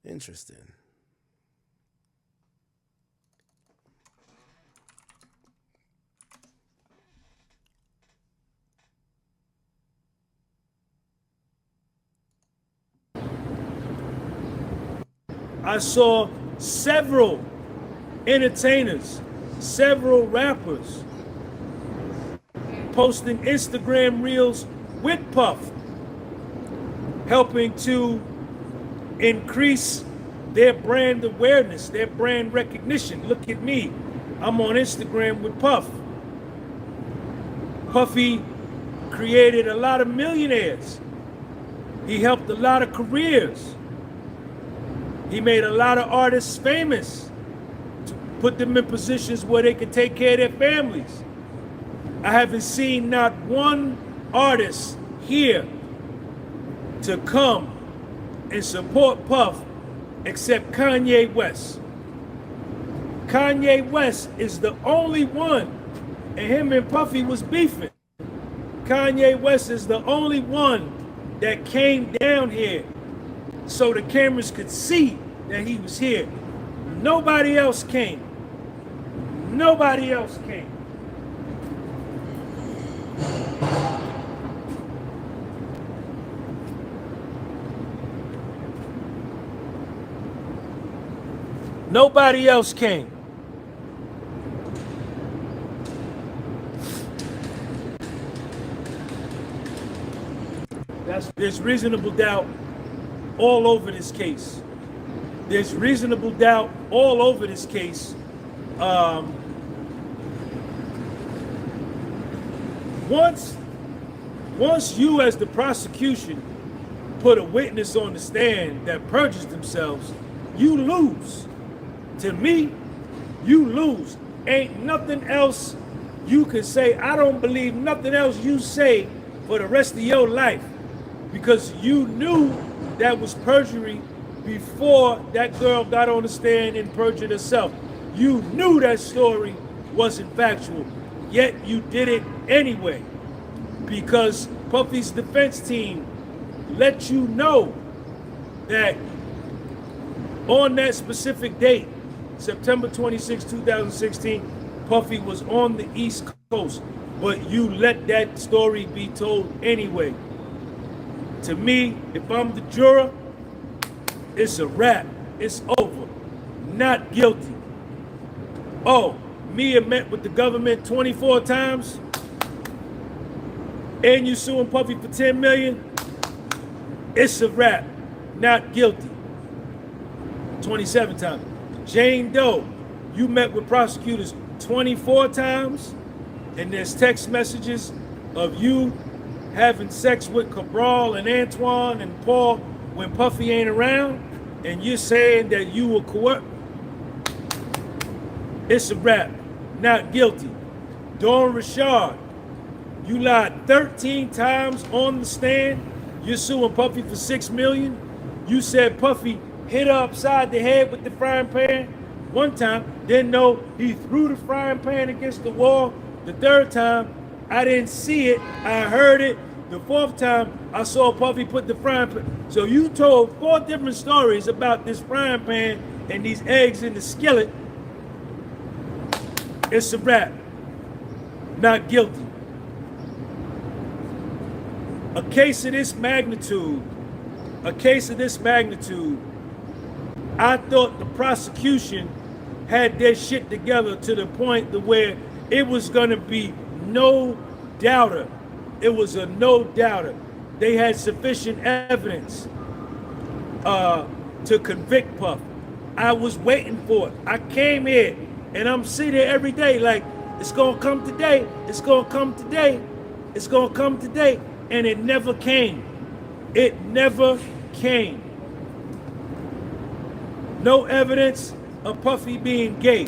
Interesting. I saw several entertainers, several rappers posting Instagram reels with Puff, helping to increase their brand awareness, their brand recognition. Look at me. I'm on Instagram with Puff. Puffy created a lot of millionaires. He helped a lot of careers. He made a lot of artists famous to put them in positions where they could take care of their families. I haven't seen not one artist here to come and support Puff except Kanye West. Kanye West is the only one, and him and Puffy was beefing. Kanye West is the only one that came down here so the cameras could see that he was here. Nobody else came. Nobody else came. Nobody else came. There's reasonable doubt all over this case. There's reasonable doubt all over this case. Once you as the prosecution put a witness on the stand that perjures themselves, you lose. To me, you lose. Ain't nothing else you can say. I don't believe nothing else you say for the rest of your life, because you knew that was perjury before that girl got on the stand and perjured herself. You knew that story wasn't factual, yet you did it anyway, because Puffy's defense team let you know that on that specific date, September 26, 2016, Puffy was on the East Coast, but you let that story be told anyway. To me, if I'm the juror, it's a wrap. It's over. Not guilty. Oh, Mia met with the government 24 times, and you suing Puffy for $10 million? It's a wrap. Not guilty. 27 times. Jane Doe, you met with prosecutors 24 times, and there's text messages of you having sex with Cabral and Antoine and Paul when Puffy ain't around, and you're saying that you were coerced. It's a wrap. Not guilty. Dawn Richard, you lied 13 times on the stand. You're suing Puffy for $6 million. You said Puffy hit her upside the head with the frying pan one time, didn't know he threw the frying pan against the wall. The third time, I didn't see it, I heard it. The fourth time, I saw Puffy put the frying pan. So you told 4 different stories about this frying pan and these eggs in the skillet. It's a wrap. Not guilty. A case of this magnitude, I thought the prosecution had their shit together to the point to where it was gonna be no doubter. It was a no doubter. They had sufficient evidence to convict Puff. I was waiting for it. I came here and I'm sitting here every day like, it's gonna come today, it's gonna come today, it's gonna come today, and it never came. It never came. No evidence of Puffy being gay.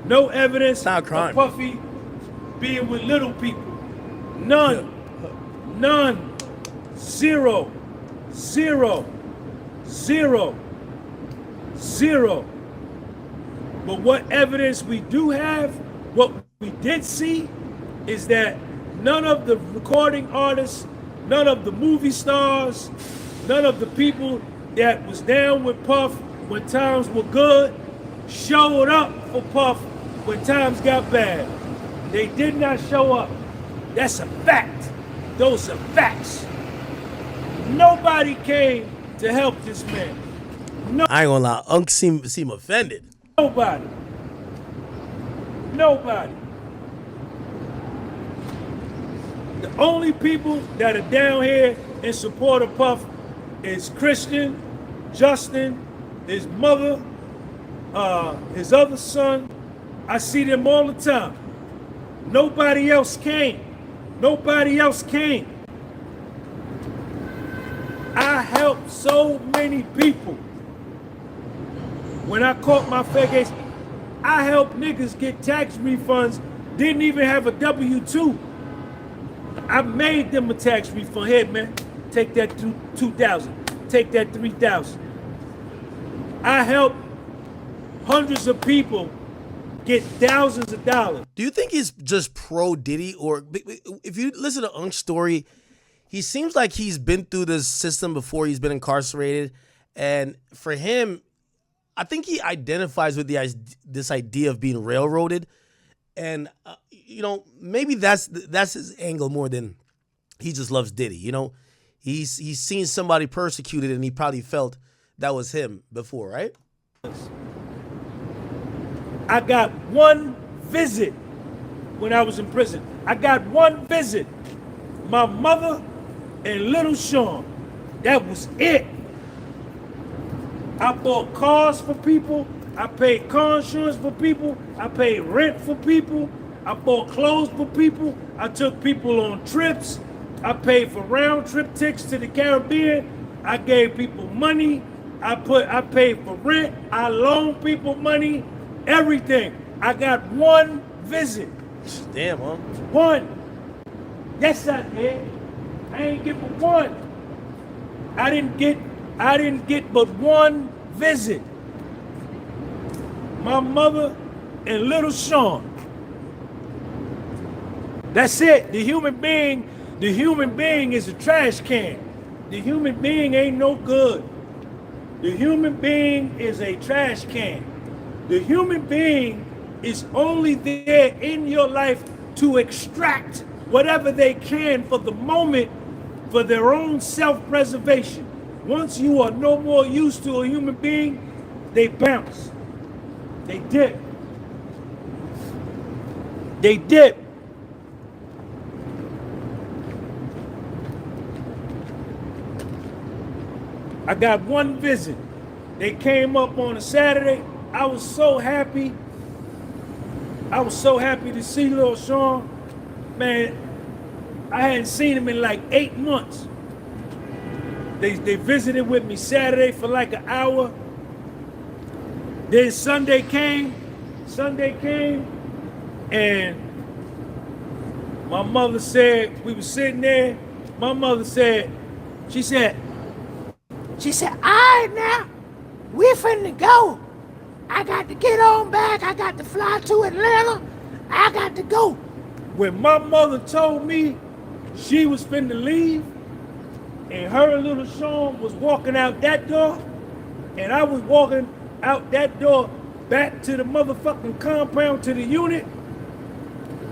No evidence of Puffy being with little people. None. None. Zero. Zero. Zero. Zero. But what evidence we do have, what we did see, is that none of the recording artists, none of the movie stars, none of the people that was down with Puff when times were good showed up for Puff when times got bad. They did not show up. That's a fact. Those are facts. Nobody came to help this man. No. I ain't gonna lie, Unc seem offended. Nobody. Nobody. The only people that are down here in support of Puff is Christian, Justin, his mother, his other son. I see them all the time. Nobody else came. Nobody else came. I helped so many people. When I caught my fair case, I helped niggas get tax refunds, didn't even have a W-2. I made them a tax refund. Here, man, take that $2,000. Take that $3,000. I helped hundreds of people get thousands of dollars. Do you think he's just pro Diddy, or if you listen to Unc's story, he seems like he's been through this system before. He's been incarcerated, and for him, I think he identifies with this idea of being railroaded, and maybe that's his angle more than he just loves Diddy. He's seen somebody persecuted, and he probably felt that was him before, right? I got one visit when I was in prison. I got one visit. My mother and little Sean. That was it. I bought cars for people. I paid car insurance for people. I paid rent for people. I bought clothes for people. I took people on trips. I paid for round trip tickets to the Caribbean. I gave people money. I paid for rent. I loaned people money. Everything. I got one visit. Damn, huh? One. Yes, I did. I ain't get but one. I didn't get but one visit. My mother and little Sean. That's it. The human being is a trash can. The human being ain't no good. The human being is a trash can. The human being is only there in your life to extract whatever they can for the moment for their own self-preservation. Once you are no more used to a human being, they bounce. They dip. They dip. I got one visit. They came up on a Saturday. I was so happy. I was so happy to see little Sean. Man, I hadn't seen him in like 8 months. They visited with me Saturday for like an hour. Then Sunday came, and my mother said, we were sitting there, my mother said, she said, all right now, we're finna go. I got to get on back. I got to fly to Atlanta. I got to go. When my mother told me she was finna leave, and her and little Sean was walking out that door, and I was walking out that door back to the motherfucking compound, to the unit,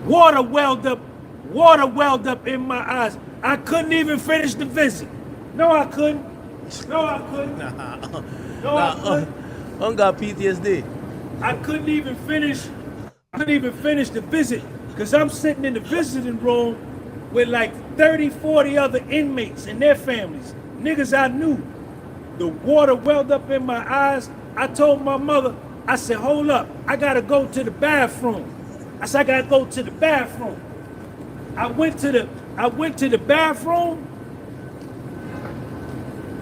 water welled up in my eyes. I couldn't even finish the visit. No, I couldn't. No, I couldn't. No, I couldn't. Unc got PTSD. I couldn't even finish the visit because I'm sitting in the visiting room with like 30, 40 other inmates and their families, niggas I knew. The water welled up in my eyes. I told my mother, I said, hold up, I gotta go to the bathroom. I said, I gotta go to the bathroom. I went to the bathroom.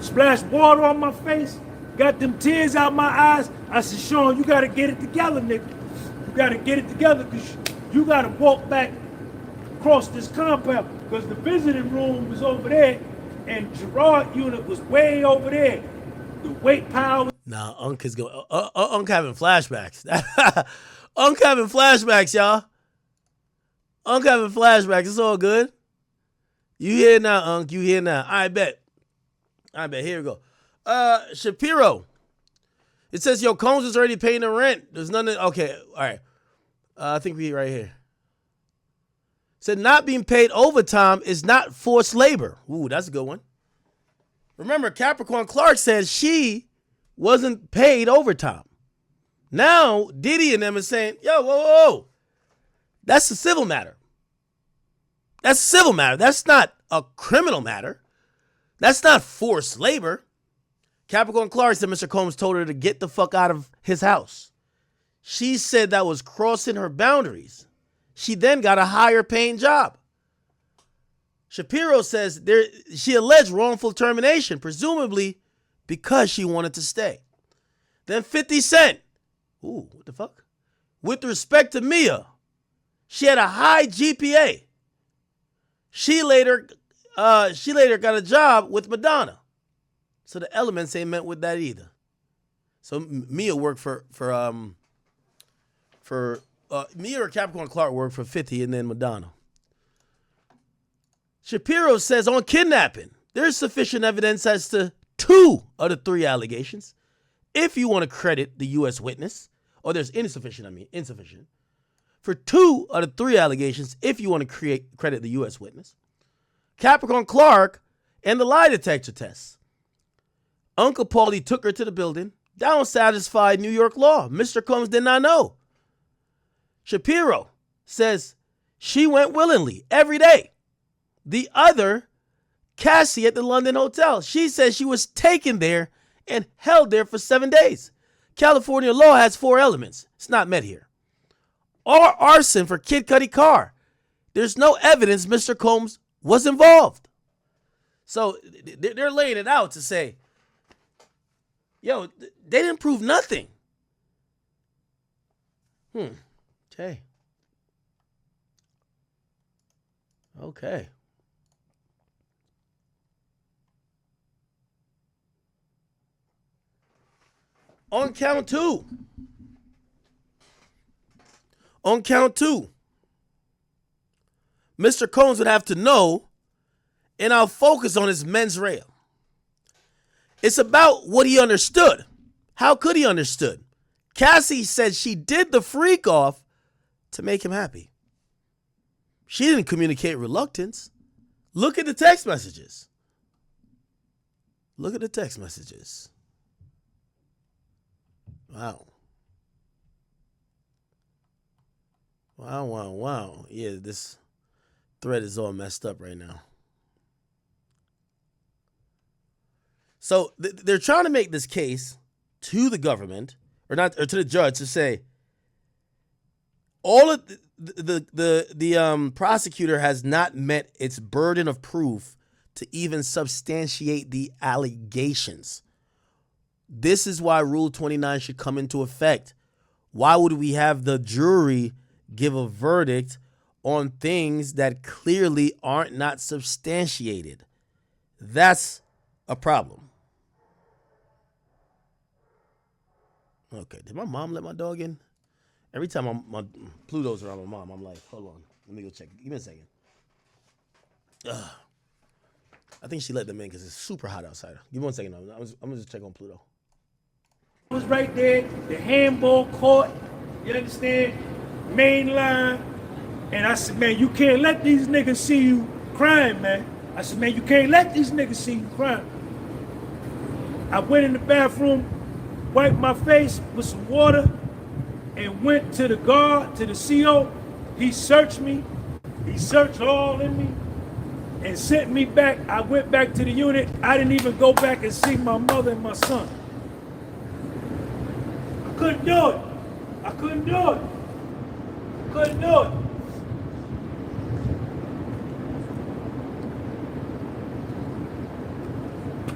splashed water on my face, got them tears out my eyes. I said, Sean, you gotta get it together, nigga. You gotta get it together, because you gotta walk back across this compound, because the visiting room was over there, and Gerard unit was way over there. The weight pile. Nah, Unc is going. Unc having flashbacks. Unc having flashbacks, y'all. Unc having flashbacks. It's all good. You here now, Unc. You here now. I bet. Here we go. Shapiro. It says, yo, Combs is already paying the rent. There's nothing. Okay, all right. I think we right here. Said not being paid overtime is not forced labor. Ooh, that's a good one. Remember, Capricorn Clark said she wasn't paid overtime. Now, Diddy and them is saying, yo, whoa. That's a civil matter. That's a civil matter. That's not a criminal matter. That's not forced labor. Capricorn Clark said Mr. Combs told her to get the fuck out of his house. She said that was crossing her boundaries. She then got a higher paying job. Shapiro says she alleged wrongful termination, presumably because she wanted to stay. Then 50 Cent. Ooh, what the fuck? With respect to Mia, she had a high GPA. She later got a job with Madonna. So the elements ain't meant with that either. So Mia worked for Mia or Capricorn Clark worked for 50 and then Madonna. Shapiro says on kidnapping, there's sufficient evidence as to 2 of the 3 allegations. If you want to credit the U.S. witness, or there's insufficient. For 2 of the 3 allegations, if you want to credit the U.S. witness. Capricorn Clark and the lie detector test. Uncle Paulie took her to the building. That don't satisfy New York law. Mr. Combs did not know. Shapiro says she went willingly every day. The other, Cassie at the London hotel, she says she was taken there and held there for 7 days. California law has 4 elements. It's not met here. Or arson for Kid Cudi car. There's no evidence Mr. Combs was involved. So they're laying it out to say, yo, they didn't prove nothing. Okay. Okay. On count two, Mr. Combs would have to know, and I'll focus on his mens rea. It's about what he understood. How could he understood? Cassie said she did the freak off to make him happy. She didn't communicate reluctance. Look at the text messages. Wow. Yeah, this thread is all messed up right now. So they're trying to make this case to the government, or to the judge, to say all of the prosecutor has not met its burden of proof to even substantiate the allegations. This is why Rule 29 should come into effect. Why would we have the jury give a verdict on things that clearly aren't not substantiated? That's a problem. Okay, did my mom let my dog in? Every time my Pluto's around my mom, I'm like, hold on, let me go check. Give me a second. I think she let them in because it's super hot outside. Give me 1 second. I'm gonna just check on Pluto. I was right there, the handball court, you understand? Main line. And I said, man, you can't let these niggas see you crying, man. I said, man, you can't let these niggas see you crying. I went in the bathroom, wiped my face with some water, and went to the guard, to the CO. He searched me. He searched all in me and sent me back. I went back to the unit. I didn't even go back and see my mother and my son. I couldn't do it.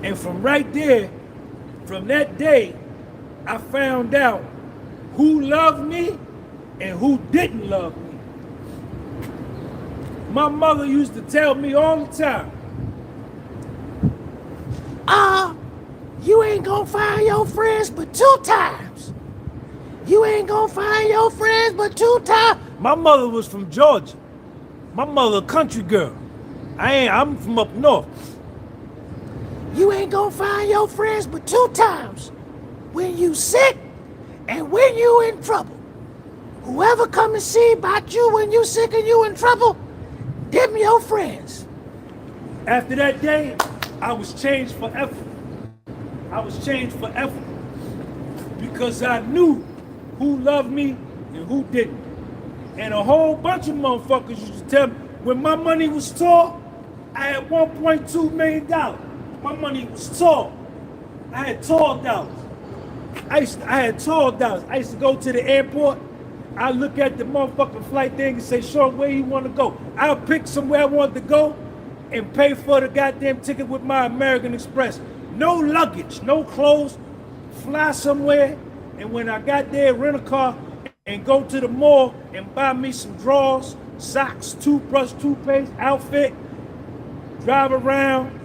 And from right there, from that day, I found out who loved me and who didn't love me. My mother used to tell me all the time, you ain't gonna find your friends but 2 times. You ain't gonna find your friends but 2 times. My mother was from Georgia. My mother a country girl. I'm from up north. You ain't gonna find your friends but 2 times. When you sick and when you in trouble. Whoever come and see about you when you sick and you in trouble, them your friends. After that day, I was changed forever. I was changed forever. Because I knew who loved me and who didn't. And a whole bunch of motherfuckers used to tell me, when my money was tall, I had $1.2 million. My money was tall. I had tall dollars. I had tall dollars. I used to go to the airport. I look at the motherfucking flight thing and say, Sean, where you want to go? I'll pick somewhere I want to go and pay for the goddamn ticket with my American Express. No luggage, no clothes, fly somewhere. And when I got there, rent a car and go to the mall and buy me some drawers, socks, toothbrush, toothpaste, outfit, drive around,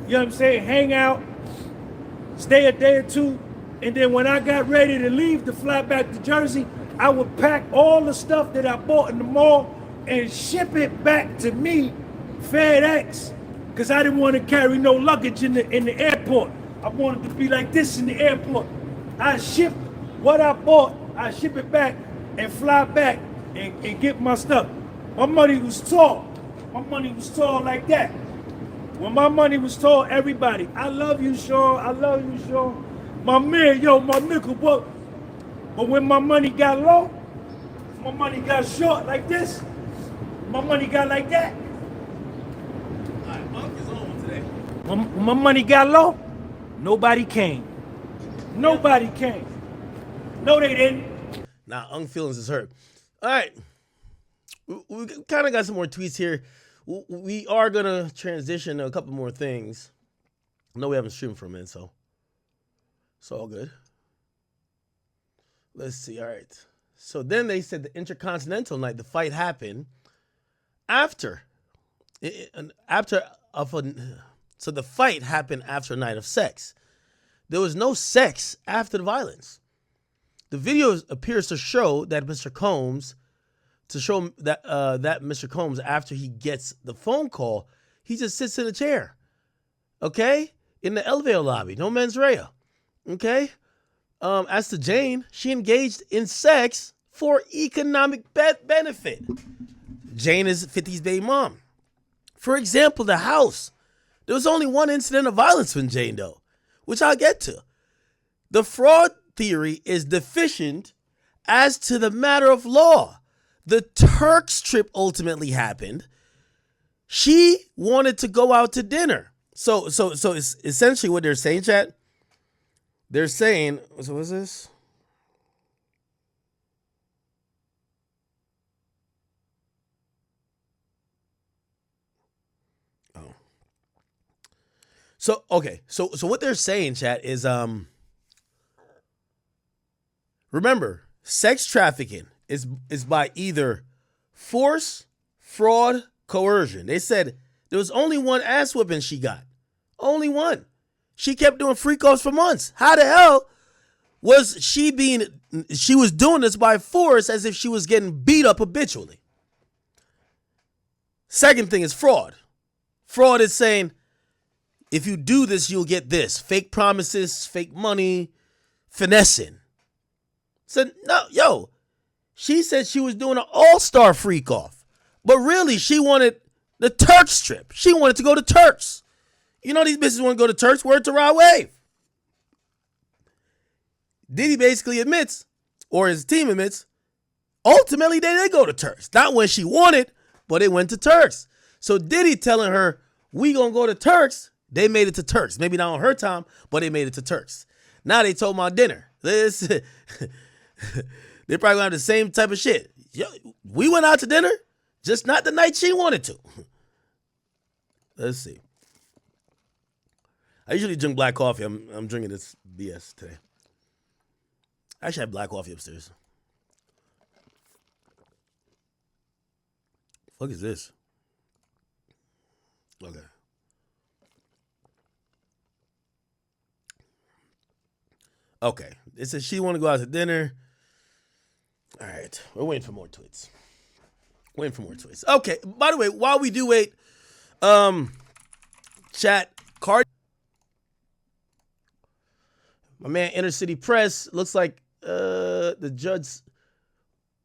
you know what I'm saying, hang out, stay a day or two. And then when I got ready to leave to fly back to Jersey, I would pack all the stuff that I bought in the mall and ship it back to me, FedEx, because I didn't want to carry no luggage in the airport. I wanted to be like this in the airport. I ship what I bought, I ship it back and fly back and get my stuff. My money was tall. My money was tall like that. When my money was tall, everybody, I love you, Sean. I love you, Sean. My man, yo, my nigga, what? But when my money got low, my money got short like this, my money got like that. All right, Monk is on today. When my money got low, nobody came. Nobody came. No, they didn't. Nah, Ung feelings is hurt. All right. We kind of got some more tweets here. We are going to transition to a couple more things. I know we haven't streamed for a minute, so it's all good. Let's see. All right. So then they said the Intercontinental night, the fight happened after. So the fight happened after a night of sex. There was no sex after the violence. The video appears to show that Mr. Combs, Mr. Combs, after he gets the phone call, he just sits in a chair, okay, in the elevator lobby, no mens rea, okay. As to Jane, she engaged in sex for economic benefit. Jane is 50's baby mom. For example, the house. There was only one incident of violence with Jane, though, which I'll get to. The fraud theory is deficient as to the matter of law. The Turks trip ultimately happened. She wanted to go out to dinner. So it's essentially what they're saying, chat. They're saying, so what's this? Oh. So, okay. So what they're saying, chat, is, remember, sex trafficking is by either force, fraud, coercion. They said there was only one ass whipping she got. Only one. She kept doing freak offs for months. How the hell was she was doing this by force as if she was getting beat up habitually? Second thing is fraud. Fraud is saying, if you do this, you'll get this. Fake promises, fake money, finessing. Said, no, yo, she said she was doing an all-star freak off. But really, she wanted the Turks trip. She wanted to go to Turks. You know these bitches want to go to Turks. Word to Rod Wave. Diddy basically admits, or his team admits, ultimately they did go to Turks. Not when she wanted, but they went to Turks. So Diddy telling her, we gonna go to Turks, they made it to Turks. Maybe not on her time, but they made it to Turks. Now they told my dinner. They probably gonna have the same type of shit. Yo, we went out to dinner, just not the night she wanted to. Let's see. I usually drink black coffee. I'm drinking this BS today. I actually have black coffee upstairs. Fuck is this? Okay. Okay. It says she want to go out to dinner. All right. We're waiting for more tweets. Okay. By the way, while we do wait, chat card. My man, Inner City Press, looks like the judge.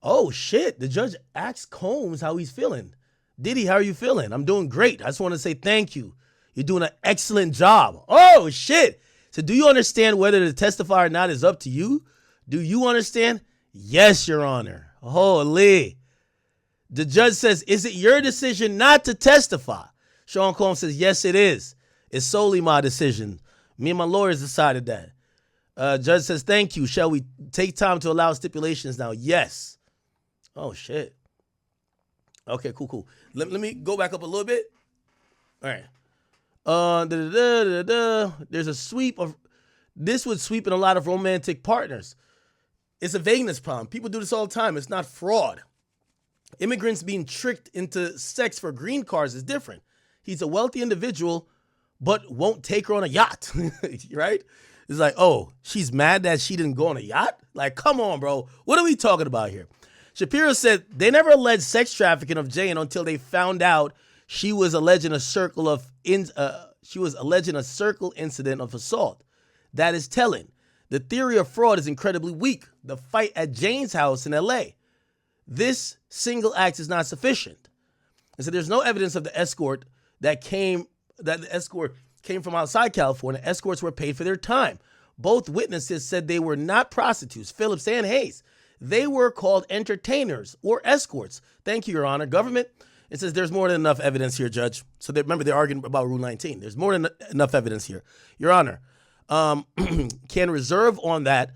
Oh, shit. The judge asked Combs how he's feeling. Diddy, how are you feeling? I'm doing great. I just want to say thank you. You're doing an excellent job. Oh, shit. So do you understand whether to testify or not is up to you? Do you understand? Yes, Your Honor. Holy. The judge says, is it your decision not to testify? Sean Combs says, yes, it is. It's solely my decision. Me and my lawyers decided that. Judge says, thank you. Shall we take time to allow stipulations now? Yes. Oh, shit. Okay, cool. Let me go back up a little bit. All right. There's a sweep of, this would sweep in a lot of romantic partners. It's a vagueness problem. People do this all the time. It's not fraud. Immigrants being tricked into sex for green cards is different. He's a wealthy individual, but won't take her on a yacht, right? It's like, oh, she's mad that she didn't go on a yacht? Like, come on, bro. What are we talking about here? Shapiro said they never alleged sex trafficking of Jane until they found out she was alleging a circle incident of assault. That is telling. The theory of fraud is incredibly weak. The fight at Jane's house in LA. This single act is not sufficient. And so there's no evidence of the escort that the escort came from outside California. Escorts were paid for their time. Both witnesses said they were not prostitutes, Phillips and Hayes. They were called entertainers or escorts. Thank you, Your Honor. Government, it says there's more than enough evidence here, Judge. So remember, they're arguing about Rule 19. There's more than enough evidence here. Your Honor, can reserve on that.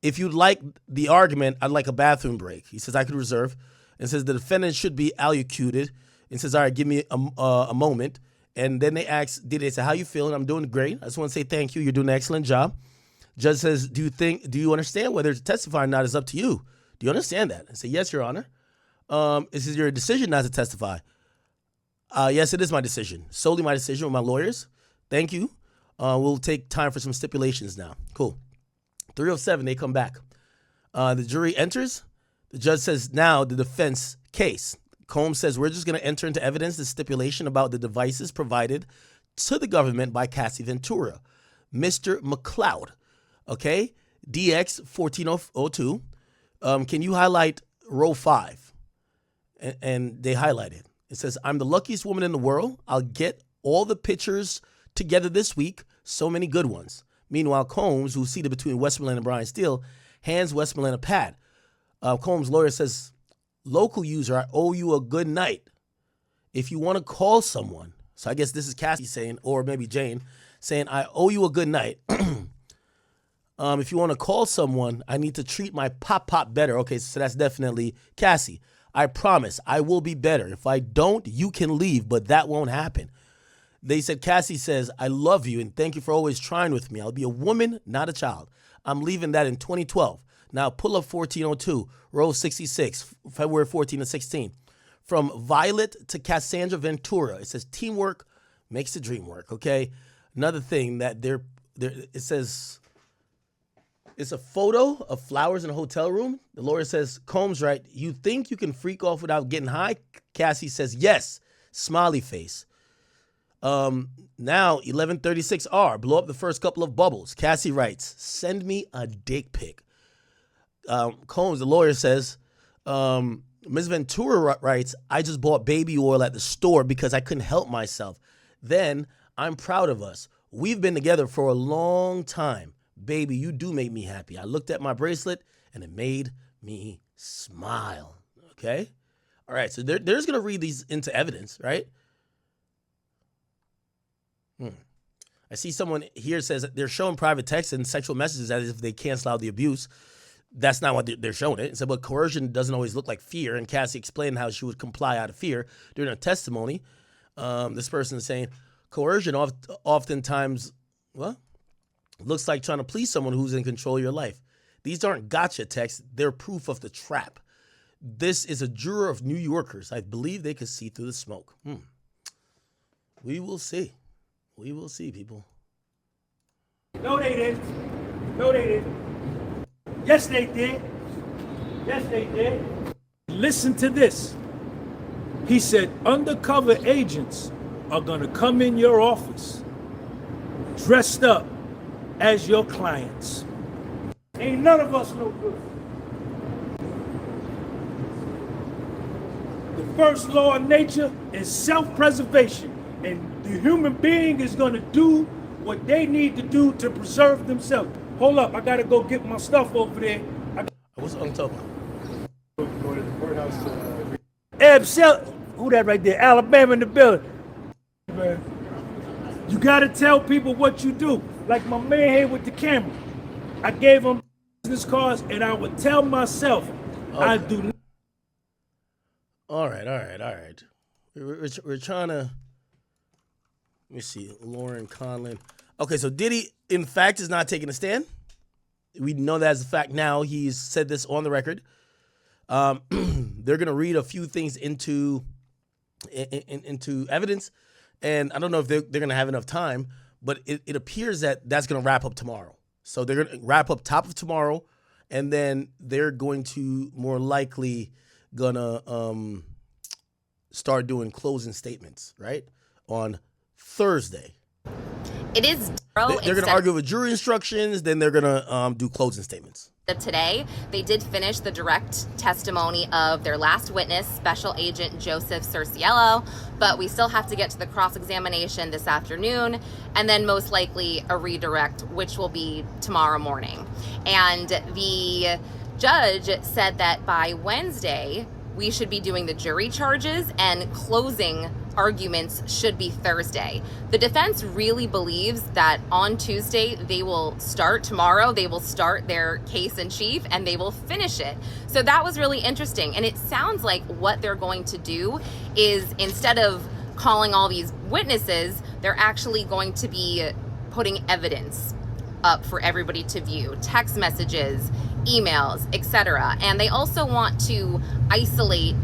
If you'd like the argument, I'd like a bathroom break. He says I could reserve. And says the defendant should be allocuted. And says, all right, give me a moment. And then they ask, Diddy, say, how you feeling? I'm doing great. I just want to say thank you. You're doing an excellent job. Judge says, do you understand whether to testify or not is up to you? Do you understand that? I say, yes, Your Honor. This is your decision not to testify. Yes, it is my decision. Solely my decision with my lawyers. Thank you. We'll take time for some stipulations now. Cool. 3:07, they come back. The jury enters. The judge says, now the defense case. Combs says, we're just going to enter into evidence the stipulation about the devices provided to the government by Cassie Ventura. Mr. McLeod, okay? DX 1402. Can you highlight row 5? And they highlight it. It says, I'm the luckiest woman in the world. I'll get all the pictures together this week. So many good ones. Meanwhile, Combs, who's seated between Westmoreland and Brian Steele, hands Westmoreland a pad. Combs' lawyer says, local user, I owe you a good night. If you want to call someone, so I guess this is Cassie saying, or maybe Jane, saying, I owe you a good night. If you want to call someone, I need to treat my pop better. Okay, so that's definitely Cassie. I promise I will be better. If I don't, you can leave, but that won't happen. They said, Cassie says, I love you and thank you for always trying with me. I'll be a woman, not a child. I'm leaving that in 2012. Now pull up 1402, row 66, February 14 to 16. From Violet to Cassandra Ventura. It says teamwork makes the dream work, okay? Another thing that it says, it's a photo of flowers in a hotel room. The lawyer says, Combs, right, you think you can freak off without getting high? Cassie says, yes, smiley face. Now 1136R, blow up the first couple of bubbles. Cassie writes, send me a dick pic. Combs, the lawyer says, Ms. Ventura writes, I just bought baby oil at the store because I couldn't help myself. Then, I'm proud of us. We've been together for a long time. Baby, you do make me happy. I looked at my bracelet and it made me smile. Okay? All right, so they're just going to read these into evidence, right? I see someone here says that they're showing private texts and sexual messages as if they cancel out the abuse. That's not what they're showing it. So, but coercion doesn't always look like fear. And Cassie explained how she would comply out of fear during her testimony. This person is saying coercion oftentimes Well, looks like trying to please someone who's in control of your life. These aren't gotcha texts. They're proof of the trap. This is a juror of New Yorkers. I believe they could see through the smoke. We will see. We will see, people. No, they didn't. No, they didn't. Yes, they did. Yes, they did. Listen to this. He said undercover agents are going to come in your office dressed up as your clients. Ain't none of us no good. The first law of nature is self-preservation, and the human being is going to do what they need to do to preserve themselves. Hold up, I got to go get my stuff over there. What's on top of? Go to the courthouse. Eb Sell, who that right there? Alabama in the building. Man, you got to tell people what you do. Like my man here with the camera. I gave him business cards, and I would tell myself, okay. I do not. All right. We're trying to, let me see, Lauren Conlon. Okay, so Diddy, in fact, is not taking a stand. We know that as a fact now. He's said this on the record. They're going to read a few things into evidence, and I don't know if they're going to have enough time, but it appears that that's going to wrap up tomorrow. So they're going to wrap up top of tomorrow, and then they're going to more likely gonna start doing closing statements, right, on Thursday. It is they're gonna argue with jury instructions, then they're gonna do closing statements. Today, they did finish the direct testimony of their last witness, Special Agent Joseph Cerciello, but we still have to get to the cross-examination this afternoon, and then most likely a redirect, which will be tomorrow morning. And the judge said that by Wednesday, we should be doing the jury charges and closing arguments should be Thursday. The defense really believes that on Tuesday, they will start their case in chief and they will finish it. So that was really interesting. And it sounds like what they're going to do is instead of calling all these witnesses, they're actually going to be putting evidence up for everybody to view, text messages, emails, etc. And they also want to isolate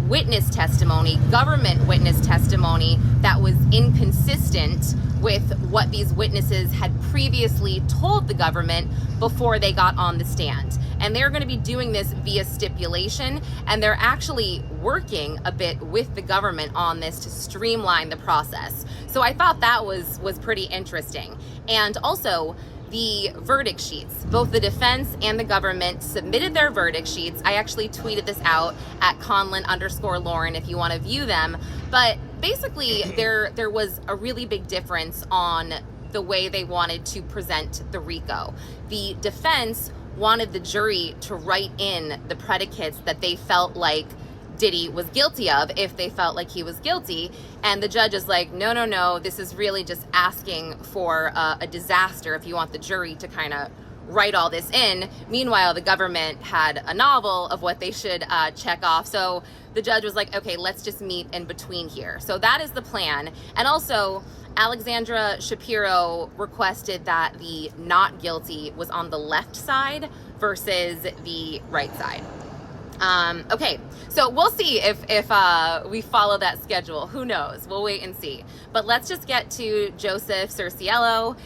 witness testimony, government witness testimony that was inconsistent with what these witnesses had previously told the government before they got on the stand. And they're going to be doing this via stipulation, and they're actually working a bit with the government on this to streamline the process. So I thought that was pretty interesting. And also, the verdict sheets. Both the defense and the government submitted their verdict sheets. I actually tweeted this out at Conlon_Lauren if you want to view them. But basically, there was a really big difference on the way they wanted to present the RICO. The defense wanted the jury to write in the predicates that they felt like Diddy was guilty of if they felt like he was guilty. And the judge is like, no, this is really just asking for a disaster if you want the jury to kind of write all this in. Meanwhile, the government had a novel of what they should check off. So the judge was like, okay, let's just meet in between here. So that is the plan. And also, Alexandra Shapiro requested that the not guilty was on the left side versus the right side. Okay, so we'll see if we follow that schedule. Who knows? We'll wait and see. But let's just get to Joseph Cerciello.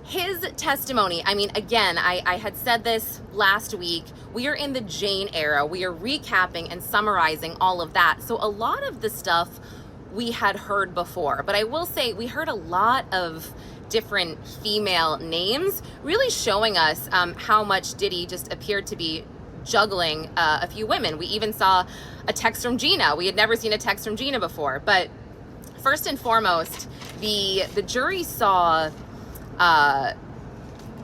His testimony, I mean, again, I had said this last week. We are in the Jane era. We are recapping and summarizing all of that. So a lot of the stuff we had heard before. But I will say we heard a lot of different female names, really showing us how much Diddy just appeared to be juggling a few women. We even saw a text from Gina. We had never seen a text from Gina before. But first and foremost, the jury saw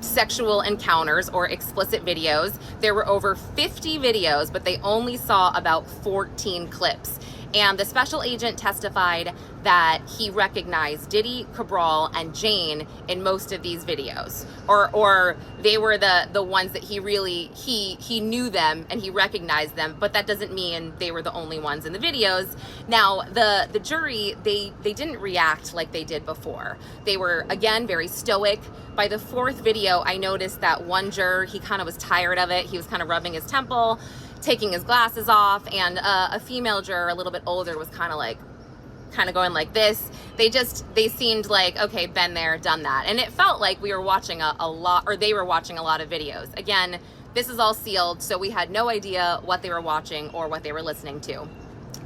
sexual encounters or explicit videos. There were over 50 videos, but they only saw about 14 clips. And the special agent testified that he recognized Diddy, Cabral, and Jane in most of these videos, or they were the ones that he knew them and he recognized them, but that doesn't mean they were the only ones in the videos. Now the jury, they didn't react like they did before. They were, again, very stoic. By the fourth video, I noticed that one juror, he kind of was tired of it. He was kind of rubbing his temple, taking his glasses off, and a female juror, a little bit older, was kind of going like this. They seemed like, okay, been there, done that. And it felt like we were watching a lot, or they were watching a lot of videos. Again, this is all sealed, so we had no idea what they were watching or what they were listening to.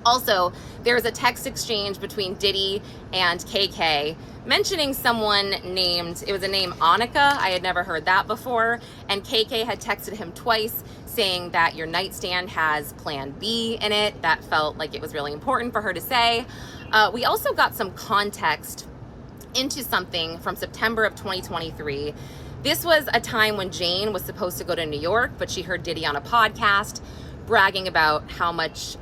Also, there was a text exchange between Diddy and KK mentioning someone named, it was a name Annika. I had never heard that before. And KK had texted him twice saying that your nightstand has plan B in it. That felt like it was really important for her to say. We also got some context into something from September of 2023. This was a time when Jane was supposed to go to New York, but she heard Diddy on a podcast bragging about how much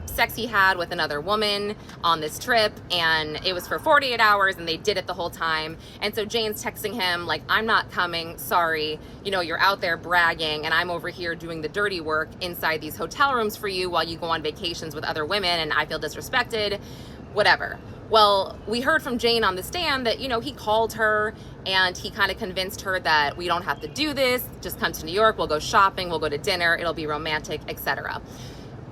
sex he had with another woman on this trip, and it was for 48 hours and they did it the whole time. And so Jane's texting him like, I'm not coming, sorry, you're out there bragging and I'm over here doing the dirty work inside these hotel rooms for you while you go on vacations with other women and I feel disrespected, whatever. Well, we heard from Jane on the stand that, he called her and he kind of convinced her that we don't have to do this, just come to New York, we'll go shopping, we'll go to dinner, it'll be romantic, etc.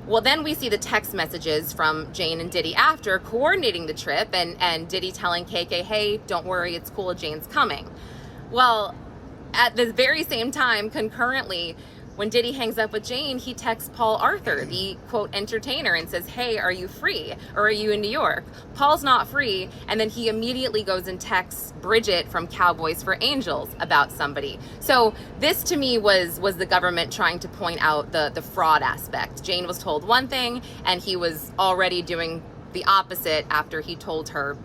Well, then we see the text messages from Jane and Diddy after coordinating the trip, and Diddy telling KK, hey, don't worry, it's cool, Jane's coming. Well, at the very same time, concurrently, when Diddy hangs up with Jane, he texts Paul Arthur, the quote entertainer, and says, hey, are you free? Or are you in New York? Paul's not free. And then he immediately goes and texts Bridget from Cowboys for Angels about somebody. So this to me was the government trying to point out the fraud aspect. Jane was told one thing and he was already doing the opposite after he told her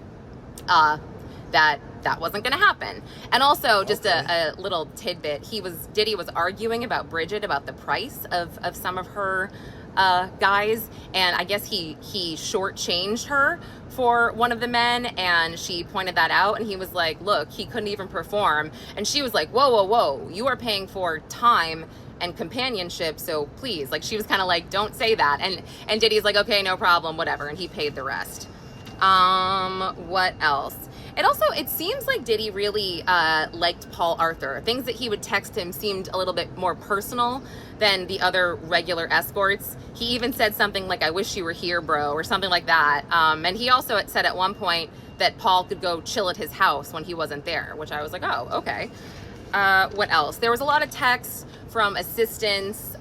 that wasn't going to happen. And also, just a little tidbit, Diddy was arguing about Bridget, about the price of some of her guys, and I guess he shortchanged her for one of the men, and she pointed that out, and he was like, look, he couldn't even perform. And she was like, whoa, whoa, whoa, you are paying for time and companionship, so please, she was kind of like, don't say that. And Diddy's like, okay, no problem, whatever, and he paid the rest. What else? It seems like Diddy really liked Paul Arthur. Things that he would text him seemed a little bit more personal than the other regular escorts. He even said something like, I wish you were here, bro, or something like that. And he also said at one point that Paul could go chill at his house when he wasn't there, which I was like, oh, okay. What else? There was a lot of texts from assistants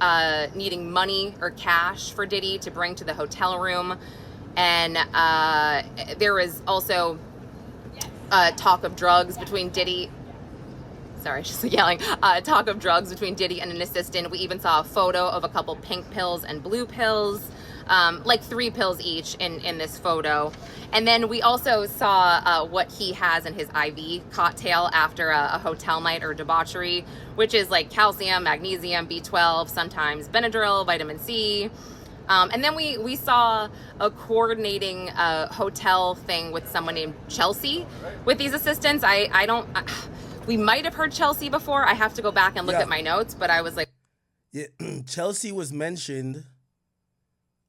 needing money or cash for Diddy to bring to the hotel room. And there was also talk of drugs between Diddy. Sorry, just yelling. Talk of drugs between Diddy and an assistant. We even saw a photo of a couple pink pills and blue pills, 3 pills each in this photo. And then we also saw what he has in his IV cocktail after a hotel night or debauchery, which is like calcium, magnesium, B12, sometimes Benadryl, vitamin C. And then we saw a coordinating hotel thing with someone named Chelsea with these assistants. We might have heard Chelsea before. I have to go back and look at my notes, but I was like, yeah, Chelsea was mentioned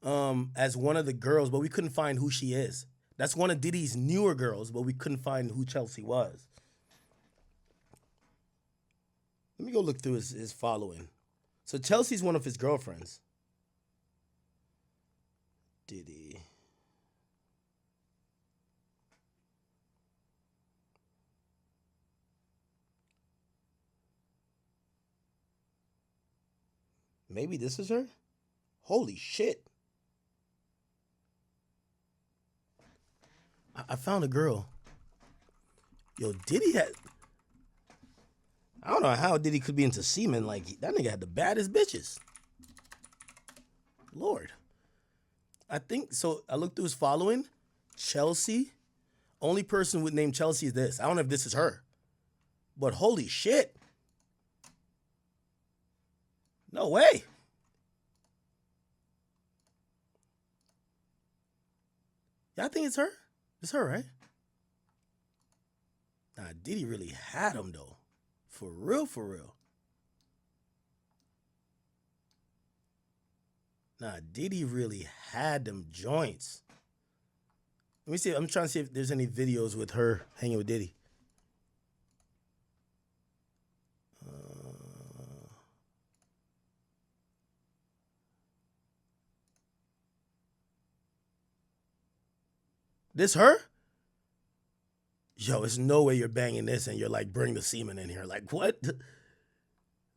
as one of the girls, but we couldn't find who she is. That's one of Diddy's newer girls, but we couldn't find who Chelsea was. Let me go look through his following. So Chelsea's one of his girlfriends. Diddy. Maybe this is her? Holy shit. I found a girl. Yo, Diddy had... I don't know how Diddy could be into semen. That nigga had the baddest bitches. Lord. I think, so I looked through his following. Chelsea. Only person with name Chelsea is this. I don't know if this is her. But holy shit. No way. Y'all think it's her? It's her, right? Nah, Diddy really had him, though. For real, for real. Nah, Diddy really had them joints. Let me see. I'm trying to see if there's any videos with her hanging with Diddy. This her? Yo, there's no way you're banging this and you're like, bring the semen in here. Like, what?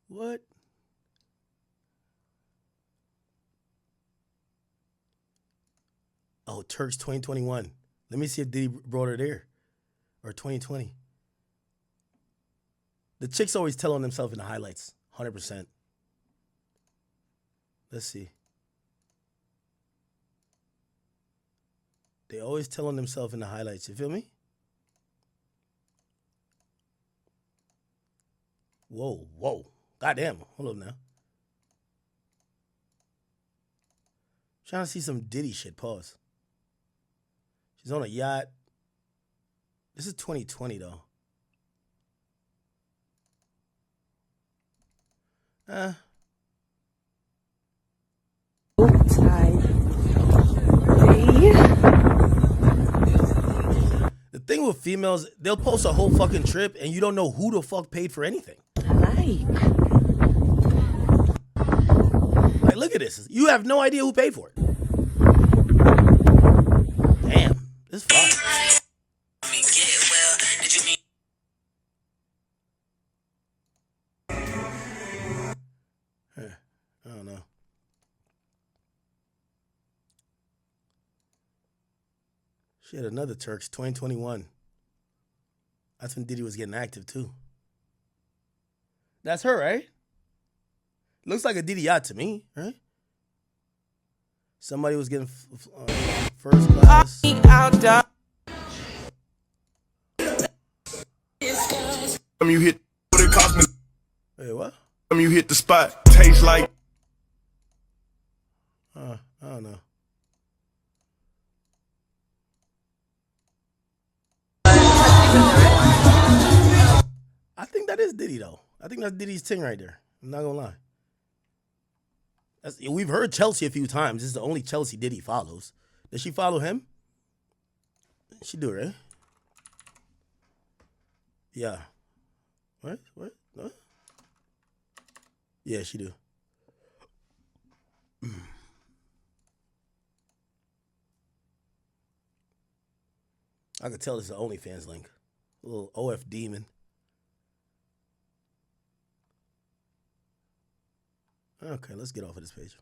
What? Oh, Turks 2021. Let me see if Diddy brought her there. Or 2020. The chicks always tell on themselves in the highlights. 100%. Let's see. They always tell on themselves in the highlights. You feel me? Whoa, whoa. Goddamn. Hold up now. Trying to see some Diddy shit. Pause. She's on a yacht. This is 2020, though. The thing with females, they'll post a whole fucking trip and you don't know who the fuck paid for anything. Like, look at this. You have no idea who paid for it. Damn, this is fire. I don't know. She had another Turks, 2021. That's when Diddy was getting active, too. That's her, right? Looks like a Diddy yacht to me, right? Somebody was getting first class. You hit what it cost me. Hey, what? You hit the spot. Tastes like. I don't know. I think that is Diddy, though. I think that's Diddy's thing right there. I'm not gonna lie. We've heard Chelsea a few times. This is the only Chelsea Diddy follows. Does she follow him? She do, right? Yeah. What? Yeah, she do. I could tell this is an OnlyFans link. A little OF demon. Okay, let's get off of this page.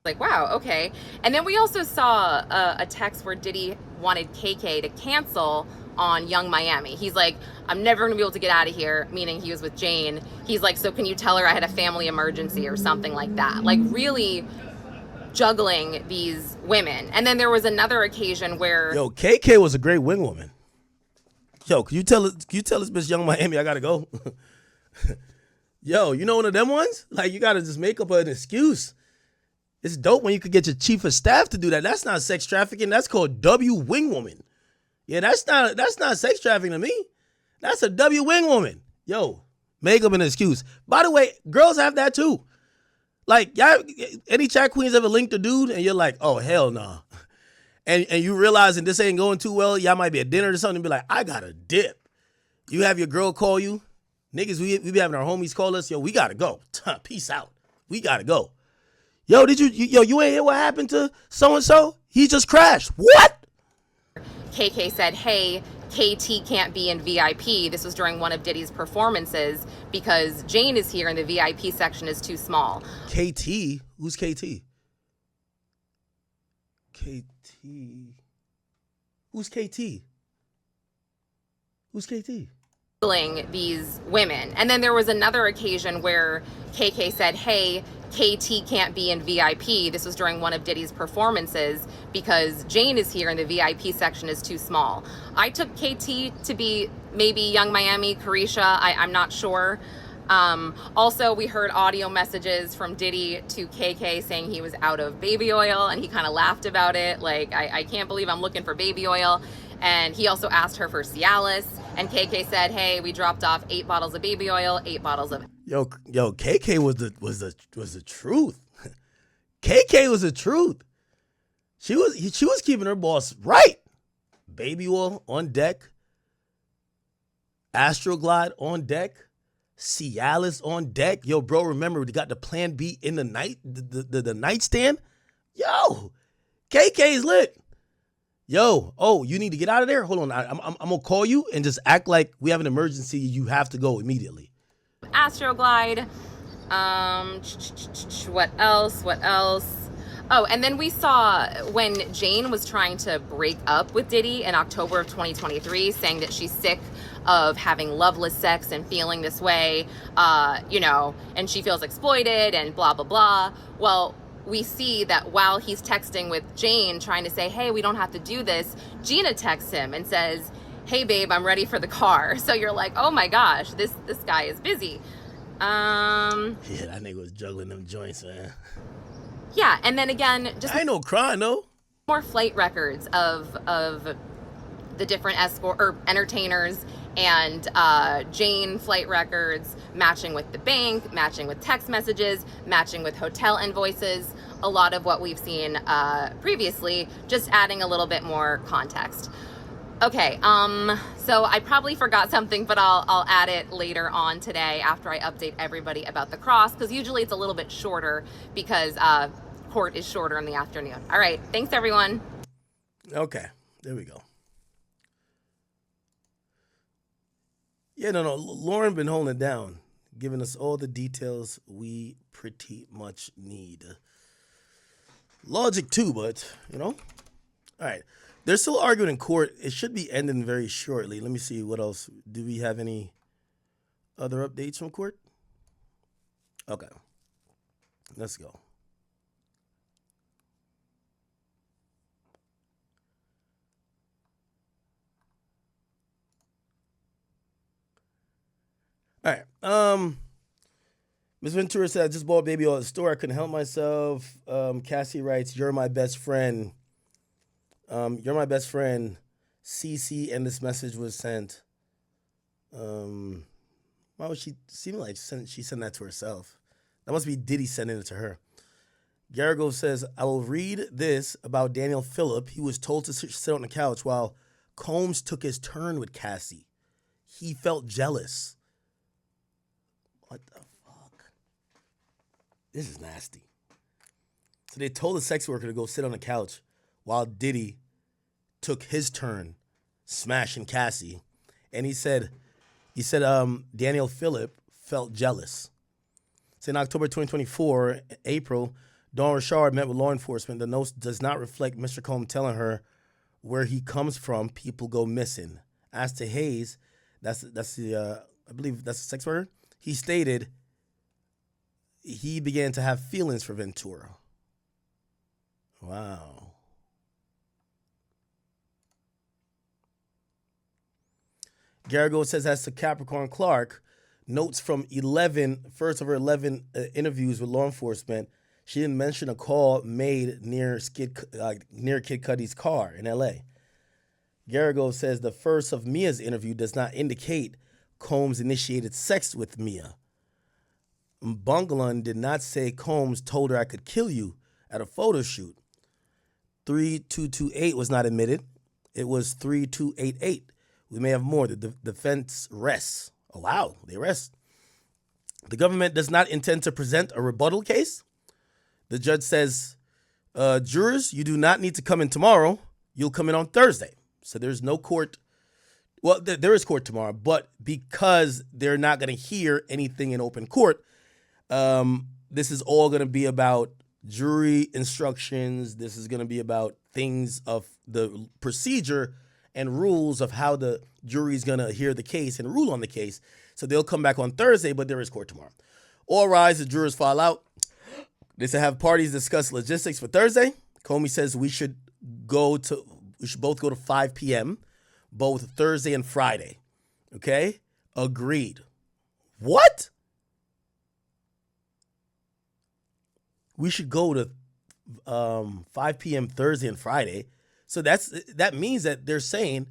Like, wow, okay. And then we also saw a text where Diddy wanted KK to cancel on Young Miami. He's like, I'm never gonna be able to get out of here, meaning he was with Jane. He's like, so can you tell her I had a family emergency or something like that? Like, really juggling these women. And then there was another occasion where... Yo, KK was a great wing woman. Yo, can you tell this bitch Young Miami I gotta go? Yo, you know one of them ones? Like, you gotta just make up an excuse. It's dope when you could get your chief of staff to do that. That's not sex trafficking. That's called W wing woman. Yeah, that's not sex trafficking to me. That's a W wing woman. Yo, make up an excuse. By the way, girls have that too. Like, y'all, any chat queens ever linked a dude and you're like, oh, hell nah. And you realizing this ain't going too well, y'all might be at dinner or something and be like, I gotta dip. You have your girl call you. Niggas, we be having our homies call us. Yo, we gotta go. Peace out. We gotta go. Yo, you ain't hear what happened to so-and-so? He just crashed. What? KK said, hey, KT can't be in VIP. This was during one of Diddy's performances because Jane is here and the VIP section is too small. KT? Who's KT? KT. Who's KT? Who's KT? These women. And then there was another occasion where KK said, hey, KT can't be in VIP. This was during one of Diddy's performances because Jane is here and the VIP section is too small. I took KT to be maybe Young Miami, Carisha. I'm not sure. Also, we heard audio messages from Diddy to KK saying he was out of baby oil, and he kind of laughed about it. Like, I can't believe I'm looking for baby oil. And he also asked her for Cialis, and KK said, hey, we dropped off 8 bottles of baby oil, 8 bottles of... Yo, KK was the truth. KK was the truth. She was keeping her boss right. Baby oil on deck. Astroglide on deck. Cialis on deck. Yo, bro, remember we got the Plan B in the nightstand. Yo, KK's lit. Yo, oh, you need to get out of there? Hold on, I'm gonna call you and just act like we have an emergency. You have to go immediately. Astroglide. What else? Oh, and then we saw when Jane was trying to break up with Diddy in October of 2023, saying that she's sick of having loveless sex and feeling this way, and she feels exploited and blah, blah, blah. Well, we see that while he's texting with Jane trying to say, hey, we don't have to do this, Gina texts him and says, hey, babe, I'm ready for the car. So you're like, oh my gosh, this guy is busy. Yeah, that nigga was juggling them joints, man. Yeah, and then again, just... I ain't no crying, though. More flight records of the different escort or entertainers and Jane flight records matching with the bank, matching with text messages, matching with hotel invoices, a lot of what we've seen previously, just adding a little bit more context. Okay, so I probably forgot something, but I'll add it later on today after I update everybody about the cross, because usually it's a little bit shorter because court is shorter in the afternoon. All right, thanks everyone. Okay, there we go. Yeah, no, Lauren been holding it down, giving us all the details we pretty much need. Logic too, but, All right. They're still arguing in court. It should be ending very shortly. Let me see what else. Do we have any other updates from court? Okay. Let's go. All right. Ms. Ventura said, I just bought baby oil at the store. I couldn't help myself. Cassie writes, you're my best friend. You're my best friend, CC, and this message was sent. Why would she seem like she sent that to herself? That must be Diddy sending it to her. Garrigo says, I will read this about Daniel Phillip. He was told to sit on the couch while Combs took his turn with Cassie. He felt jealous. What the fuck? This is nasty. So they told the sex worker to go sit on the couch while Diddy took his turn smashing Cassie. And he said Daniel Phillip felt jealous. So in October 2024, April, Dawn Richard met with law enforcement. The note does not reflect Mr. Combs telling her where he comes from. People go missing. As to Hayes, that's the I believe that's the sex worker. He stated he began to have feelings for Ventura. Wow. Garrigo says, as to Capricorn Clark, notes from first of her 11 interviews with law enforcement, she didn't mention a call made near Kid Cudi's car in L.A. Garrigo says the first of Mia's interview does not indicate Combs initiated sex with Mia. Bungalan did not say Combs told her I could kill you at a photo shoot. 3228 was not admitted. It was 3288. We may have more. The defense rests. Oh, wow. They rest. The government does not intend to present a rebuttal case. The judge says, jurors, you do not need to come in tomorrow. You'll come in on Thursday. So there's no court. Well, there is court tomorrow, but because they're not going to hear anything in open court, this is all going to be about jury instructions. This is going to be about things of the procedure and rules of how the jury is going to hear the case and rule on the case. So they'll come back on Thursday, but there is court tomorrow. All rise, the jurors file out. They said have parties discuss logistics for Thursday. Comey says we should both go to 5 p.m., both Thursday and Friday. Okay? Agreed. What? we should go to 5 p.m. Thursday and Friday. So that means that they're saying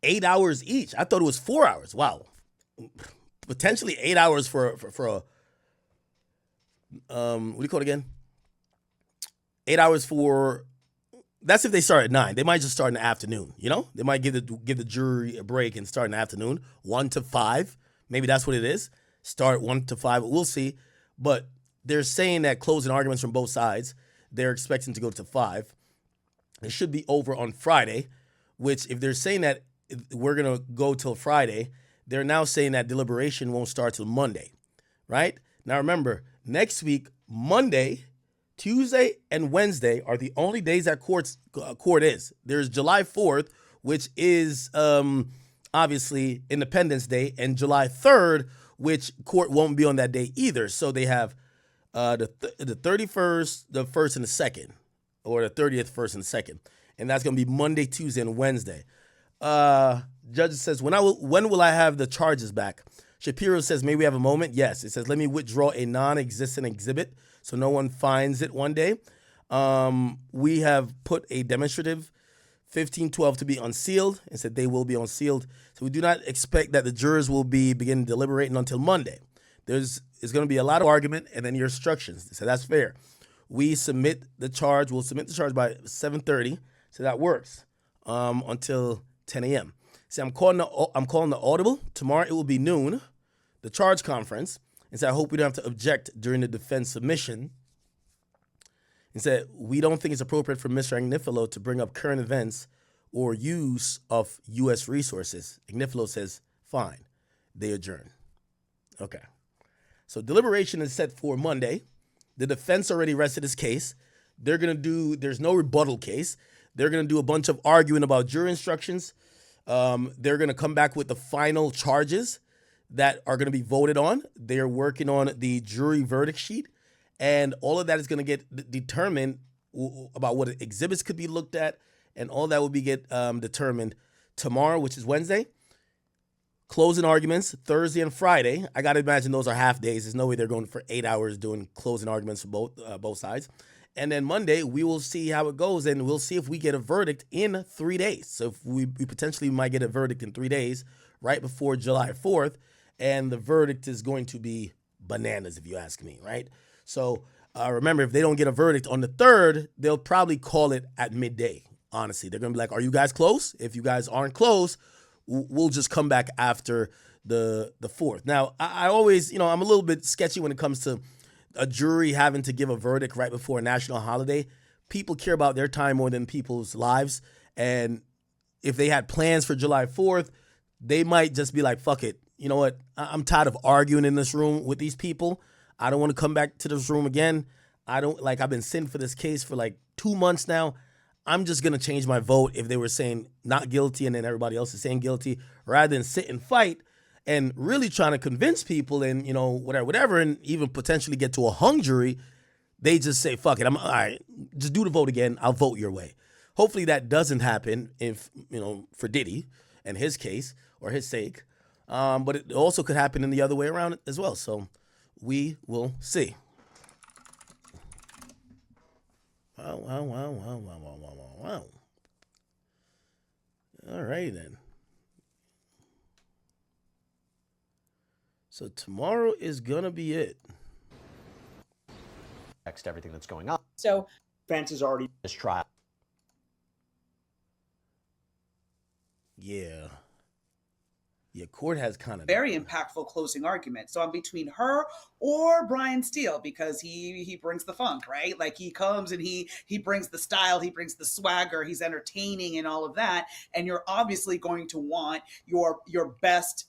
8 hours each. I thought it was 4 hours. Wow. Potentially 8 hours for a what do you call it again? 8 hours for, that's if they start at 9. They might just start in the afternoon, you know? They might give the jury a break and start in the afternoon, 1 to 5. Maybe that's what it is. Start 1 to 5. We'll see. But they're saying that closing arguments from both sides, they're expecting to go to 5. It should be over on Friday, which if they're saying that we're going to go till Friday, they're now saying that deliberation won't start till Monday, right? Now remember, next week, Monday, Tuesday, and Wednesday are the only days that court is. There's July 4th, which is obviously Independence Day, and July 3rd, which court won't be on that day either. So they have the 31st, the 1st, and the 2nd, or the 30th, 1st, and 2nd. And that's going to be Monday, Tuesday, and Wednesday. Judge says, when will I have the charges back? Shapiro says, may we have a moment? Yes. It says, let me withdraw a non-existent exhibit so no one finds it one day. We have put a demonstrative 1512 to be unsealed and said they will be unsealed. So we do not expect that the jurors will be beginning deliberating until Monday. There's going to be a lot of argument and then your instructions. So that's fair. We'll submit the charge by 7:30. So that works until 10 a.m. See, I'm calling the audible. Tomorrow it will be noon, the charge conference. And so I hope we don't have to object during the defense submission. And said, we don't think it's appropriate for Mr. Agnifilo to bring up current events or use of U.S. resources. Agnifilo says, fine. They adjourn. Okay. So deliberation is set for Monday. The defense already rested his case. There's no rebuttal case. They're going to do a bunch of arguing about jury instructions. They're going to come back with the final charges that are going to be voted on. They're working on the jury verdict sheet. And all of that is going to get determined about what exhibits could be looked at. And all that will be determined tomorrow, which is Wednesday. Closing arguments Thursday and Friday. I got to imagine those are half days. There's no way they're going for 8 hours doing closing arguments for both sides. And then Monday, we will see how it goes, and we'll see if we get a verdict in 3 days. So if we potentially might get a verdict in 3 days, right before July 4th, and the verdict is going to be bananas, if you ask me, right? So remember, if they don't get a verdict on the 3rd, they'll probably call it at midday, honestly. They're going to be like, are you guys close? If you guys aren't close, we'll just come back after the 4th. Now, I always, I'm a little bit sketchy when it comes to a jury having to give a verdict right before a national holiday. People care about their time more than people's lives. And if they had plans for July 4th, they might just be like, fuck it. You know what? I'm tired of arguing in this room with these people. I don't want to come back to this room again. I've been sitting for this case for 2 months now. I'm just going to change my vote if they were saying not guilty and then everybody else is saying guilty, rather than sit and fight and really trying to convince people and, whatever, and even potentially get to a hung jury. They just say, fuck it, all right, just do the vote again. I'll vote your way. Hopefully that doesn't happen for Diddy and his case or his sake. But it also could happen in the other way around as well. So we will see. Wow. All right, then. So tomorrow is going to be it. Next, everything that's going on. So, defense is already this trial. Yeah, court has kind of very impactful closing argument. So I'm between her or Brian Steele because he brings the funk, right? Like he comes and he brings the style, he brings the swagger, he's entertaining and all of that. And you're obviously going to want your best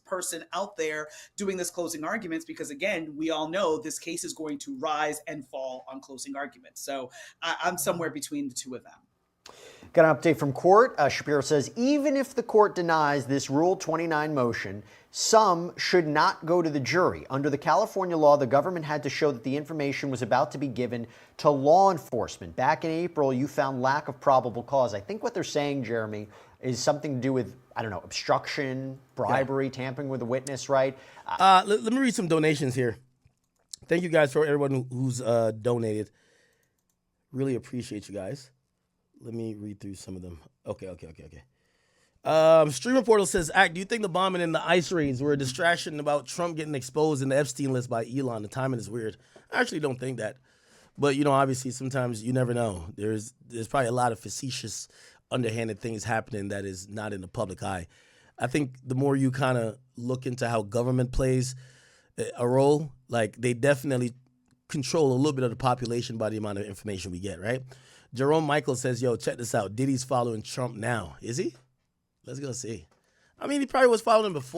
person out there doing this closing arguments because again, we all know this case is going to rise and fall on closing arguments. So I'm somewhere between the two of them. Got an update from court. Shapiro says even if the court denies this Rule 29 motion, some should not go to the jury. Under the California law, the government had to show that the information was about to be given to law enforcement. Back in April, you found lack of probable cause. I think what they're saying, Jeremy, is something to do with, obstruction, bribery, tampering with a witness, right? Let me read some donations here. Thank you guys for everyone who's donated. Really appreciate you guys. Let me read through some of them. Okay. Streamer Portal says, do you think the bombing and the ICE raids were a distraction about Trump getting exposed in the Epstein list by Elon? The timing is weird. I actually don't think that. But, obviously sometimes you never know. There's probably a lot of facetious, underhanded things happening that is not in the public eye. I think the more you kind of look into how government plays a role, like they definitely control a little bit of the population by the amount of information we get, right? Jerome Michael says, yo, check this out. Diddy's following Trump now. Is he? Let's go see. I mean, he probably was following him before.